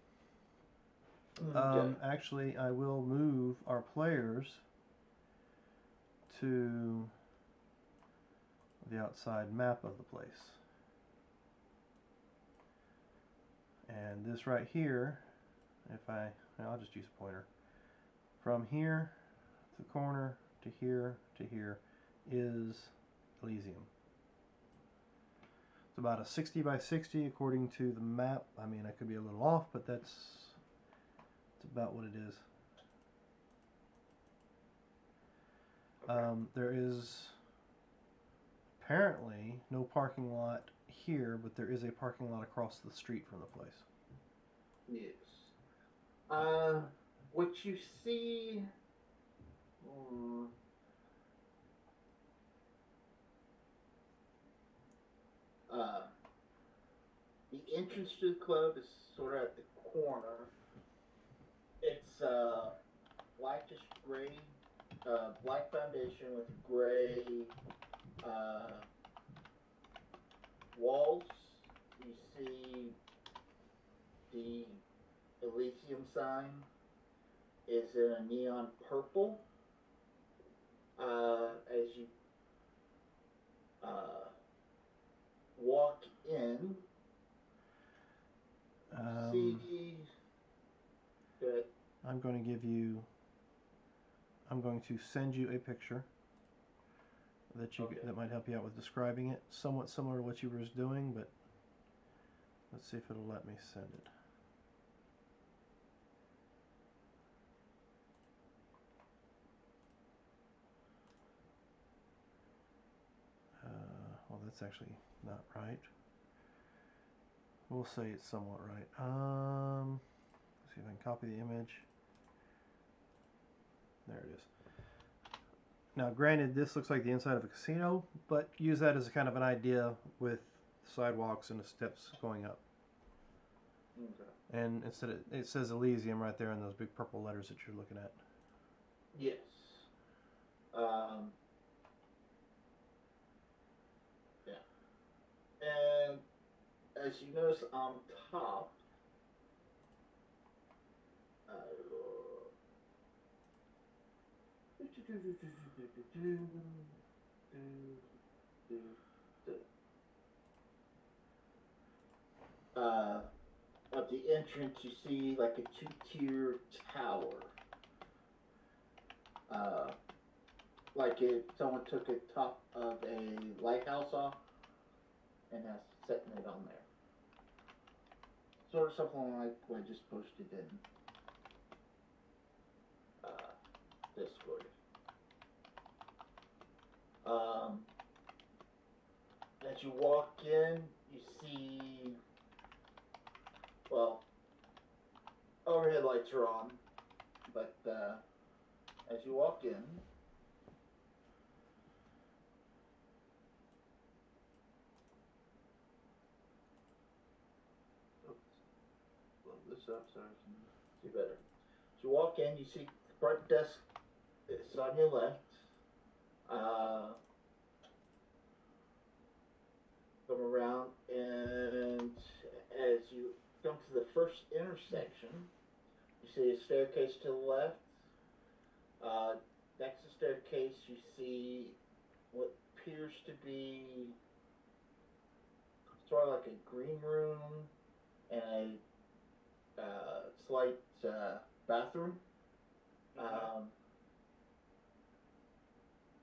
Okay. Actually, I will move our players to the outside map of the place. And this right here, I'll just use a pointer. From here to the corner to here is Elysium. It's about a 60 by 60 according to the map. I mean, I could be a little off, but that's about what it is. There is apparently no parking lot here, but there is a parking lot across the street from the place. Yes. What you see, the entrance to the club is sort of at the corner. It's blackish gray, black foundation with gray walls. You see the Elysium sign is in a neon purple. As you walk in, see. Good. I'm going to send you a picture that might help you out with describing it. Somewhat similar to what you were just doing, but let's see if it'll let me send it. Well, that's actually not right. We'll say it's somewhat right. Let's see if I can copy the image. There it is. Now, granted, this looks like the inside of a casino, but use that as a kind of an idea with sidewalks and the steps going up. Okay. And instead it says Elysium right there in those big purple letters that you're looking at. Yes. Yeah. And as you notice on top, at the entrance you see like a two-tier tower. Like if someone took a top of a lighthouse off and has setting it on there. Sort of something like what I just posted in Discord. As you walk in, you see, well, overhead lights are on, but as you walk in, blow this up so I can see better. As you walk in, you see the front desk. It's on your left. Come around, and as you come to the first intersection, you see a staircase to the left, Next to the staircase, you see what appears to be sort of like a green room and a slight bathroom.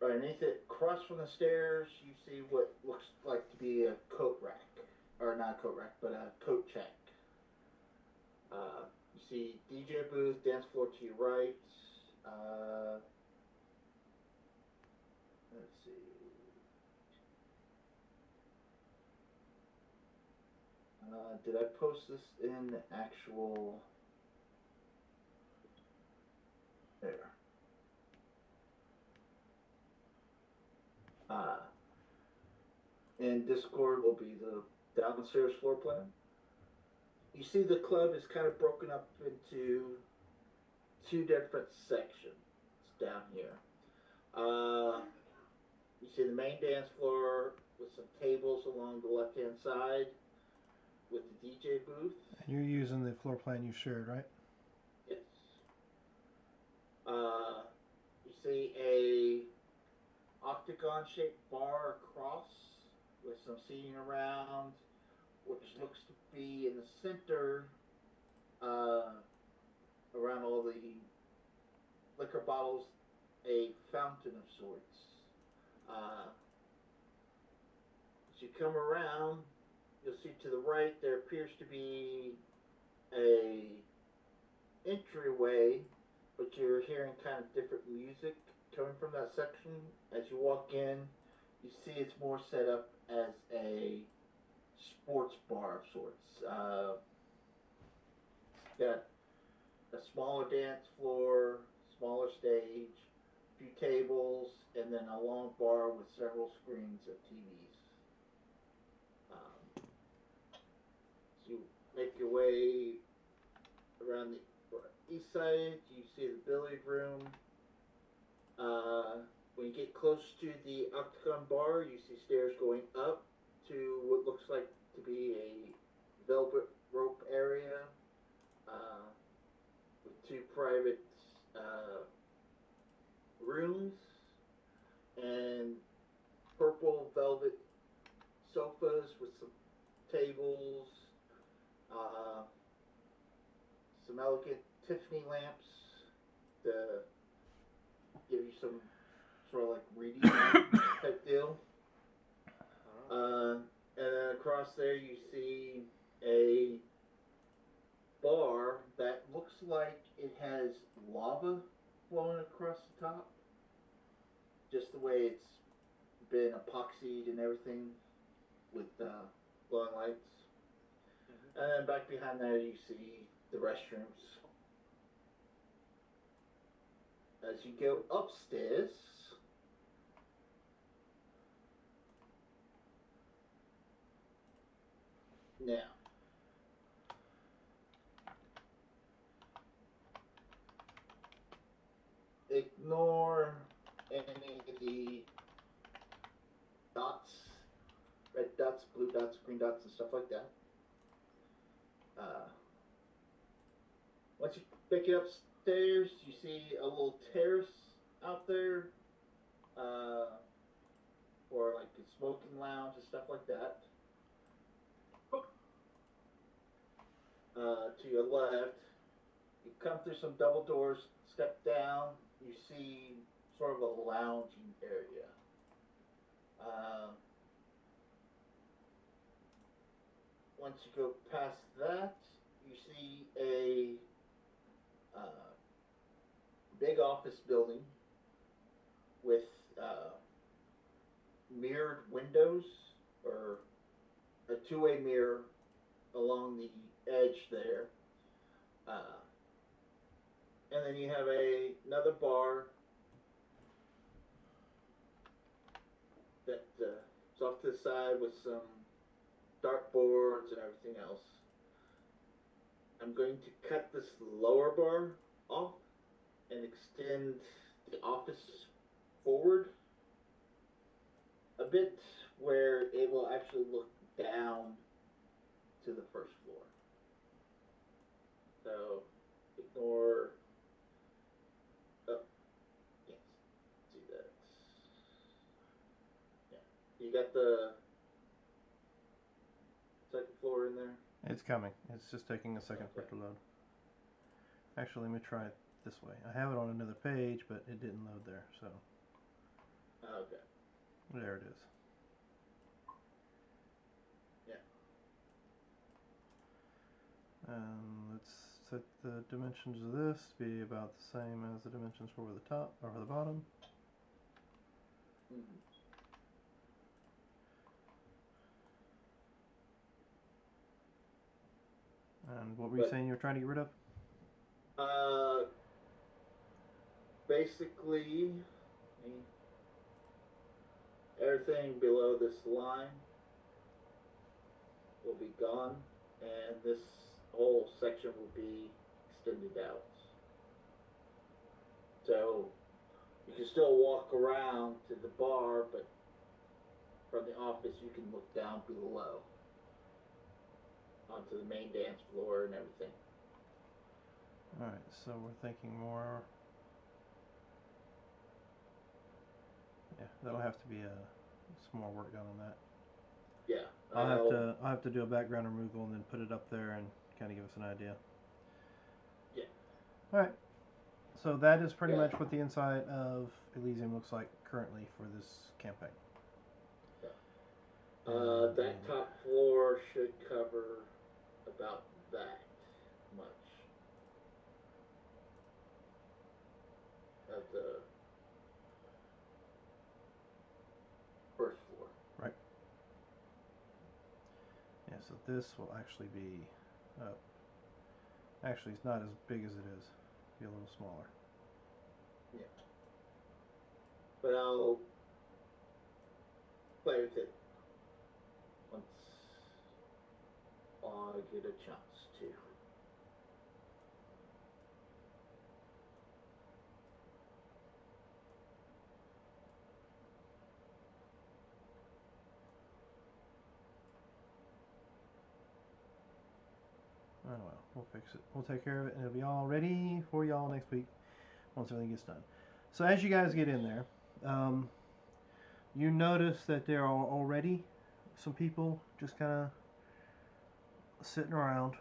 Right underneath it, across from the stairs, you see what looks like to be a coat rack. Or not a coat rack, but a coat check. You see DJ booth, dance floor to your right. Let's see. Did I post this in the actual... There. And Discord will be the downstairs floor plan. You see the club is kind of broken up into two different sections down here. You see the main dance floor with some tables along the left-hand side with the DJ booth. And you're using the floor plan you shared, right? Yes. You see a octagon-shaped bar across with some seating around, which looks to be in the center, around all the liquor bottles, a fountain of sorts. As you come around, you'll see to the right there appears to be a entryway, but you're hearing kind of different music coming from that section. As you walk in, you see it's more set up as a sports bar of sorts. Got a smaller dance floor, smaller stage, a few tables, and then a long bar with several screens of TVs. So you make your way around the east side, you see the billiard room. When you get close to the octagon bar, you see stairs going up to what looks like to be a velvet rope area with two private rooms and purple velvet sofas with some tables, some elegant Tiffany lamps to give you some sort of like reading type deal. And then across there you see a bar that looks like it has lava flowing across the top. Just the way it's been epoxied and everything with glowing lights. And then back behind there you see the restrooms. As you go upstairs, now, ignore any of the dots, red dots, blue dots, green dots, and stuff like that. Once you pick it upstairs, you see a little terrace out there for like a smoking lounge and stuff like that. To your left, you come through some double doors, step down, you see sort of a lounging area. Once you go past that, you see a big office building with mirrored windows, or a two-way mirror along the edge there. And then you have another bar that is off to the side with some dartboards and everything else. I'm going to cut this lower bar off and extend the office forward a bit, where it will actually look down to the first floor. So ignore got the second floor in there? It's coming. It's just taking a second for it to load. Actually, let me try it this way. I have it on another page, but it didn't load there, so. Okay. There it is. Yeah. Let's set the dimensions of this to be about the same as the dimensions for the top or for the bottom. Mm-hmm. And what were you saying you were trying to get rid of? Basically, everything below this line will be gone, and this whole section will be extended out. So you can still walk around to the bar, but from the office you can look down below onto the main dance floor and everything. Alright, so we're thinking more. Yeah, that'll have to be some more work done on that. Yeah. I'll have to do a background removal and then put it up there and kind of give us an idea. Yeah. Alright, so that is pretty much what the inside of Elysium looks like currently for this campaign. That top floor should cover about that much of the first floor. Right. Yeah, so this will actually be up. Actually, it's not as big as it is. It'll be a little smaller. Yeah. But I'll play with it once I get a chance to. Oh well, we'll fix it. We'll take care of it, and it'll be all ready for y'all next week once everything gets done. So as you guys get in there, you notice that there are already some people just kind of sitting around.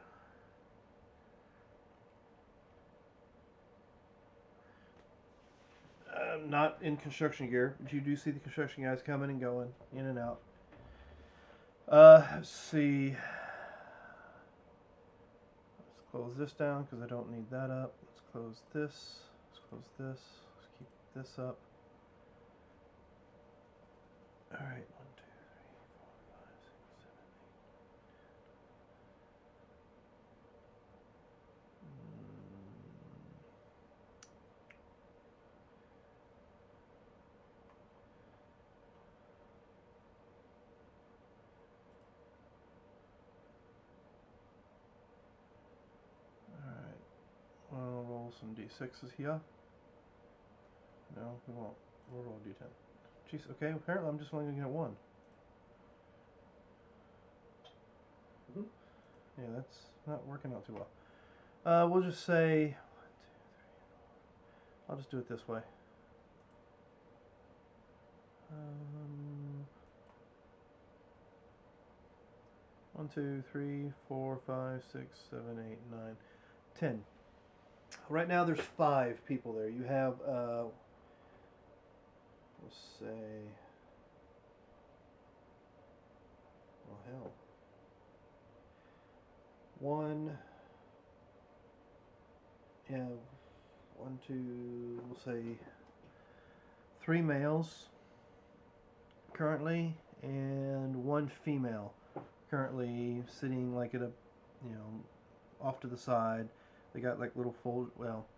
Not in construction gear, but you do see the construction guys coming and going, in and out. Let's see. Let's close this down because I don't need that up. Let's close this. Let's close this. Let's keep this up. All right, 1, 2, 3, 4, 5, 6, 7, 8. All right, we'll roll some d6s here. No, we won't. We'll roll d10. Jeez, okay, apparently I'm just only going to get 1. Mm-hmm. Yeah, that's not working out too well. We'll just say 1, 2, 3, 4. I'll just do it this way. 1, 2, 3, 4, 5, 6, 7, 8, 9, 10. Right now there's 5 people there. You have let's say, well, hell, 1, you have 1, 2, we'll say 3 males currently, and 1 female currently sitting like at a, off to the side. They got like little well,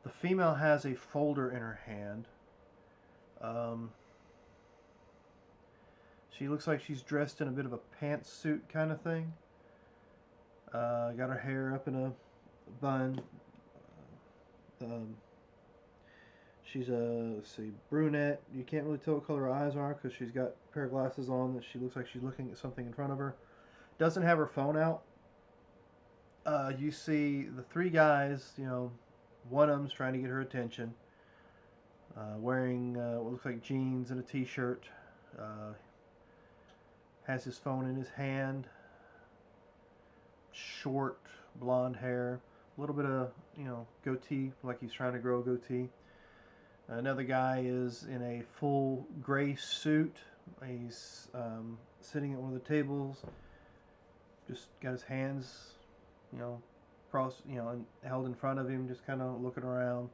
the female has a folder in her hand. She looks like she's dressed in a bit of a pantsuit kind of thing. Got her hair up in a bun. She's let's see, brunette. You can't really tell what color her eyes are because she's got a pair of glasses on that she looks like she's looking at something in front of her. Doesn't have her phone out. You see the 3 guys, one of them's trying to get her attention. Wearing what looks like jeans and a t-shirt, Has his phone in his hand. Short, blonde hair. A little bit of, goatee, like he's trying to grow a goatee. Another guy is in a full gray suit. He's sitting at one of the tables. Just got his hands, crossed, and held in front of him, just kind of looking around.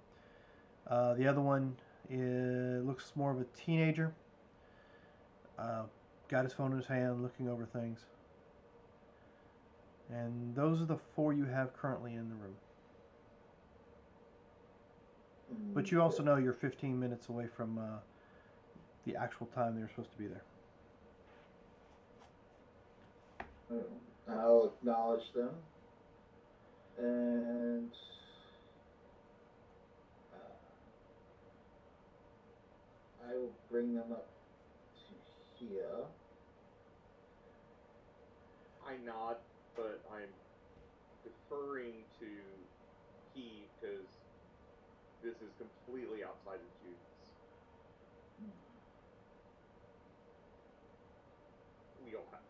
The other one looks more of a teenager. Got his phone in his hand, looking over things. And those are the 4 you have currently in the room. But you also know you're 15 minutes away from the actual time they're supposed to be there. I'll acknowledge them. And I will bring them up to here. I nod, but I'm deferring to he because this is completely outside of Jude's wheelhouse.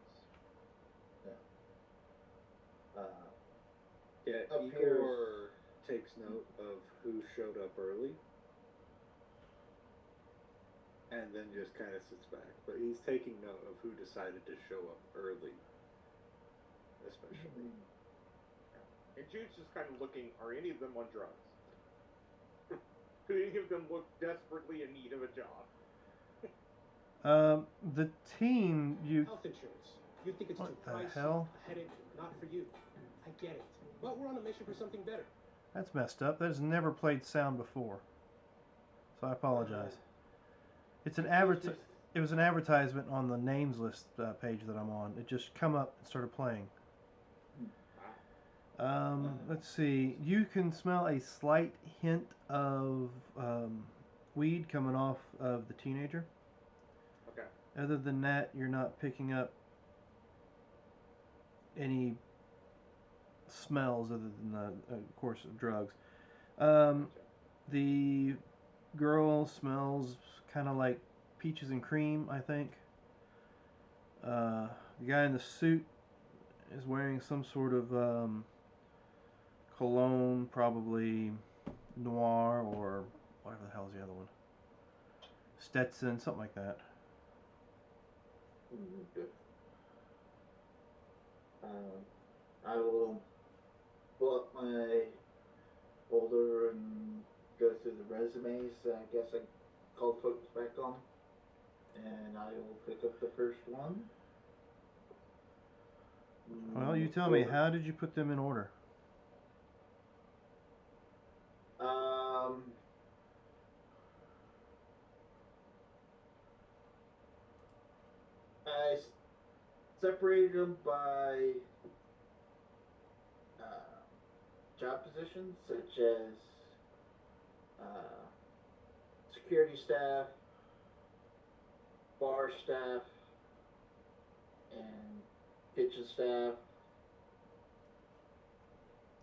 Yeah, Up Igor takes note of who showed up early. And then just kind of sits back. But he's taking note of who decided to show up early. Especially. And Jude's just kind of looking, are any of them on drugs? Do any of them look desperately in need of a job? The team, Health insurance. You think it's What too the pricey? hell? A headache? Not for you. I get it. But we're on a mission for something better. That's messed up. That has never played sound before. So I apologize. It was an advertisement on the names list page that I'm on. It just come up and started playing. Let's see. You can smell a slight hint of weed coming off of the teenager. Okay. Other than that, you're not picking up any smells other than of course, of drugs. The girl smells kind of like peaches and cream, I think. The guy in the suit is wearing some sort of cologne, probably Noir or whatever the hell is the other one. Stetson, something like that. Good. I will pull up my folder and go through the resumes. I guess I call folks back on, and I will pick up the first one. Well, you tell me, how did you put them in order? I separated them by job positions, such as security staff, bar staff, and kitchen staff,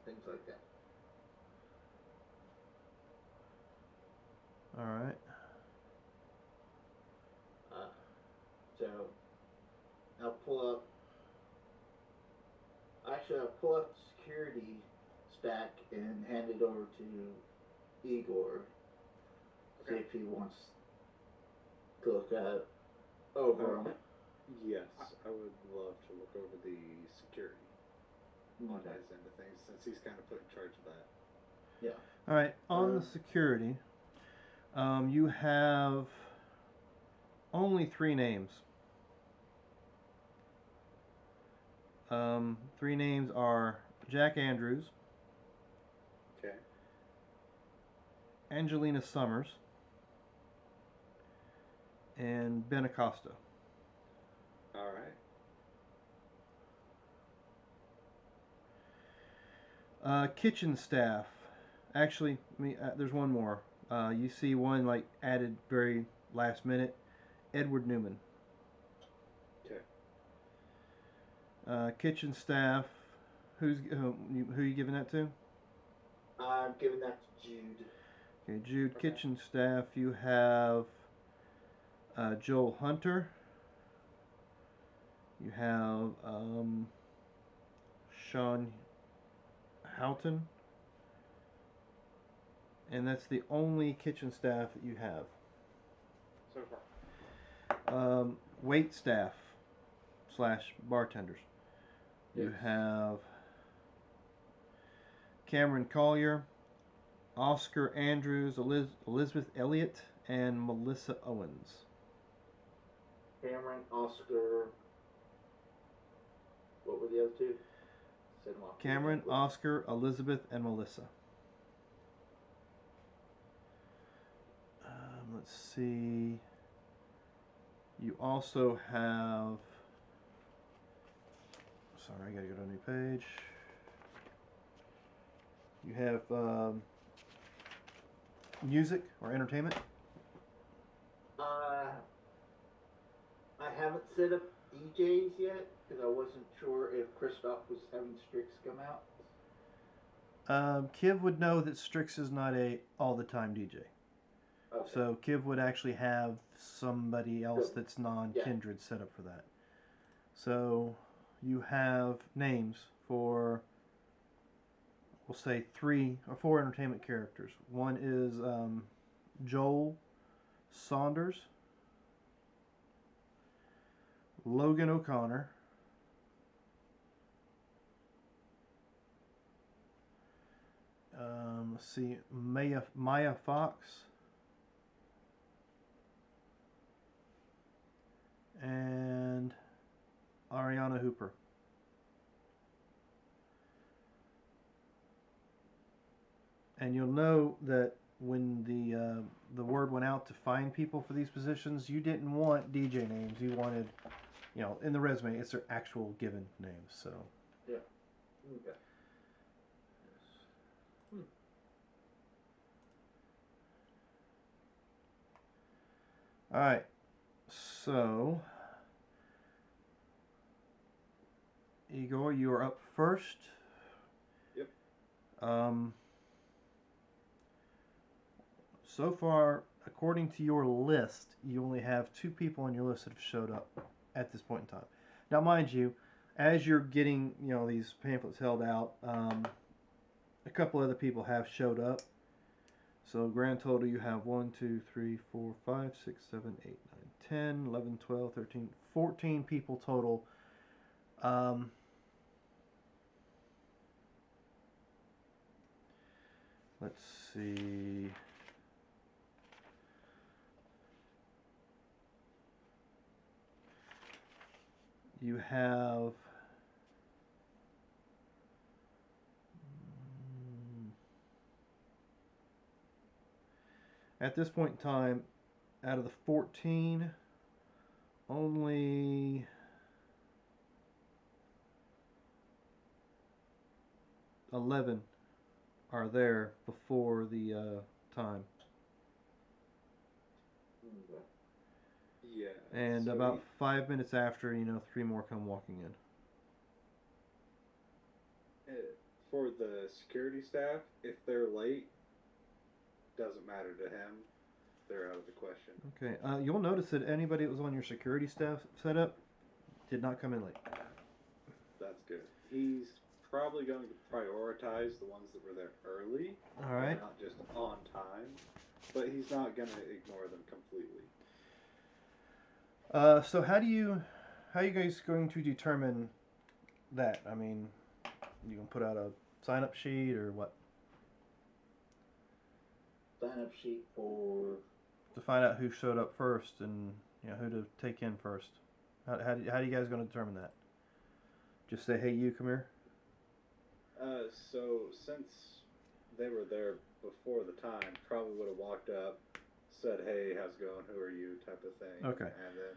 things like that. All right. So I'll pull up. Actually, I'll pull up the security stack and hand it over to Igor. See if he wants to look over them. Yes, I would love to look over the security on Okay. his end of things, since he's kind of put in charge of that. Yeah. All right. On the security, you have only 3 names. 3 names are Jack Andrews, Okay. Angelina Summers, and Ben Acosta. All right. Kitchen staff. Actually, there's one more. You see one like added very last minute. Edward Newman. Okay. Kitchen staff. Who you giving that to? I'm giving that to Jude. Okay, Jude. Okay. Kitchen staff. You have Joel Hunter You have Sean Houghton, and that's the only kitchen staff that you have. So far. Wait staff / bartenders. You Yes. have Cameron Collier, Oscar Andrews, Elizabeth Elliott, and Melissa Owens. Cameron, Oscar. What were the other two? Said them off. Cameron, Oscar, Elizabeth, and Melissa. Let's see. You also have. Sorry, I gotta go to a new page. You have music or entertainment. I haven't set up DJs yet because I wasn't sure if Christoph was having Strix come out. Kiv would know that Strix is not a all the time DJ. Okay. So Kiv would actually have somebody else Sure. that's non-Kindred set up for that. So you have names for, we'll say 3 or 4 entertainment characters. One is Joel Saunders, Logan O'Connor, let's see, Maya Fox, and Ariana Hooper. And you'll know that when the word went out to find people for these positions, you didn't want DJ names. You wanted, in the resume, it's their actual given names. So. Yeah. Okay. All right. So, Igor, you are up first. Yep. So far, according to your list, you only have 2 people on your list that have showed up at this point in time. Now, mind you, as you're getting these pamphlets held out, a couple other people have showed up. So grand total, you have 1, 2, 3, 4, 5, 6, 7, 8, 9, 10, 11, 12, 13, 14 people total. Let's see. You have at this point in time, out of the 14, only 11 are there before the time. Okay. Yeah. And so about 5 minutes after, 3 more come walking in. for the security staff, if they're late, doesn't matter to him. They're out of the question. Okay. You'll notice that anybody that was on your security staff setup did not come in late. That's good. He's probably going to prioritize the ones that were there early. All right. Not just on time. But he's not going to ignore them completely. So how are you guys going to determine that? I mean, you can put out a sign-up sheet or what? Sign-up sheet for. To find out who showed up first and who to take in first. How do you guys going to determine that? Just say, hey, you come here. So since they were there before the time, probably would have walked up, said, hey, how's it going? Who are you? Type of thing. Okay. And then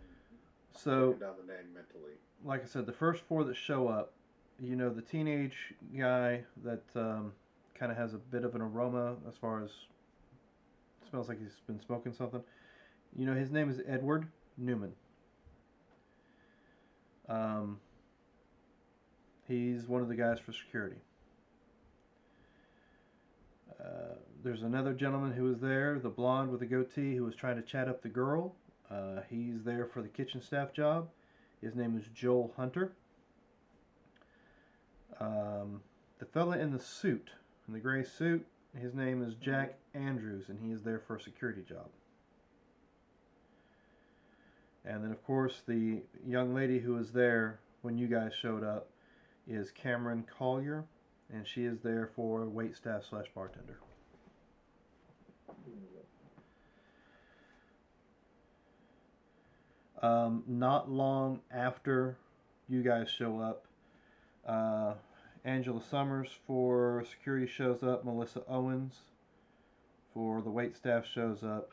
So down the name mentally. like I said, the first 4 that show up, the teenage guy that kind of has a bit of an aroma as far as smells like he's been smoking something. His name is Edward Newman. He's one of the guys for security. There's another gentleman who was there, the blonde with the goatee, who was trying to chat up the girl. He's there for the kitchen staff job. His name is Joel Hunter. The fella in the suit, in the gray suit, his name is Jack Andrews, and he is there for a security job. And then, of course, the young lady who was there when you guys showed up is Cameron Collier, and she is there for waitstaff / bartender. Not long after you guys show up, Angela Summers for security shows up. Melissa Owens for the waitstaff shows up.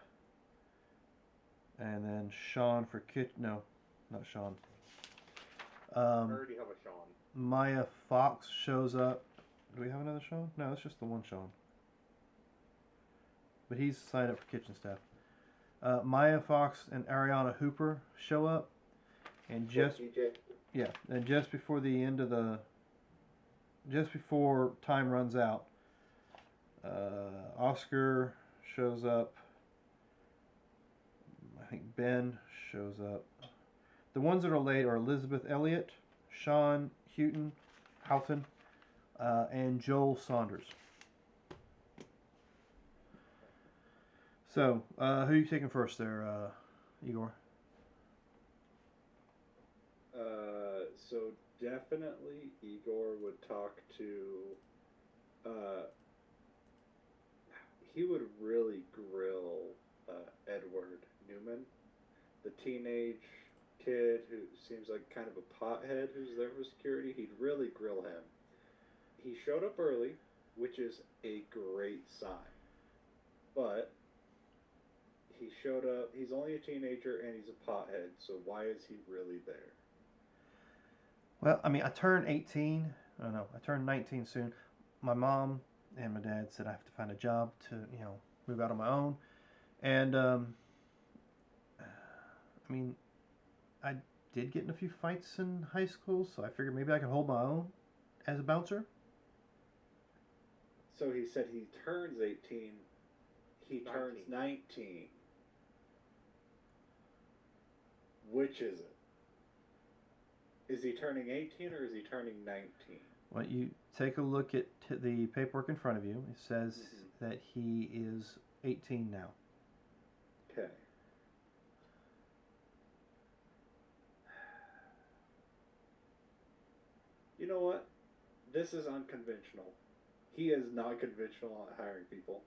And then Sean for no, not Sean. I already have a Sean. Maya Fox shows up. Do we have another Sean? No, it's just the one Sean. But he's signed up for kitchen staff. Maya Fox and Ariana Hooper show up. And just before the end of just before time runs out, Oscar shows up. I think Ben shows up. The ones that are late are Elizabeth Elliott, Sean Houghton, and Joel Saunders. So, who are you taking first there, Igor? So definitely Igor would talk to, he would really grill Edward Newman, the teenage kid who seems like kind of a pothead who's there for security. He'd really grill him. He showed up early, which is a great sign. But he showed up, he's only a teenager and he's a pothead, so why is he really there? Well, I mean, I turned 18. I turned 19 soon. My mom and my dad said I have to find a job to, move out on my own. And, I mean, I did get in a few fights in high school, so I figured maybe I could hold my own as a bouncer. So he said he turns 18, he turns 19. Which is it? Is he turning 18 or is he turning 19? Well, you take a look at the paperwork in front of you. It says that he is 18 now. Okay. You know what? This is unconventional. He is not conventional at hiring people.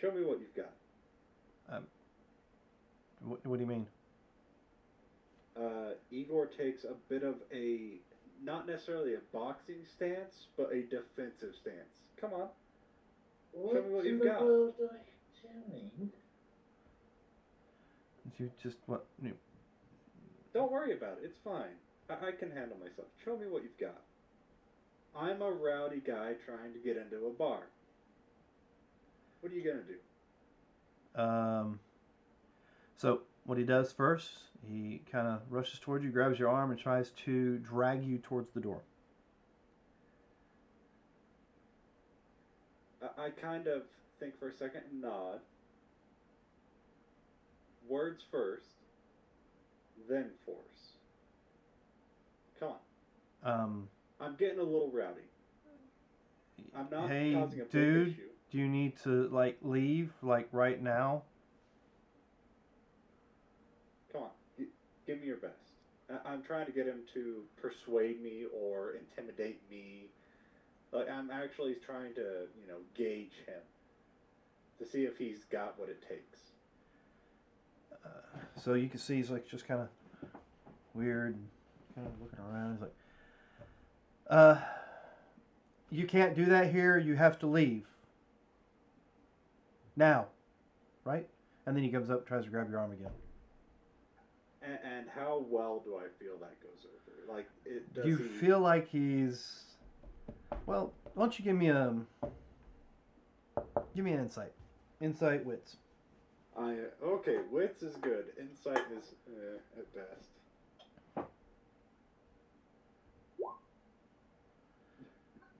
Show me what you've got. What do you mean? Igor takes a bit of a, not necessarily a boxing stance, but a defensive stance. Come on. Show me what you've got. World are you doing? You just, what? Don't worry about it. It's fine. I can handle myself. Show me what you've got. I'm a rowdy guy trying to get into a bar. What are you going to do? So what he does first, he kind of rushes towards you, grabs your arm, and tries to drag you towards the door. I kind of think for a second and nod. Words first, then force. Come on. I'm getting a little rowdy. I'm not causing a big dude, issue. do you need to, leave, right now? Come on, give me your best. I'm trying to get him to persuade me or intimidate me. I'm actually trying to, gauge him to see if he's got what it takes. So you can see he's just kind of weird, kind of looking around. He's like, you can't do that here. You have to leave now, right? And then he comes up, tries to grab your arm again. And how well do I feel that goes over? Do you feel like he's? Well, why don't you give me an insight. Insight, wits. Okay, wits is good. Insight is at best.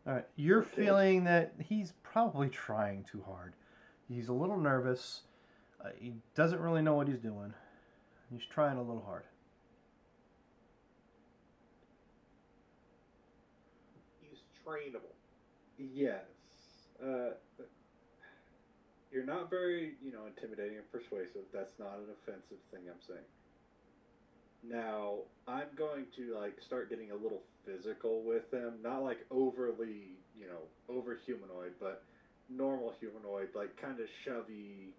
All right, you're feeling that he's probably trying too hard. He's a little nervous. He doesn't really know what he's doing. He's trying a little hard. trainable. Yes. Uh, you're not very, intimidating and persuasive. That's not an offensive thing I'm saying. Now, I'm going to like start getting a little physical with them, not like overly, over humanoid, but normal humanoid, like kind of shovey,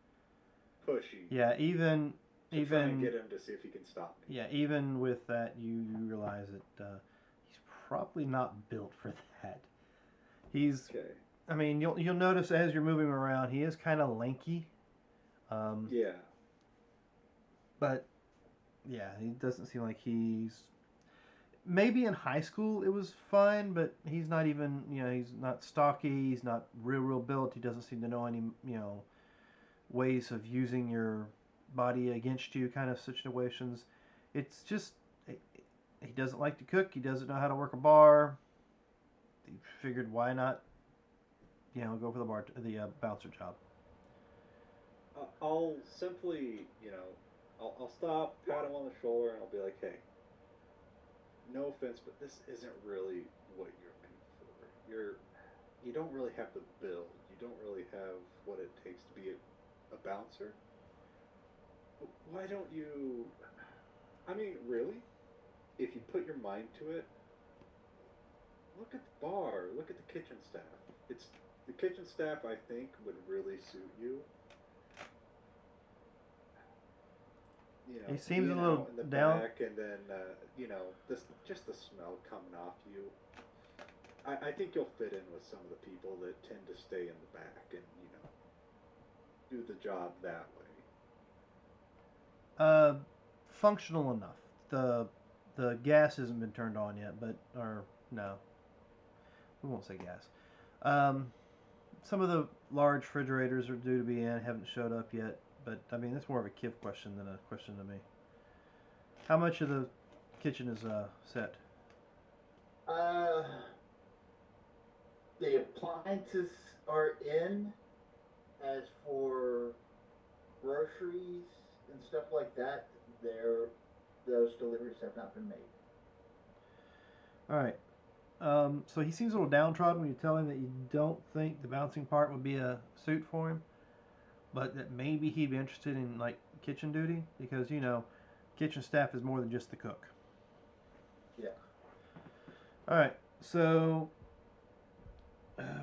pushy. Yeah, to try and get him to see if he can stop me. Yeah, even with that, you realize that he's probably not built for that. He's. Okay. I mean, you'll notice as you're moving around, he is kind of lanky. Yeah. But yeah, he doesn't seem like he's. Maybe in high school it was fine, but he's not even. He's not stocky. He's not real built. He doesn't seem to know any. Ways of using your body against you kind of situations. It's just he doesn't like to cook. He doesn't know how to work a bar. He figured why not, go for the bouncer job. I'll simply, I'll stop, pat him on the shoulder, and I'll be like, hey, no offense, but this isn't really what you're made for. You don't really have the build. You don't really have what it takes to be a bouncer. Why don't you? I mean, really? If you put your mind to it, look at the bar. Look at the kitchen staff. It's the kitchen staff. I think would really suit you. He seems a being little out in the down. back, and then just the smell coming off you. I think you'll fit in with some of the people that tend to stay in the back and do the job that way. Functional enough. The gas hasn't been turned on yet, no, we won't say gas. Some of the large refrigerators are due to be in, haven't showed up yet, but I mean that's more of a Kiv question than a question to me. How much of the kitchen is set? The appliances are in. As for groceries and stuff like that, those deliveries have not been made. All right. So he seems a little downtrodden when you tell him that you don't think the bouncing part would be a suit for him, but that maybe he'd be interested in like kitchen duty because kitchen staff is more than just the cook. Yeah. All right. So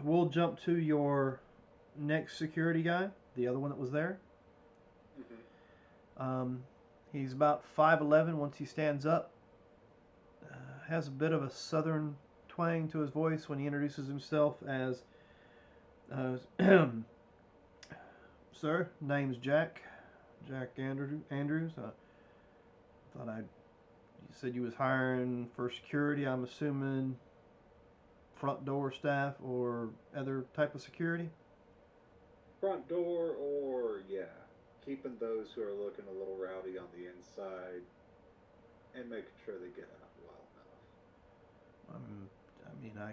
we'll jump to your next security guy, the other one that was there. Mm-hmm. He's about 5'11" once he stands up. Has a bit of a southern twang to his voice when he introduces himself as, sir, name's Jack Andrews. You said you was hiring for security. I'm assuming front door staff or other type of security? Front door or, keeping those who are looking a little rowdy on the inside and making sure they get out well enough. I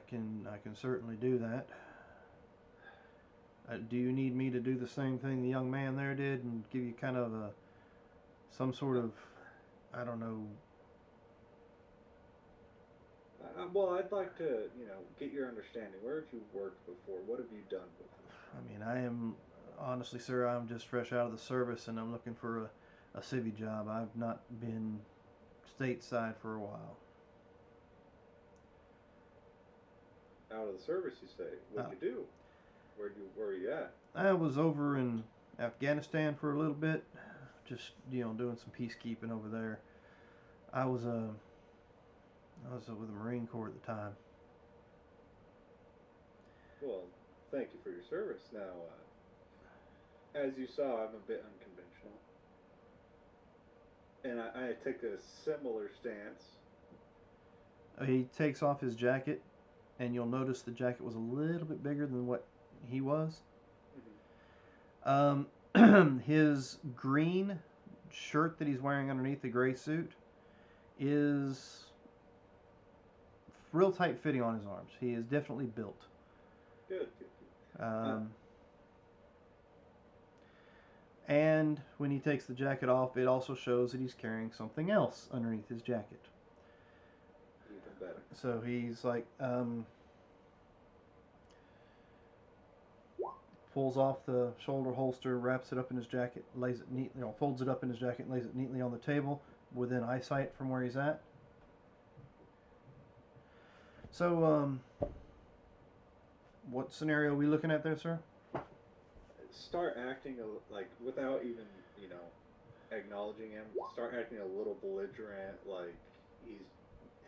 can certainly do that. Do you need me to do the same thing the young man there did and give you kind of some sort of, I don't know. Well, I'd like to, get your understanding. Where have you worked before? What have you done before? I am, honestly, sir, I'm just fresh out of the service and I'm looking for a civvy job. I've not been stateside for a while. Out of the service, you say? What'd you do? Where were you at? I was over in Afghanistan for a little bit, just doing some peacekeeping over there. I was with the Marine Corps at the time. Well, thank you for your service. Now, as you saw, I'm a bit unconventional, and I take a similar stance. He takes off his jacket, and you'll notice the jacket was a little bit bigger than what he was. Mm-hmm. His green shirt that he's wearing underneath the gray suit is real tight fitting on his arms. He is definitely built. Good. And when he takes the jacket off, it also shows that he's carrying something else underneath his jacket. Even better. So he's like, pulls off the shoulder holster, wraps it up in his jacket, lays it neatly, folds it up in his jacket, and lays it neatly on the table within eyesight from where he's at. So, what scenario are we looking at there, sir? Start acting like without even acknowledging him. Start acting a little belligerent, like he's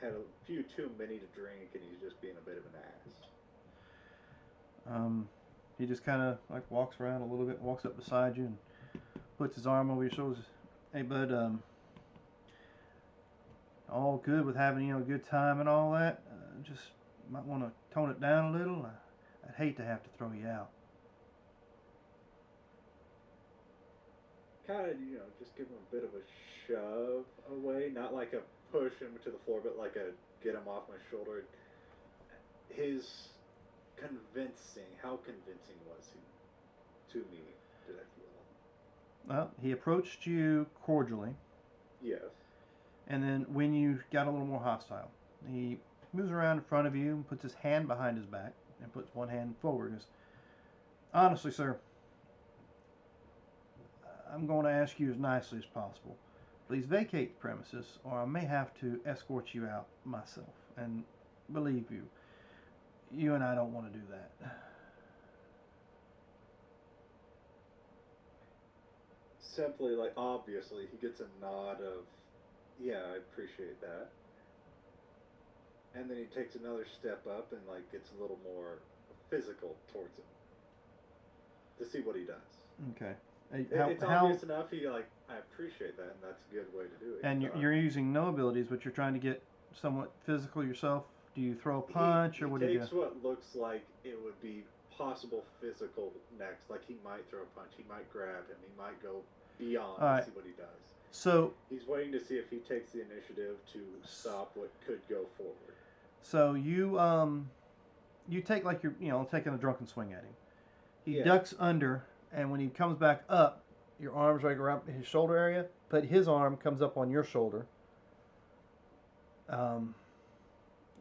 had a few too many to drink and he's just being a bit of an ass. He just kind of like walks around a little bit, walks up beside you, and puts his arm over your shoulders. Hey, bud. All good with having a good time and all that. Just might want to tone it down a little. I'd hate to have to throw you out. Kind of, just give him a bit of a shove away, not like a push him to the floor, but like a get him off my shoulder. How convincing was he to me, did I feel? Well, he approached you cordially, Yes. and then when you got a little more hostile, he moves around in front of you and puts his hand behind his back and puts one hand forward and goes, honestly, sir, I'm going to ask you as nicely as possible. Please vacate the premises, or I may have to escort you out myself. And believe you and I don't want to do that. Simply, like, obviously, he gets a nod of, yeah, I appreciate that. And then he takes another step up and, like, gets a little more physical towards him to see what he does. Okay. It's obvious enough. He I appreciate that, and that's a good way to do it. And you're using no abilities, but you're trying to get somewhat physical yourself. Do you throw a punch, or what do you do? He takes what looks like it would be possible physical next. Like he might throw a punch, he might grab him, he might go beyond to see what he does. So he's waiting to see if he takes the initiative to stop what could go forward. So you take like you're taking a drunken swing at him. He ducks under. And when he comes back up, your arm's right around his shoulder area, but his arm comes up on your shoulder,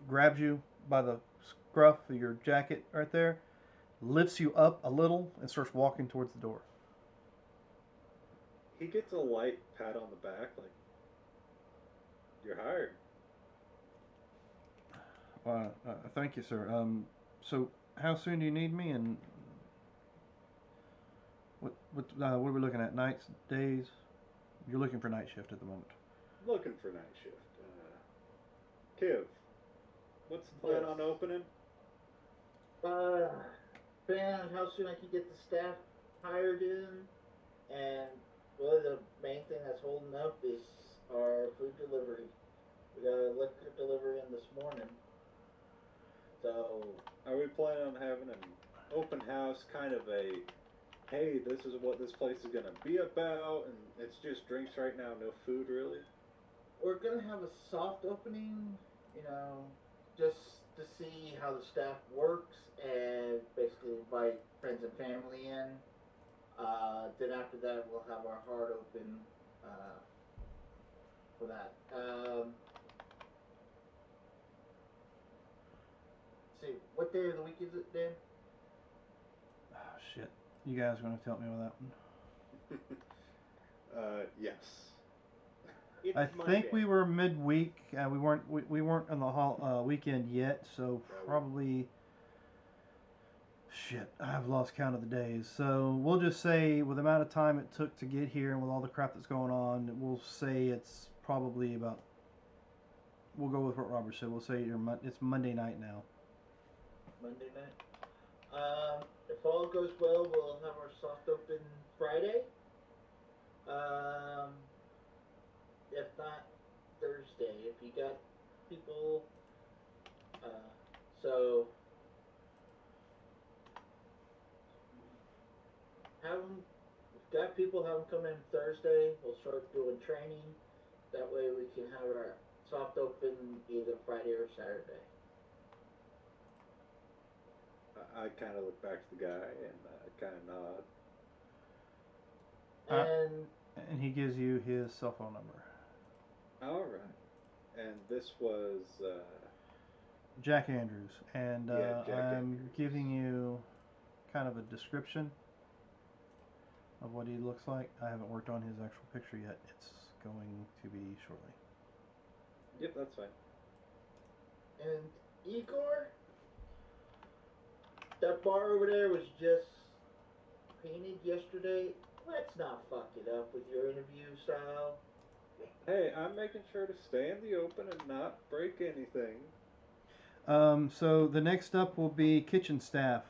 grabs you by the scruff of your jacket right there, lifts you up a little, and starts walking towards the door. He gets a light pat on the back, like, you're hired. Thank you, sir. So how soon do you need me, and what are we looking at? Nights, days? You're looking for night shift at the moment. Looking for night shift. Kiv, what's the plan on opening? Depending on how soon I can get the staff hired in, and really the main thing that's holding up is our food delivery. We got a liquor delivery in this morning. So, are we planning on having an open house, kind of a, hey, this is what this place is going to be about, and it's just drinks right now, no food really? We're going to have a soft opening, just to see how the staff works, and basically invite friends and family in. Then after that, we'll have our hard open for that. Let's see, what day of the week is it, Dan? Oh, shit. You guys are going to help me with that one. Yes. I think we were midweek. We weren't on the weekend yet, so probably. Shit, I've lost count of the days. So we'll just say, with the amount of time it took to get here and with all the crap that's going on, we'll say it's probably about. We'll go with what Robert said. We'll say it's Monday night now. Monday night. If all goes well, we'll have our soft open Friday. If not, Thursday. If you got people, so have them. If got people, have them come in Thursday. We'll start doing training. That way, we can have our soft open either Friday or Saturday. I kind of look back to the guy and kind of nod. And he gives you his cell phone number. All right. And this was Jack Andrews, and Jack I'm Andrews. giving you kind of a description of what he looks like. I haven't worked on his actual picture yet. It's going to be shortly. Yep, that's fine. And Igor, that bar over there was just painted yesterday. Let's not fuck it up with your interview style. Hey, I'm making sure to stay in the open and not break anything. So the next up will be kitchen staff.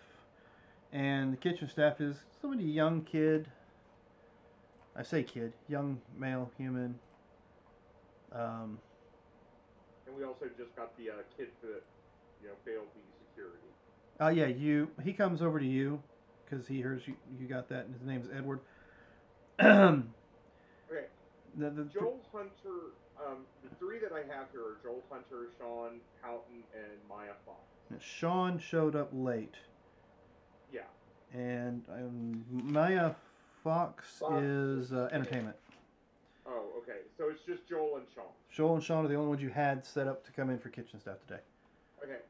And the kitchen staff is somebody young kid. I say kid, young male human. And we also just got the kid that, failed the security. Yeah, he comes over to you because he hears you got that, and his name's Edward. Okay. Joel Hunter, the three that I have here are Joel Hunter, Sean Houghton, and Maya Fox. Sean showed up late. Yeah. And Maya Fox is entertainment. Oh, okay. So it's just Joel and Sean. Joel and Sean are the only ones you had set up to come in for kitchen staff today. Okay.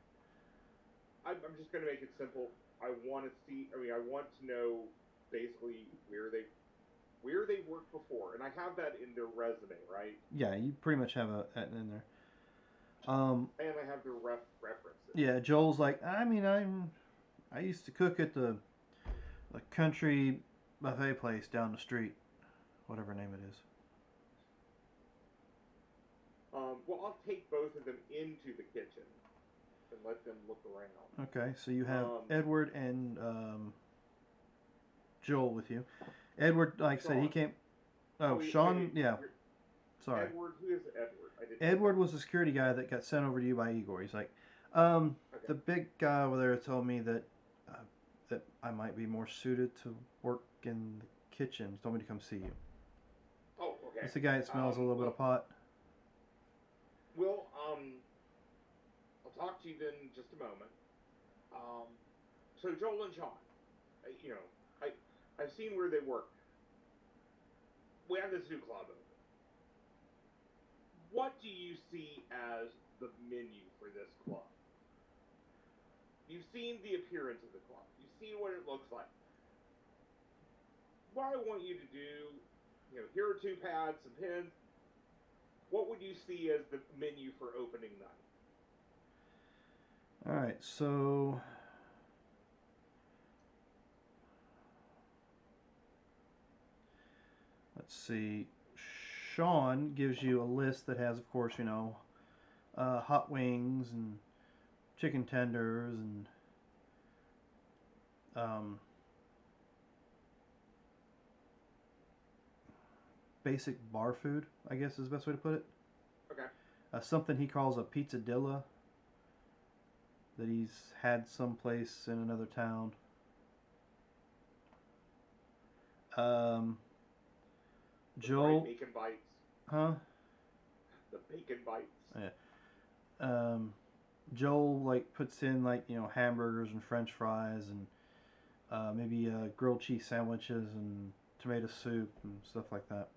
I'm just going to make it simple. I want to know basically where they worked before, and I have that in their resume, right? Yeah, you pretty much have that in there. And I have their references. Yeah, Joel's like, I used to cook at the country buffet place down the street, whatever name it is. Well, I'll take both of them into the kitchen and let them look around. Okay, so you have Edward and Joel with you. Edward, like I said, he came. Oh, Sean, yeah. Sorry. Edward, who is Edward? Edward was the security guy that got sent over to you by Igor. He's like, okay. The big guy over there told me that I might be more suited to work in the kitchen. He told me to come see you. Oh, okay. It's the guy that smells a little bit of pot. Well, I'll talk to you then in just a moment. So Joel and Sean, I've seen where they work. We have this new club open. What do you see as the menu for this club? You've seen the appearance of the club. You've seen what it looks like. What I want you to do, here are 2 pads, some pens. What would you see as the menu for opening night? All right, so let's see. Sean gives you a list that has, of course, hot wings and chicken tenders and basic bar food, I guess is the best way to put it. Okay. Something he calls a pizzadilla that he's had someplace in another town. Joel. The bacon bites. Huh? The bacon bites. Yeah. Joel puts in hamburgers and French fries and maybe grilled cheese sandwiches and tomato soup and stuff like that.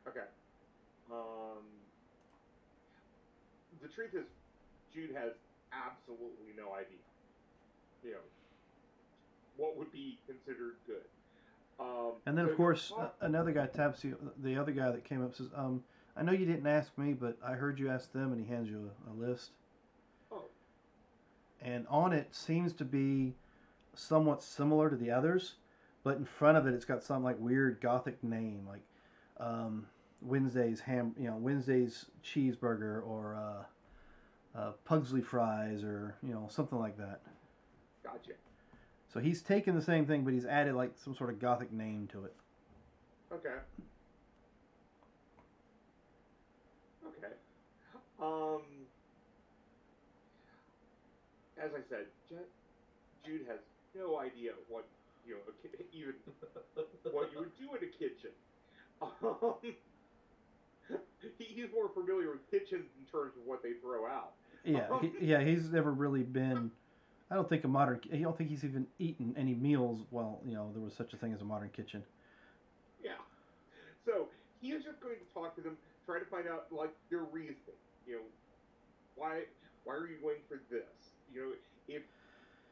Okay. The truth is, Jude has absolutely no idea. What would be considered good. And then, of course, another guy taps you. The other guy that came up says, I know you didn't ask me, but I heard you ask them, and he hands you a list. Oh. And on it seems to be somewhat similar to the others, but in front of it, it's got some weird Gothic name, Wednesday's Wednesday's cheeseburger or Pugsley fries or something like that. Gotcha. So he's taken the same thing, but he's added some sort of Gothic name to it. Okay. As I said, Jude has no idea what even what you would do in a kitchen. He's more familiar with kitchens in terms of what they throw out. Yeah, he's never really been. I don't think he's even eaten any meals while there was such a thing as a modern kitchen. Yeah. So he is just going to talk to them, try to find out their reasoning. Why are you going for this? If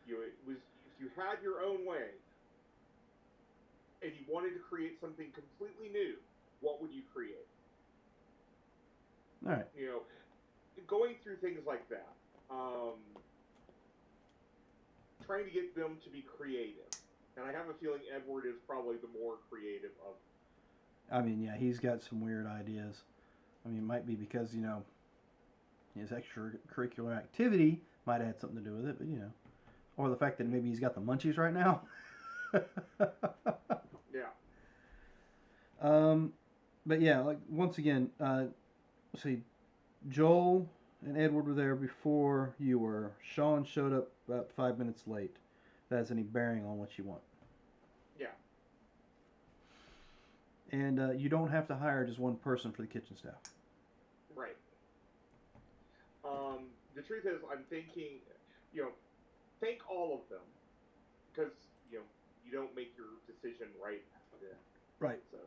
it was, you you had your own way and you wanted to create something completely new, what would you create? All right. You know, going through things like that, trying to get them to be creative. And I have a feeling Edward is probably the more creative of them. I mean, yeah, he's got some weird ideas. I mean, it might be because, you know, his extracurricular activity might have had something to do with it, but, you know. Or the fact that maybe he's got the munchies right now. Yeah. But yeah, like, once again, see, Joel and Edward were there before you were. Sean showed up about 5 minutes late. If that has any bearing on what you want. Yeah. And you don't have to hire just one person for the kitchen staff. Right. The truth is, I'm thinking, you know, thank all of them, because, you know, you don't make your decision right then. Right. So,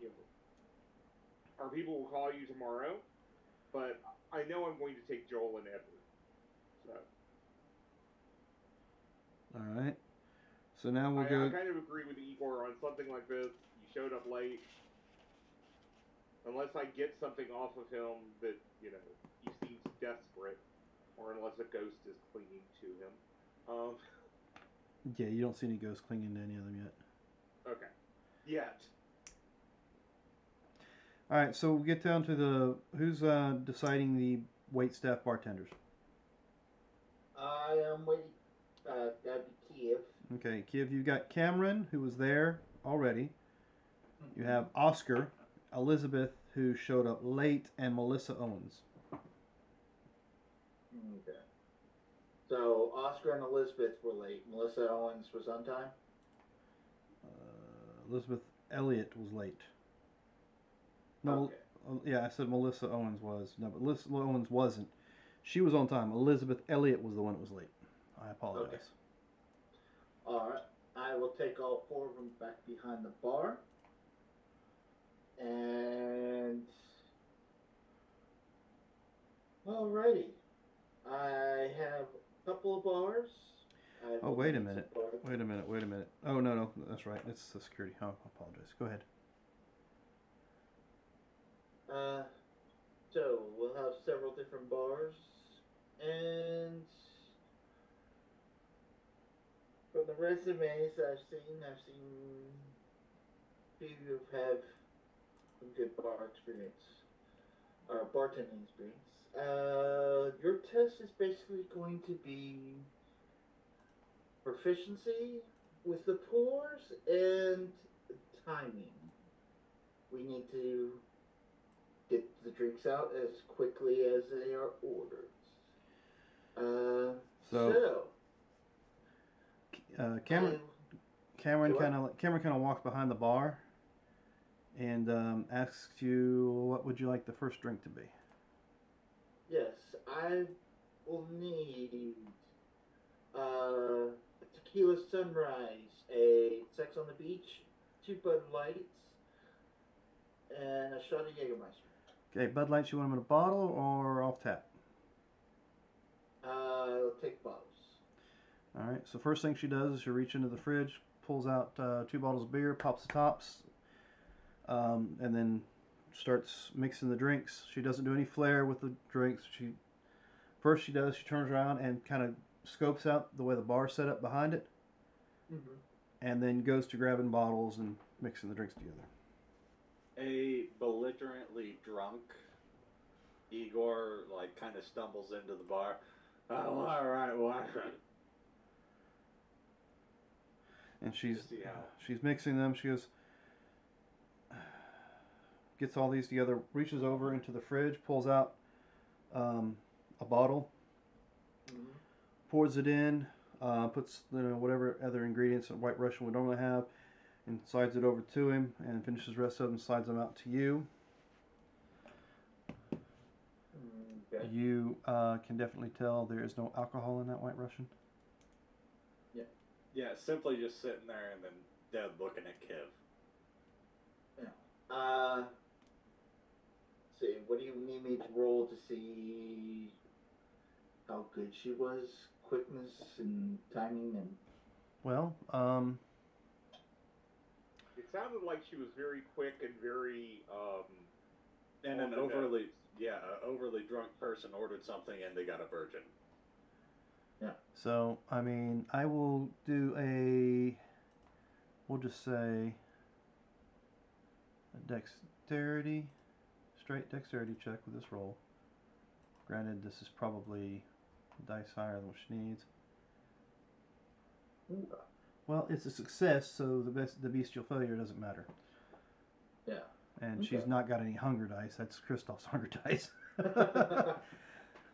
you know, our people will call you tomorrow, but I know I'm going to take Joel and Edward. So. All right. So now we'll I kind of agree with Igor on something like this. You showed up late. Unless I get something off of him that, you know, he seems desperate, or unless a ghost is clinging to him. Yeah, you don't see any ghosts clinging to any of them yet. Okay. Yet. All right, so we'll get down to the who's deciding the wait staff bartenders. I am waiting. That'd be Kiev. Okay, Kiev, you've got Cameron, who was there already. You have Oscar, Elizabeth, who showed up late, and Melissa Owens. Okay. So Oscar and Elizabeth were late. Melissa Owens was on time. Elizabeth Elliott was late. No, Okay. yeah, I said Melissa Owens was. No, but Melissa Owens wasn't. She was on time. Elizabeth Elliott was the one that was late. I apologize. Okay. All right. I will take all four of them back behind the bar. And alrighty. I have a couple of bars. Oh, wait a minute. Wait a minute. Oh, no, that's right. It's the security. Oh, I apologize. Go ahead. So we'll have several different bars, and from the resumes I've seen people who have some good bar experience, or bartending experience. Your test is basically going to be proficiency with the pours and timing. We need to get the drinks out as quickly as they are ordered. Cameron kind of walks behind the bar and asks you, what would you like the first drink to be? Yes, I will need a tequila sunrise, a Sex on the Beach, 2 Bud Lights, and a shot of Jägermeister. Okay, Bud Lights, you want them in a bottle or off tap? I'll take bottles. All right, so first thing she does is she reaches into the fridge, pulls out 2 bottles of beer, pops the tops, and then starts mixing the drinks. She doesn't do any flair with the drinks. She turns around and kind of scopes out the way the bar's set up behind it, and then goes to grabbing bottles and mixing the drinks together. A belligerently drunk Igor, like, kind of stumbles into the bar. Oh, all right, what? And she's mixing them. She goes, gets all these together, reaches over into the fridge, pulls out a bottle, pours it in, puts whatever other ingredients a White Russian would normally have, and slides it over to him, and finishes the rest of them and slides them out to you. Okay. You can definitely tell there is no alcohol in that White Russian. Yeah, simply just sitting there and then dead looking at Kiv. Yeah. See, what do you need me to roll to see how good she was? Quickness and timing and... Well, It sounded like she was very quick and very And on an the overly, nose. overly drunk person ordered something and they got a virgin. so I mean, I will do a. We'll just say a dexterity, straight dexterity check with this roll. Granted, this is probably dice higher than what she needs. Well, it's a success, so the bestial failure doesn't matter. Yeah. And Okay. she's not got any hunger dice. That's Kristoff's hunger dice.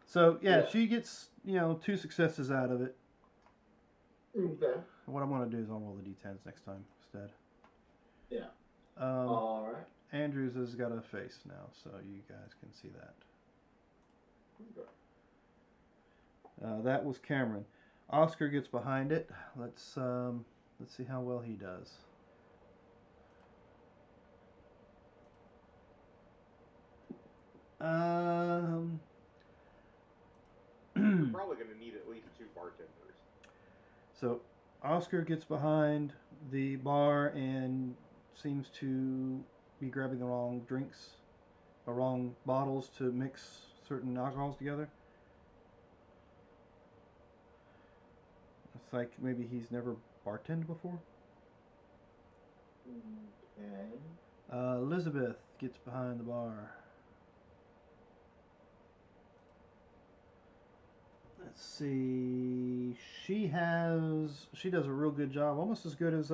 So yeah, she gets 2 successes out of it. Okay. What I'm going to do is I'll roll the d10s next time instead. Yeah. Um, All right. Andrews has got a face now, so you guys can see that. Okay. That was Cameron. Oscar gets behind it. Let's see how well he does. You're probably going to need at least 2 bartenders. So Oscar gets behind the bar and seems to be grabbing the wrong drinks, the wrong bottles to mix certain alcohols together. It's like maybe he's never bartended before. Okay. Elizabeth gets behind the bar. Let's see. She does a real good job, almost as good as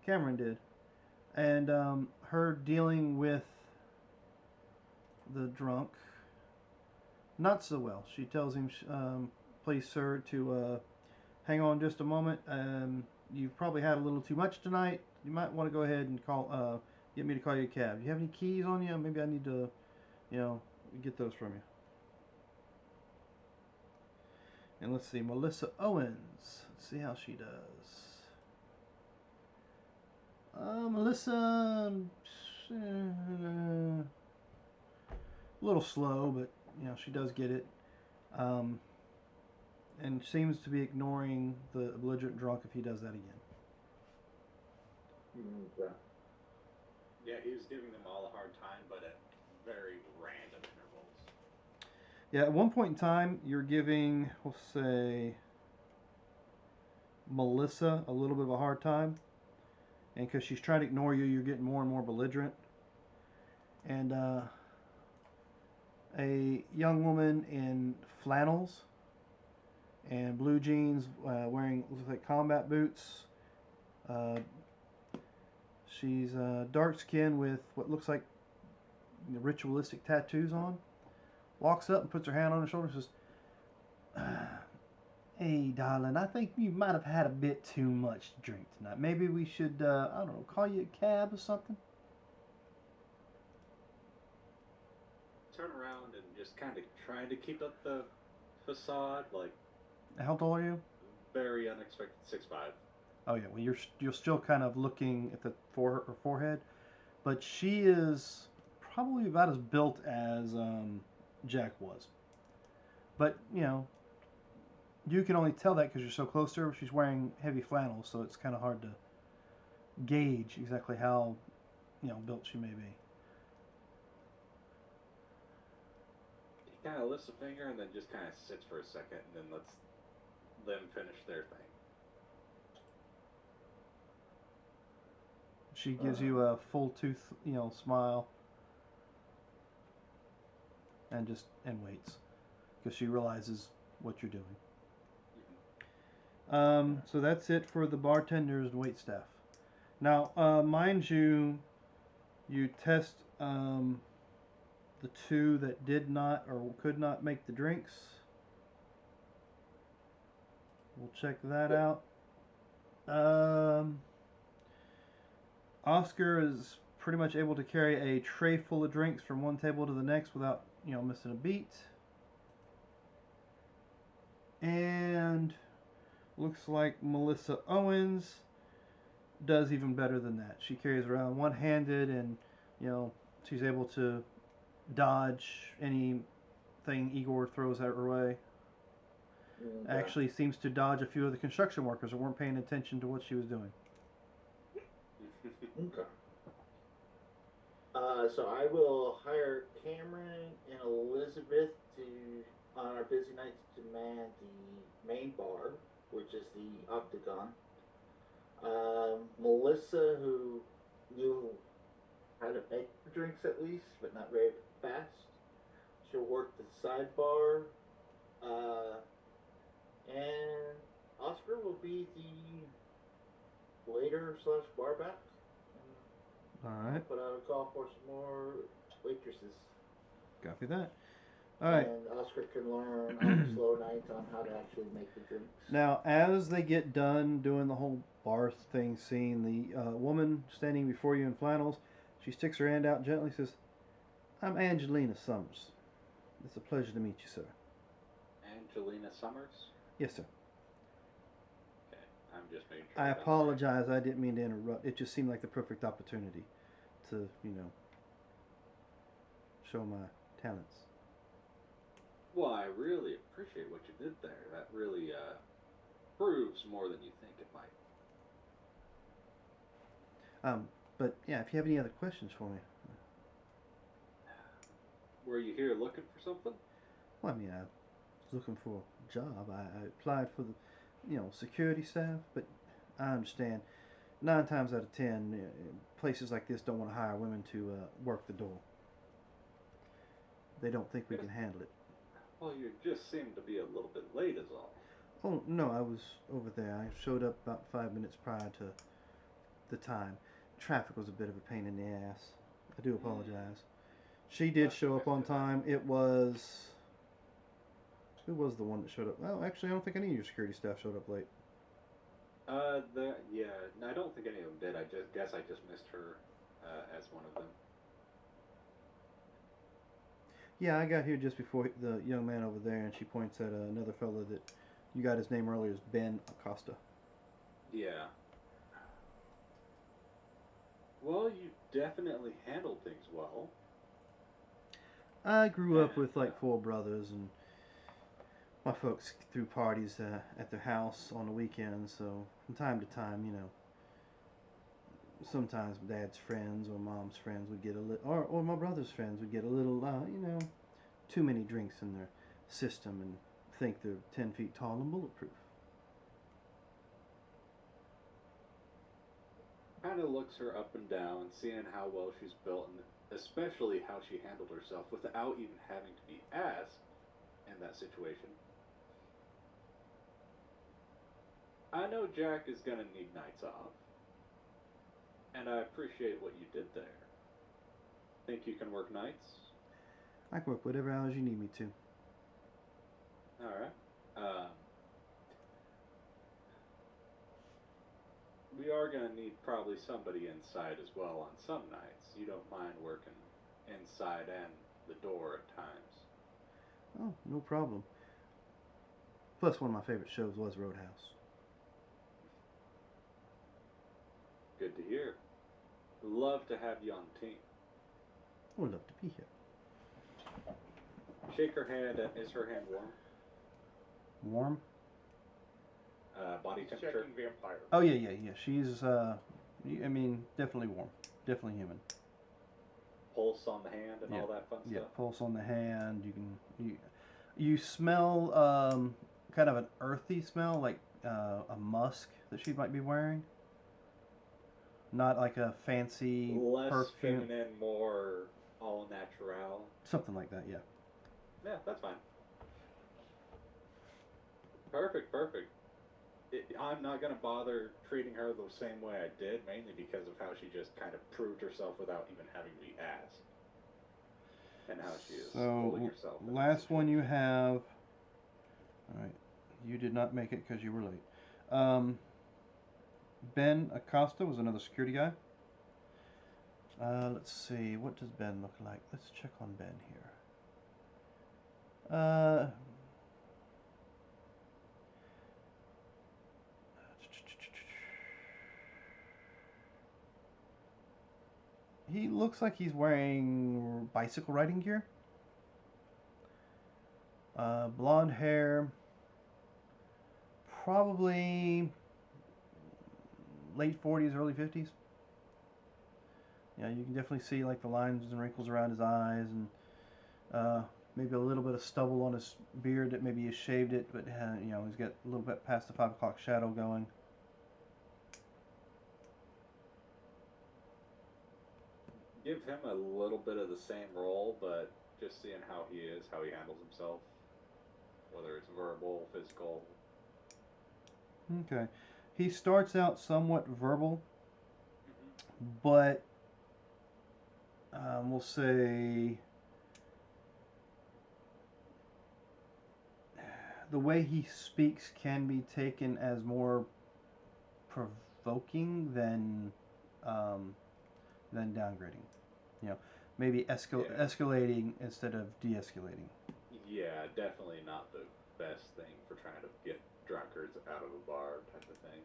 Cameron did, and her dealing with the drunk, not so well. She tells him, "Please, sir, to hang on just a moment. You've probably had a little too much tonight. You might want to go ahead and get me to call you a cab. Do you have any keys on you? Maybe I need to, get those from you." And let's see, Melissa Owens. Let's see how she does. Melissa, a little slow, but she does get it. And seems to be ignoring the belligerent drunk if he does that again. Okay. Yeah, he was giving them all a hard time, but at very random intervals. Yeah, at one point in time, you're giving, we'll say, Melissa a little bit of a hard time. And because she's trying to ignore you, you're getting more and more belligerent. And a young woman in flannels and blue jeans, wearing looks like combat boots. She's dark skinned with what looks like ritualistic tattoos on. Walks up and puts her hand on her shoulder and says, "Hey, darling, I think you might have had a bit too much to drink tonight. Maybe we should, I don't know, call you a cab or something?" Turn around and just kind of trying to keep up the facade, like How tall are you? very unexpected 6'5". Oh yeah, well you're still kind of looking at the her forehead, but she is probably about as built as Jack was. But you can only tell that because you're so close to her. She's wearing heavy flannels, so it's kind of hard to gauge exactly how built she may be. He kind of lifts a finger and then just kind of sits for a second and then lets them finish their thing. She gives you a full tooth, smile, and waits because she realizes what you're doing. So that's it for the bartenders and wait staff. Now, mind you, you test the 2 that did not or could not make the drinks. We'll check that out. Oscar is pretty much able to carry a tray full of drinks from one table to the next without, missing a beat. And looks like Melissa Owens does even better than that. She carries around one-handed and, she's able to dodge anything Igor throws at her way. actually seems to dodge a few of the construction workers who weren't paying attention to what she was doing. Okay. So I will hire Cameron and Elizabeth on our busy nights to man the main bar, which is the Octagon. Melissa, who knew how to make drinks at least, but not very fast. She'll work the sidebar. And Oscar will be the waiter / barback. Alright, But I would call for some more waitresses. copy that. Alright. And Oscar can learn on the slow nights on how to actually make the drinks. Now, as they get done doing the whole bar thing scene, the woman standing before you in flannels, she sticks her hand out gently and says, "I'm Angelina Summers. It's a pleasure to meet you, sir." Angelina Summers? Yes, sir. Okay, I'm just making sure. I got that apologize. I didn't mean to interrupt. It just seemed like the perfect opportunity to, show my talents. right. Well, I really appreciate what you did there. That really proves more than you think it might. But yeah, if you have any other questions for me. Were you here looking for something? Well, I mean, I was looking for a job. I applied for the, security staff, but I understand 9 times out of 10, places like this don't want to hire women to work the door. They don't think we can handle it. Well, you just seemed to be a little bit late is all. Oh, no, I was over there. I showed up about 5 minutes prior to the time. Traffic was a bit of a pain in the ass. I do apologize. She did show up on time. Who was the one that showed up? Well, actually, I don't think any of your security staff showed up late. Yeah, I don't think any of them did. I guess I just missed her as one of them. Yeah, I got here just before the young man over there, and she points at another fellow that you got his name earlier as Ben Acosta. Yeah. Well, you definitely handled things well. I grew up with like 4 brothers, and my folks threw parties at their house on the weekends, so from time to time, sometimes Dad's friends or Mom's friends would get a little, or my brother's friends would get a little, too many drinks in their system and think they're 10 feet tall and bulletproof. Kind of looks her up and down, seeing how well she's built, and especially how she handled herself without even having to be asked in that situation. I know Jack is gonna need nights off, and I appreciate what you did there. Think you can work nights? I can work whatever hours you need me to. Alright. We are going to need probably somebody inside as well on some nights. You don't mind working inside and the door at times. Oh, no problem. Plus, one of my favorite shows was Roadhouse. Good to hear. Love to have you on the team. I would love to be here. Shake her hand. Is her hand warm? Warm? Body He's temperature? checking vampire. Oh, yeah. She's, definitely warm. Definitely human. Pulse on the hand and Yeah. all that fun Yeah, stuff? pulse on the hand. You smell kind of an earthy smell, like a musk that she might be wearing. Not like a fancy Less perfume. feminine, more all natural. Something like that, yeah. Yeah, that's fine. Perfect. I'm not going to bother treating her the same way I did, mainly because of how she just kind of proved herself without even having to be asked. And how she is holding herself. in Last that one you situation. have. Alright, you did not make it because you were late. Ben Acosta was another security guy. Let's see, what does Ben look like? Let's check on Ben here. He looks like he's wearing bicycle riding gear. Blonde hair, probably late 40s, early 50s. Yeah, you can definitely see like the lines and wrinkles around his eyes, and maybe a little bit of stubble on his beard that maybe he shaved it, but you know, he's got a little bit past the 5 o'clock shadow going. Give him a little bit of the same role, but just seeing how he is, how he handles himself, whether it's verbal, physical. Okay. He starts out somewhat verbal, but we'll say the way he speaks can be taken as more provoking than downgrading. You know, maybe escalating instead of de-escalating. Yeah, definitely not the best thing for trying to get drunkards out of a bar type of thing.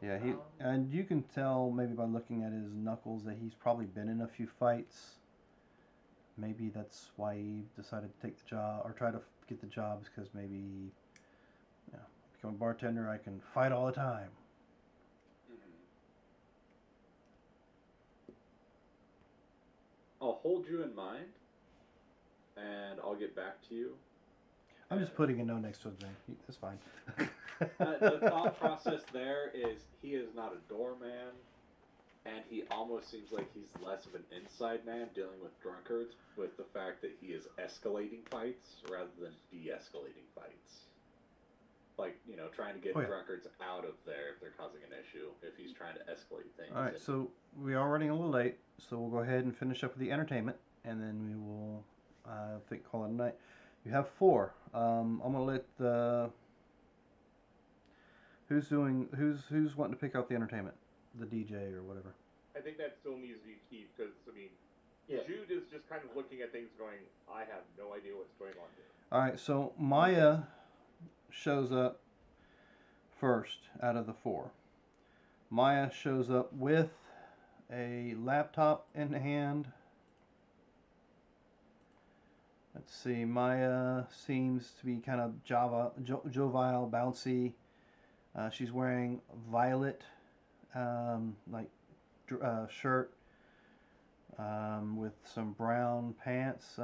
Yeah, and you can tell maybe by looking at his knuckles that he's probably been in a few fights. Maybe that's why he decided to take the job or try to get the jobs, because maybe, you know, become a bartender, I can fight all the time. I'll hold you in mind, and I'll get back to you. I'm just putting a no next to his name. That's fine. The thought process there is he is not a doorman, and he almost seems like he's less of an inside man dealing with drunkards, with the fact that he is escalating fights rather than de-escalating fights. Like, you know, trying to get drunkards out of there if they're causing an issue, if he's trying to escalate things. Alright, so we are running a little late, so we'll go ahead and finish up with the entertainment, and then we will, I think, call it a night. You have 4. I'm going to let the... Who's wanting to pick out the entertainment? The DJ or whatever? I think that still needs to be key because, I mean, Yeah. Jude is just kind of looking at things going, I have no idea what's going on here. Alright, so Maya shows up first out of the 4. Maya shows up with a laptop in hand. Let's see, Maya seems to be kind of jovial, bouncy. She's wearing violet shirt with some brown pants.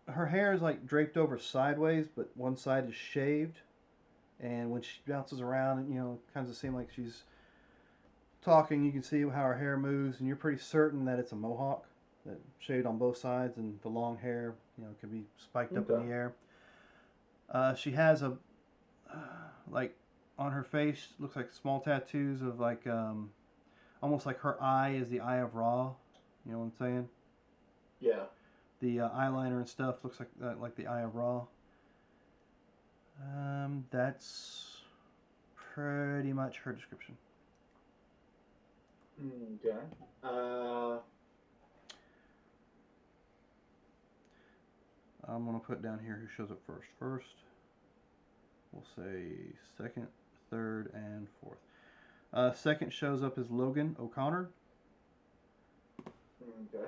Her hair is like draped over sideways, but one side is shaved. And when she bounces around, you know, it kind of seems like she's talking. You can see how her hair moves, and you're pretty certain that it's a mohawk, that shaved on both sides, and the long hair, you know, can be spiked up in the air. She has a like on her face, looks like small tattoos of like almost like her eye is the Eye of Ra. You know what I'm saying? Yeah. The eyeliner and stuff looks like the Eye of Ra. That's pretty much her description. Okay. I'm gonna put down here who shows up first. First, we'll say second, third, and fourth. Second shows up as Logan O'Connor. Okay.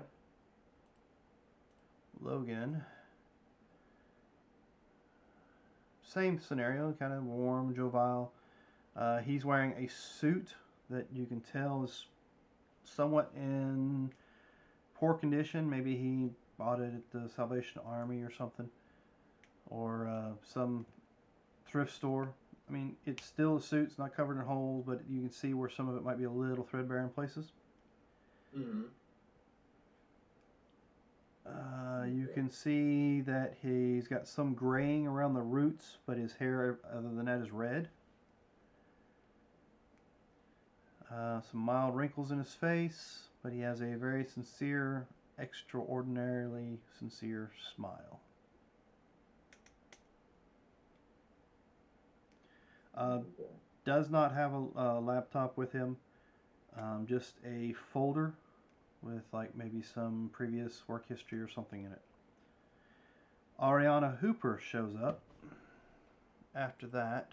Logan. Same scenario, kind of warm, jovial. He's wearing a suit that you can tell is somewhat in poor condition. Maybe he bought it at the Salvation Army or something, or some thrift store. I mean, it's still a suit. It's not covered in holes, but you can see where some of it might be a little threadbare in places. Mm-hmm. You can see that he's got some graying around the roots, but his hair, other than that, is red. Some mild wrinkles in his face, but he has a very sincere, extraordinarily sincere smile. Does not have a laptop with him, just a folder with like maybe some previous work history or something in it. Ariana Hooper shows up after that.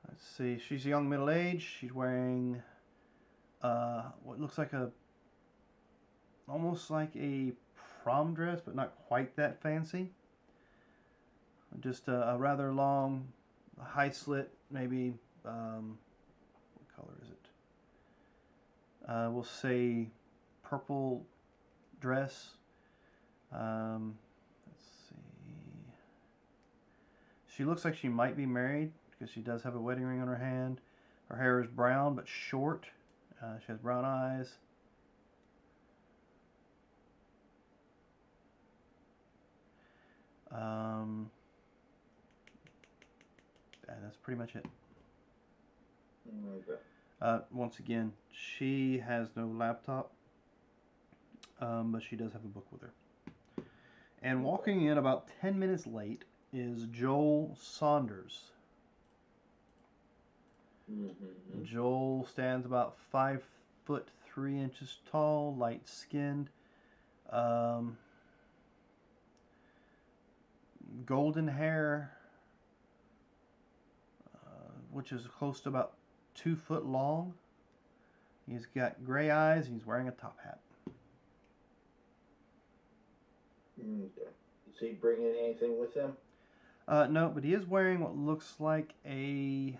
Let's see, she's young, middle-aged. She's wearing what looks like almost like a prom dress, but not quite that fancy. Just a rather long, high slit, maybe. What color is it? We'll say purple dress. Let's see. She looks like she might be married because she does have a wedding ring on her hand. Her hair is brown but short. She has brown eyes. And that's pretty much it. Okay. Once again, she has no laptop, but she does have a book with her. And walking in about 10 minutes late is Joel Saunders. Mm-hmm. Joel stands about 5'3" tall, light skinned, golden hair, which is close to about 2 foot long. He's got gray eyes and he's wearing a top hat. Okay. Is he bringing anything with him? No, but he is wearing what looks like a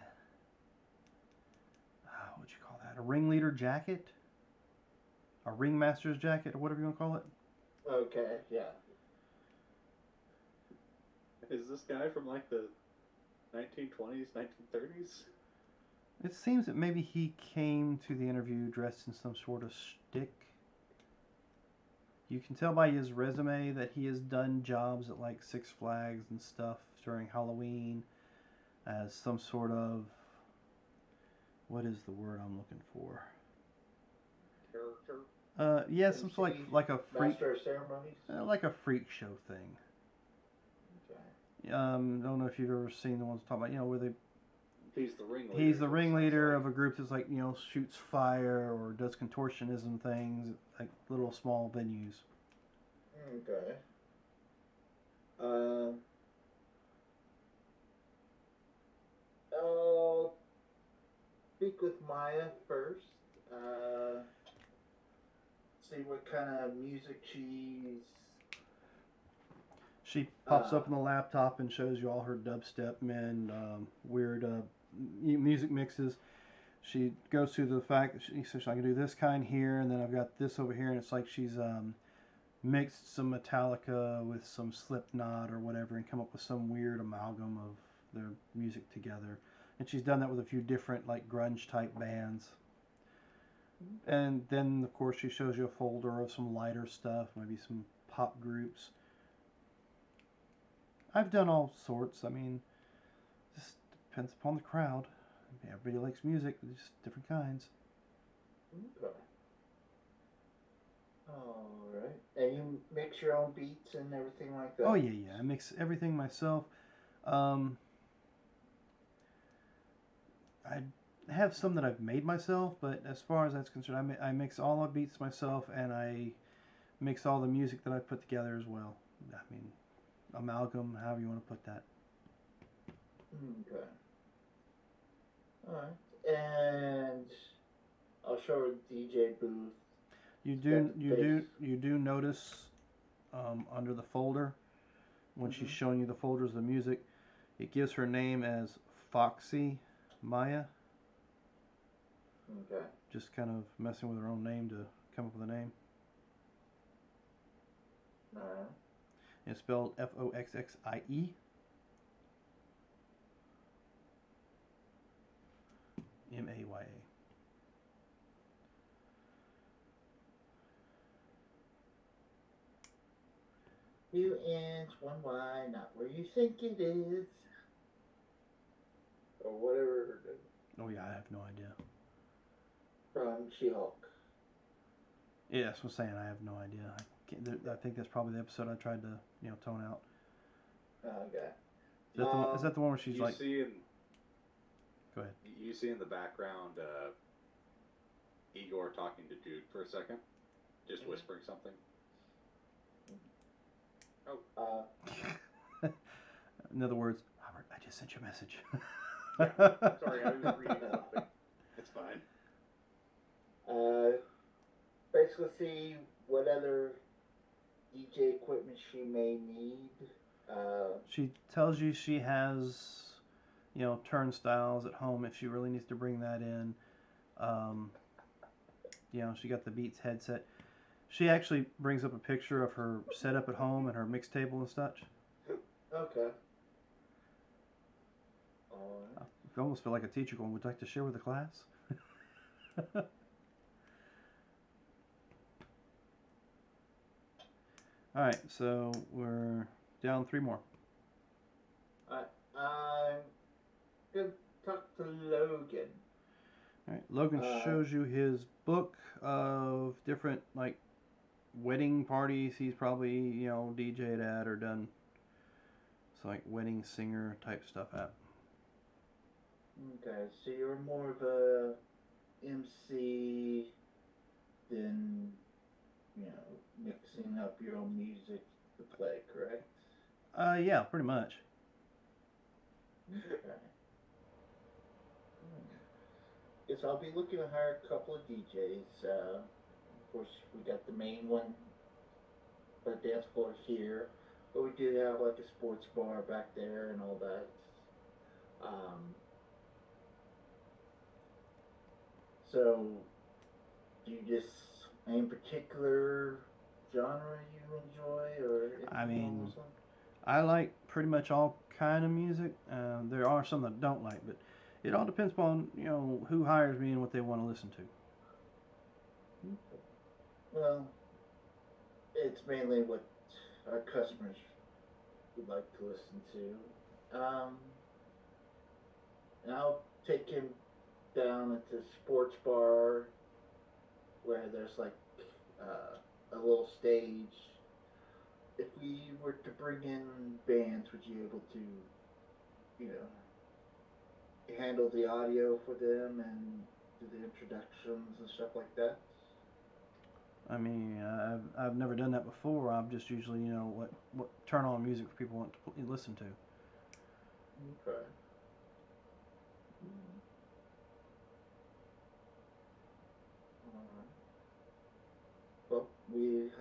what'd you call that? A ringleader jacket, a ringmaster's jacket, or whatever you want to call it. Okay, yeah. Is this guy from like the 1920s, 1930s? It seems that maybe he came to the interview dressed in some sort of shtick. You can tell by his resume that he has done jobs at like Six Flags and stuff during Halloween as some sort of, what is the word I'm looking for? Character. Yeah, some sort of like a freak, Master of ceremonies? like a freak show thing. Okay. Don't know if you've ever seen the ones talking about, where they. He's the ringleader. He's the ringleader of a group that's like, shoots fire or does contortionism things at like little small venues. Okay. I'll speak with Maya first. See what kind of music She pops up on the laptop and shows you all her dubstep and weird music mixes. She goes through the fact that she says I can do this kind here, and then I've got this over here, and it's like she's mixed some Metallica with some Slipknot or whatever, and come up with some weird amalgam of their music together. And she's done that with a few different like grunge type bands. And then of course she shows you a folder of some lighter stuff, maybe some pop groups. I've done all sorts. I mean, just depends upon the crowd. Everybody likes music, just different kinds. Okay. Alright. And you mix your own beats and everything like that? Oh yeah. I mix everything myself. I have some that I've made myself, but as far as that's concerned, I mix all my beats myself, and I mix all the music that I put together as well. I mean, amalgam, however you want to put that. Okay. Alright. And I'll show her DJ booth. You do notice under the folder when she's showing you the folders of the music, it gives her name as Foxy Maya. Okay. Just kind of messing with her own name to come up with a name. Alright. It's spelled Foxxie. Maya. 2 N's, 1 Y, not where you think it is. Or whatever her name. Oh yeah, I have no idea. From She-Hulk. Yeah, that's what I'm saying. I have no idea. I think that's probably the episode I tried to tone out. Okay. Is that the one where she's like? Go ahead. You see in the background Igor talking to Dude for a second, just whispering something. In other words, Robert, I just sent you a message. Sorry, I was reading something. It's fine. Basically see what other DJ equipment she may need. She tells you she has, turnstiles at home if she really needs to bring that in. She got the Beats headset. She actually brings up a picture of her setup at home and her mix table and such. Okay. Alright. I almost feel like a teacher going, would you like to share with the class? Alright, so we're down 3 more. Alright, I'm gonna talk to Logan. Alright, Logan shows you his book of different, wedding parties he's probably, DJ'd at or done. It's like wedding singer type stuff at. Okay, so you're more of a MC than, mixing up your own music to play, correct? Yeah, pretty much. Okay. Guess I'll be looking to hire a couple of DJs. Of course, we got the main one, the dance floor here, but we do have like a sports bar back there and all that. So, do you just any particular genre you enjoy, or I like pretty much all kind of music. There are some that I don't like, but it all depends upon who hires me and what they want to listen to. Well, it's mainly what our customers would like to listen to. And I'll take him down at the sports bar where there's like a little stage. If we were to bring in bands, would you be able to, handle the audio for them and do the introductions and stuff like that? I mean, I've never done that before. I've just usually, what turn on music for people want to listen to. Okay. Well,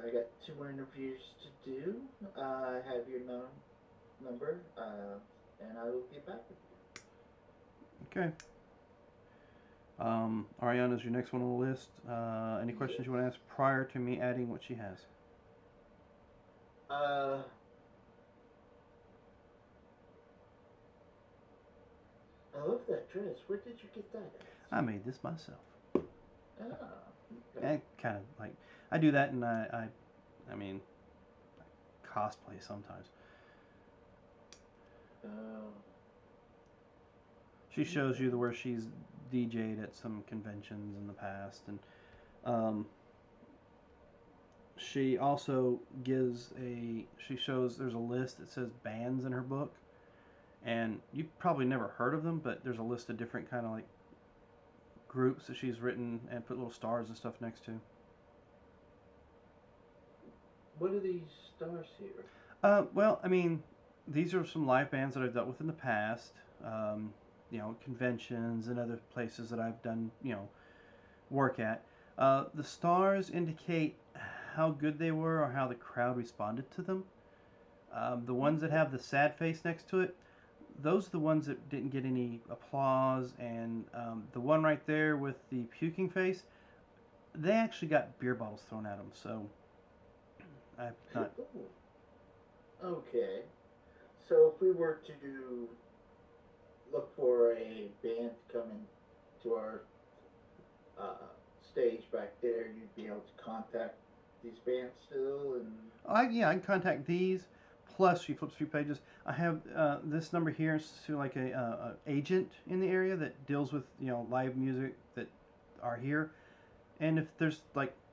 I got 2 more interviews to do. I have your number, and I will get back with you. Okay. Ariana's your next one on the list. Any questions you want to ask prior to me adding what she has? I love that dress. Where did you get that at? I made this myself. Okay. Kind of I do that, and I cosplay sometimes. She shows you where she's DJ'd at some conventions in the past, and she also she shows there's a list that says bands in her book, and you probably never heard of them, but there's a list of different kind of groups that she's written and put little stars and stuff next to. What are these stars here? Well, these are some live bands that I've dealt with in the past. Conventions and other places that I've done, work at. The stars indicate how good they were or how the crowd responded to them. The ones that have the sad face next to it, those are the ones that didn't get any applause, and the one right there with the puking face, they actually got beer bottles thrown at them, so I've not... Okay. So if we were to look for a band to come into our stage back there, you'd be able to contact these bands still, and... I can contact these. Plus, she flips a few pages. I have this number here to a agent in the area that deals with live music that are here. And if there's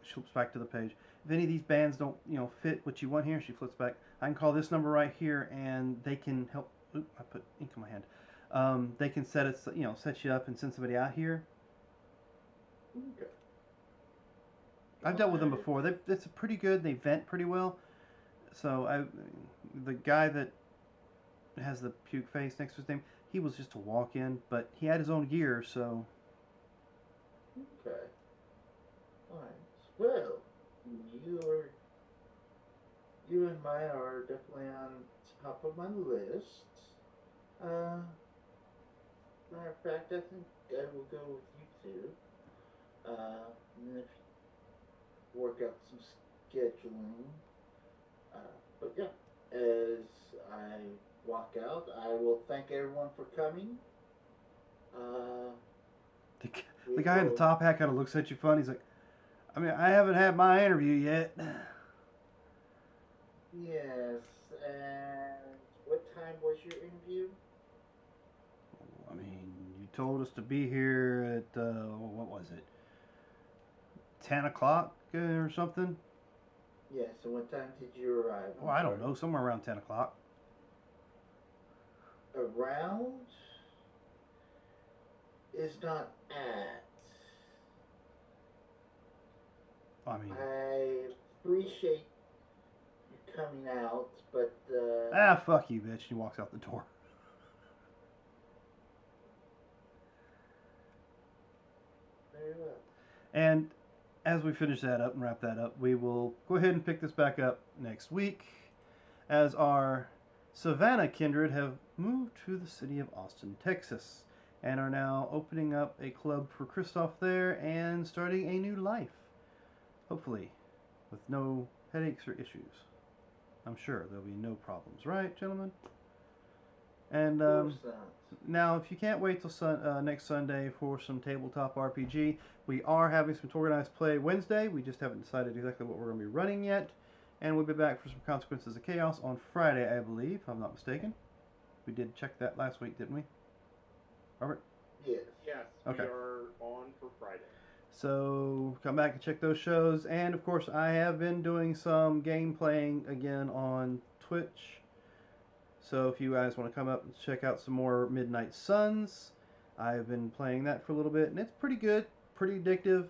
she flips back to the page. If any of these bands don't fit what you want here, she flips back. I can call this number right here, and they can help. Oop, I put ink on my hand. They can set you up and send somebody out here. Okay. I've dealt with them before. That's pretty good. They vent pretty well. So the guy that has the puke face next to his name, he was just a walk-in, but he had his own gear, so... Okay. Alright. Well, you're you and mine are definitely on top of my list. Matter of fact, I think I will go with you two. And if work out some scheduling. But yeah, as I walk out, I will thank everyone for coming. The guy in the top hat kind of looks at you funny. He's like, I mean, I haven't had my interview yet. Yes, and what time was your interview? I mean, you told us to be here at, what was it? 10 o'clock or something? Yes, and what time did you arrive? Well, I don't know, somewhere around 10 o'clock. Around is not at. I mean, I appreciate you coming out, but fuck you, bitch. He walks out the door. very well. And as we finish that up and wrap that up, we will go ahead and pick this back up next week as our Savannah kindred have moved to the city of Austin, Texas, and are now opening up a club for Christoph there and starting a new life. Hopefully, with no headaches or issues. I'm sure there'll be no problems, right, gentlemen? And now, if you can't wait till next Sunday for some tabletop RPG, we are having some organized play Wednesday. We just haven't decided exactly what we're going to be running yet. And we'll be back for some Consequences of Chaos on Friday, I believe, if I'm not mistaken. We did check that last week, didn't we? Robert? Yes. Yes, Okay. we are on for Friday. So come back and check those shows. And of course, I have been doing some game playing again on Twitch. So if you guys want to come up and check out some more Midnight Suns, I've been playing that for a little bit, and it's pretty good, pretty addictive.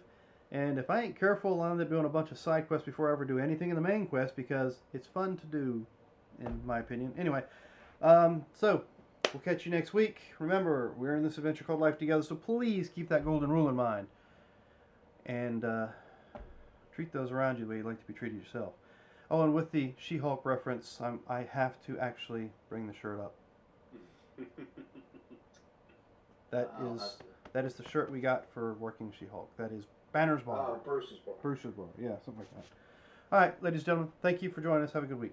And if I ain't careful, I'll end up doing a bunch of side quests before I ever do anything in the main quest, because it's fun to do, in my opinion. Anyway, so we'll catch you next week. Remember, we're in this adventure called Life Together, so please keep that golden rule in mind. And treat those around you the way you'd like to be treated yourself. Oh, and with the She-Hulk reference, I have to actually bring the shirt up. That is the shirt we got for working She-Hulk. That is Banner's Bar. Bruce's Bar. Bruce's Bar. Yeah, something like that. All right, ladies and gentlemen, thank you for joining us. Have a good week.